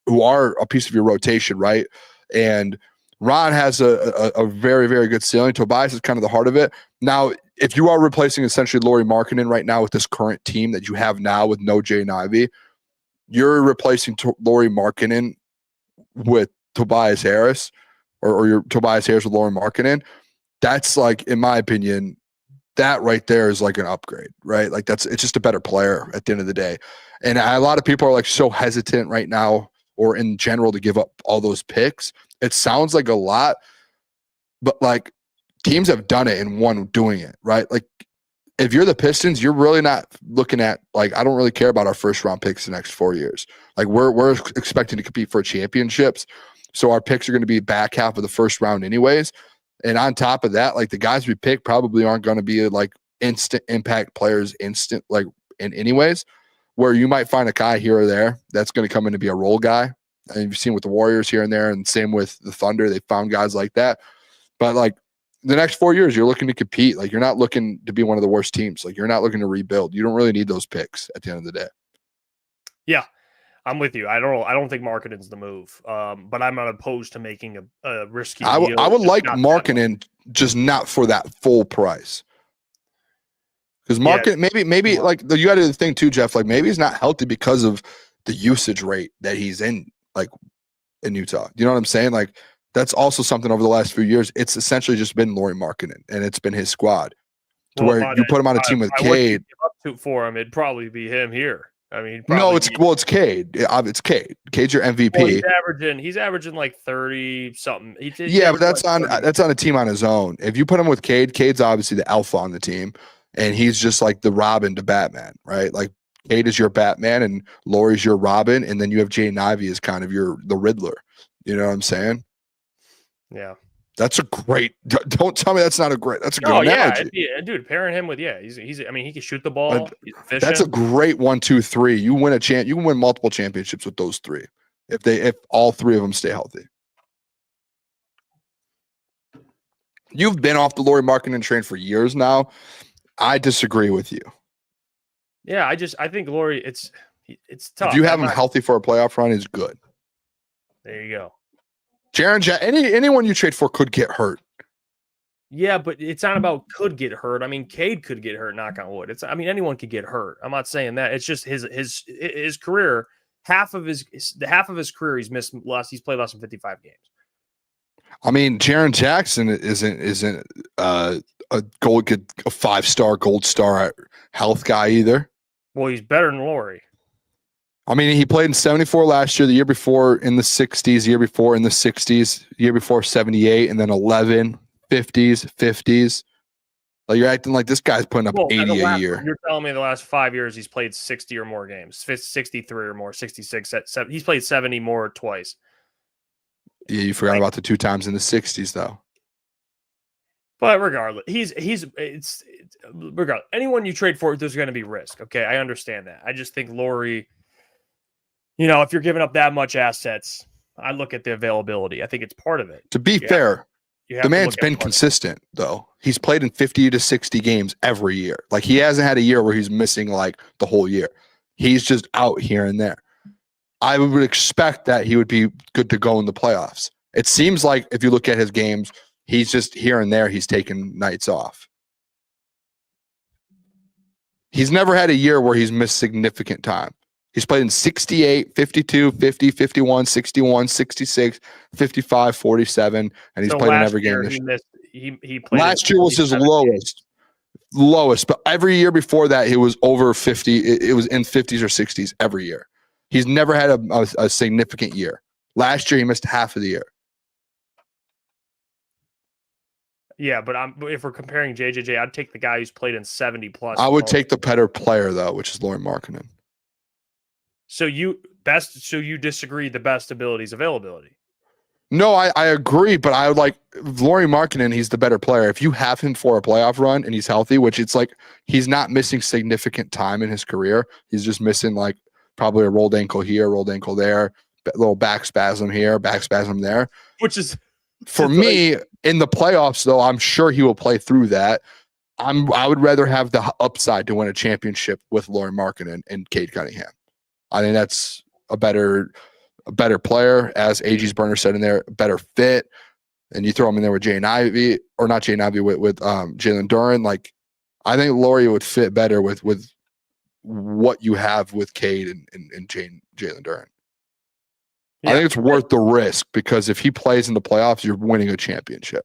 S5: who are a piece of your rotation, right? And Ron has a very, very good ceiling. Tobias is kind of the heart of it. Now, if you are replacing essentially Lauri Markkanen right now with this current team that you have now with no Jaden Ivey, you're replacing Lauri Markkanen with Tobias Harris or your Tobias Harris with Lauri Markkanen. That's like, in my opinion, that right there is like an upgrade, right? Like it's just a better player at the end of the day. And a lot of people are like so hesitant right now or in general to give up all those picks. It sounds like a lot, but like teams have done it and won doing it, right? Like if you're the Pistons, you're really not looking at like, I don't really care about our first round picks the next 4 years. Like we're expecting to compete for championships. So our picks are going to be back half of the first round anyways. And on top of that, like the guys we pick probably aren't going to be like instant impact players, like in anyways, where you might find a guy here or there that's going to come in to be a role guy. And you've seen with the Warriors here and there, and same with the Thunder, they found guys like that. But like the next 4 years, you're looking to compete. Like you're not looking to be one of the worst teams. Like you're not looking to rebuild. You don't really need those picks at the end of the day.
S2: Yeah, I'm with you. I don't think Markkanen's the move, but I'm not opposed to making a risky deal.
S5: I would like Markkanen, just not for that full price. Because Markkanen, maybe like you got to do the thing too, Jeff. Like maybe he's not healthy because of the usage rate that he's in, like in Utah. You know what I'm saying? Like that's also something over the last few years. It's essentially just been Lauri Markkanen, and it's been his squad. To where you put him on a team with Cade.
S2: For him, it'd probably be him here. I mean,
S5: it's Cade. It's Cade. Cade's your MVP.
S2: Well, he's averaging like 30 something.
S5: But that's on a team on his own. If you put him with Cade, Cade's obviously the alpha on the team, and he's just like the Robin to Batman, right? Like Cade is your Batman, and Lauri's your Robin, and then you have Jaden Ivey as kind of the Riddler. You know what I'm saying?
S2: Yeah.
S5: That's a great. Don't tell me that's not a great. That's a good analogy.
S2: Yeah, dude. Pairing him with he's. I mean, he can shoot the ball. He's efficient.
S5: That's a great 1, 2, 3. You win a chance. You can win multiple championships with those three if all three of them stay healthy. You've been off the Lauri Markkanen train for years now. I disagree with you.
S2: Yeah, I think Lauri. It's tough.
S5: If you have him healthy for a playoff run, is good.
S2: There you go.
S5: Anyone you trade for could get hurt.
S2: Yeah, but it's not about could get hurt. I mean, Cade could get hurt, knock on wood. Anyone could get hurt. I'm not saying that. It's just his career, half of his career he's played less than 55 games.
S5: I mean, Jaren Jackson isn't a 5-star gold star health guy either.
S2: Well, he's better than Lauri.
S5: I mean, he played in 74 last year, the year before in the 60s, year before in the 60s, year before 78, and then 11, 50s. Like you're acting like this guy's putting up 80 a year.
S2: You're telling me the last 5 years he's played 60 or more games, 63 or more, 66. He's played 70 more twice.
S5: Yeah, you forgot about the 2 times in the 60s, though.
S2: But regardless, regardless. Anyone you trade for, there's going to be risk. Okay, I understand that. I just think Lauri. If you're giving up that much assets, I look at the availability. I think it's part of it.
S5: To be fair, the man's been consistent, though. He's played in 50 to 60 games every year. Like, he hasn't had a year where he's missing, like, the whole year. He's just out here and there. I would expect that he would be good to go in the playoffs. It seems like if you look at his games, he's just here and there. He's taking nights off. He's never had a year where he's missed significant time. He's played in 68, 52, 50, 51, 61, 66, 55, 47, and he's played in every game this year.
S2: He played
S5: last year was his lowest, but every year before that, he was over 50. It was in 50s or 60s every year. He's never had a significant year. Last year, he missed half of the year.
S2: Yeah, but if we're comparing JJJ, I'd take the guy who's played in 70 plus.
S5: I would take the better player, though, which is Lauri Markkanen.
S2: So you disagree the best ability is availability.
S5: No, I agree, but I would like Lauri Markkanen. He's the better player. If you have him for a playoff run and he's healthy, which it's like he's not missing significant time in his career. He's just missing like probably a rolled ankle here, rolled ankle there, a little back spasm here, back spasm there.
S2: Which is
S5: for me in the playoffs, though. I'm sure he will play through that. I would rather have the upside to win a championship with Lauri Markkanen and Cade Cunningham. I think that's a better player, as AG's Burner said in there, a better fit. And you throw him in there with Jalen Ivey, or not Jalen Ivey, with Jalen Duren. Like, I think Lauri would fit better with what you have with Cade and Jalen Duren. Yeah. I think it's worth the risk, because if he plays in the playoffs, you're winning a championship.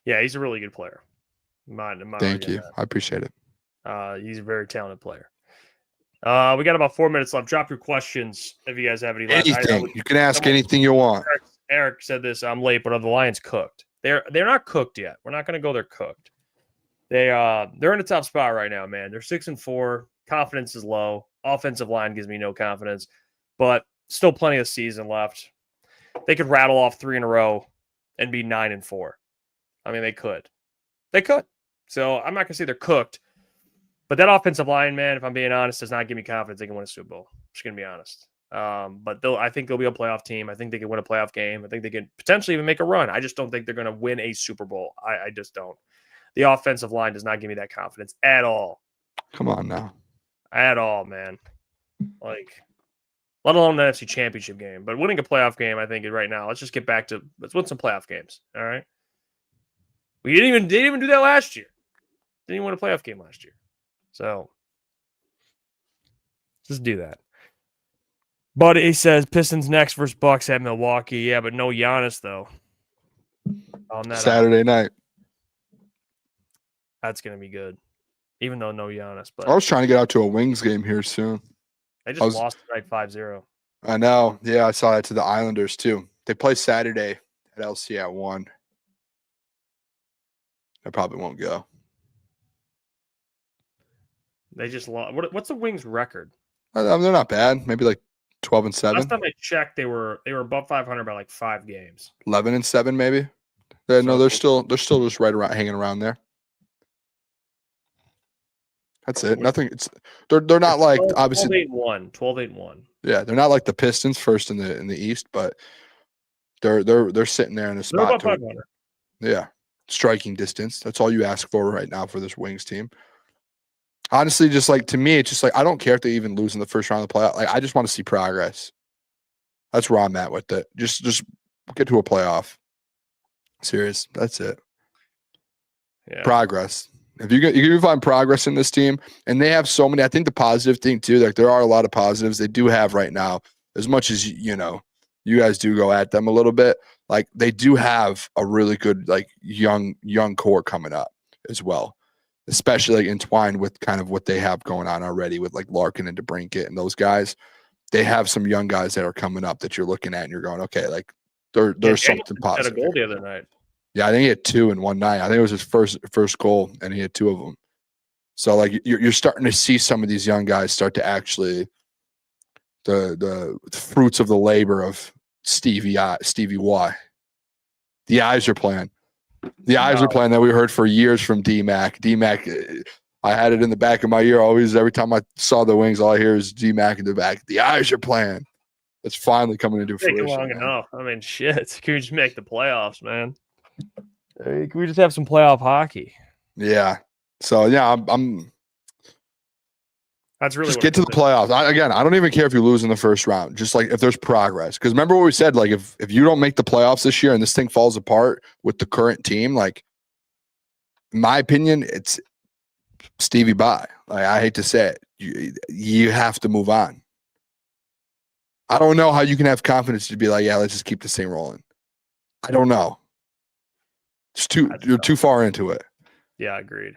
S2: Yeah, he's a really good player.
S5: Thank you. I appreciate it.
S2: He's a very talented player. We got about 4 minutes left. Drop your questions if you guys have any.
S5: Anything. You can ask anything you want.
S2: Eric said this. I'm late, but are the Lions cooked? They're not cooked yet. We're not going to go. They're cooked. They're in a tough spot right now, man. They're 6-4. Confidence is low. Offensive line gives me no confidence, but still plenty of season left. They could rattle off 3 in a row and be 9-4. I mean, they could. So I'm not going to say they're cooked, but that offensive line, man, if I'm being honest, does not give me confidence they can win a Super Bowl. I'm just going to be honest. But I think they'll be a playoff team. I think they can win a playoff game. I think they can potentially even make a run. I just don't think they're going to win a Super Bowl. I just don't. The offensive line does not give me that confidence at all.
S5: Come on now.
S2: At all, man. Like, let alone the NFC Championship game. But winning a playoff game, I think, right now, let's just get back to – let's win some playoff games, all right? We didn't even do that last year. Didn't even win a playoff game last year. So, just do that. But he says Pistons next versus Bucks at Milwaukee. Yeah, but no Giannis, though. On that
S5: Saturday night.
S2: That's going to be good. Even though no Giannis. But
S5: I was trying to get out to a Wings game here soon.
S2: They just lost tonight 5-0.
S5: I know. Yeah, I saw that to the Islanders, too. They play Saturday at LC at 1. I probably won't go.
S2: They just lost. What's the Wings' record?
S5: They're not bad. Maybe like 12-7.
S2: Last time I checked, they were above 500 by like 5 games.
S5: 11-7, maybe. No, they're still just right around, hanging around there. That's it. Nothing. They're not like obviously
S2: 12-8-1.
S5: Yeah, they're not like the Pistons first in the East, but they're sitting there in a spot.
S2: They're about 500.
S5: Yeah, striking distance. That's all you ask for right now for this Wings team. Honestly, just like to me, it's just like I don't care if they even lose in the first round of the playoff. Like I just want to see progress. That's where I'm at with it. Just get to a playoff. Serious. That's it.
S2: Yeah.
S5: Progress. If you can find progress in this team, and they have so many, I think the positive thing too, like there are a lot of positives they do have right now. As much as you guys do go at them a little bit, like they do have a really good like young core coming up as well, especially like entwined with kind of what they have going on already with like Larkin and DeBrincat and those guys. They have some young guys that are coming up that you're looking at and you're going, okay, like there's something positive.
S2: Had a goal the other night.
S5: Yeah, I think he had 2 in one night. I think it was his first goal, and he had 2 of them. So, like, you're starting to see some of these young guys start to actually the fruits of the labor of Stevie Y. The eyes are playing. The eyes are playing that we heard for years from D-Mac. D-Mac, I had it in the back of my ear always. Every time I saw the Wings, all I hear is D-Mac in the back. The eyes are playing. It's finally coming into fruition.
S2: Long enough. I mean, shit. Can we just make the playoffs, man? Can we just have some playoff hockey?
S5: Yeah. So yeah, I'm.
S2: That's really
S5: just get to the playoffs. I don't even care if you lose in the first round. Just like if there's progress, because remember what we said. Like if you don't make the playoffs this year and this thing falls apart with the current team, like in my opinion, it's Stevie bye. Like I hate to say it, you have to move on. I don't know how you can have confidence to be like, yeah, let's just keep this thing rolling. I don't know. You're too far into it.
S2: Yeah, agreed.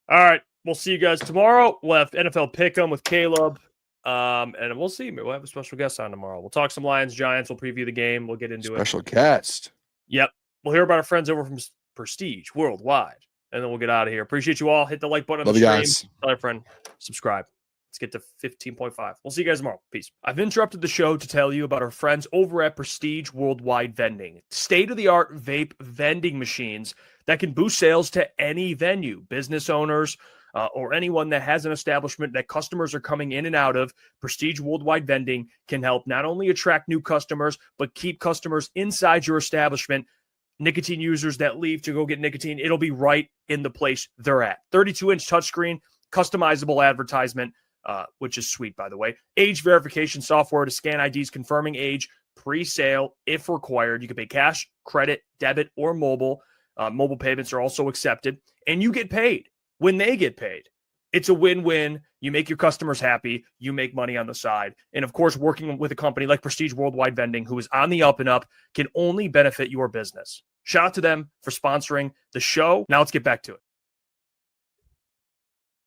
S2: All right. We'll see you guys tomorrow. We'll have NFL Pick'em with Caleb. And we'll see. We'll have a special guest on tomorrow. We'll talk some Lions, Giants. We'll preview the game. We'll get into
S5: Special guest.
S2: Yep. We'll hear about our friends over from Prestige Worldwide. and then we'll get out of here. Appreciate you all. Hit the like button on
S5: Love
S2: the
S5: you
S2: stream.
S5: guys.
S2: Tell your friend. Subscribe. Let's get to 15.5. We'll see you guys tomorrow. Peace. I've interrupted the show to tell you about our friends over at Prestige Worldwide Vending. State-of-the-art vape vending machines that can boost sales to any venue, business owners, or anyone that has an establishment that customers are coming in and out of. Prestige Worldwide Vending can help not only attract new customers, but keep customers inside your establishment. Nicotine users that leave to go get nicotine, it'll be right in the place they're at. 32-inch touchscreen, customizable advertisement, which is sweet, by the way. Age verification software to scan IDs confirming age, pre-sale if required. You can pay cash, credit, debit, or mobile. Mobile payments are also accepted, and you get paid when they get paid. It's a win-win. You make your customers happy. You make money on the side. And, of course, working with a company like Prestige Worldwide Vending, who is on the up and up, can only benefit your business. Shout out to them for sponsoring the show. Now let's get back to it.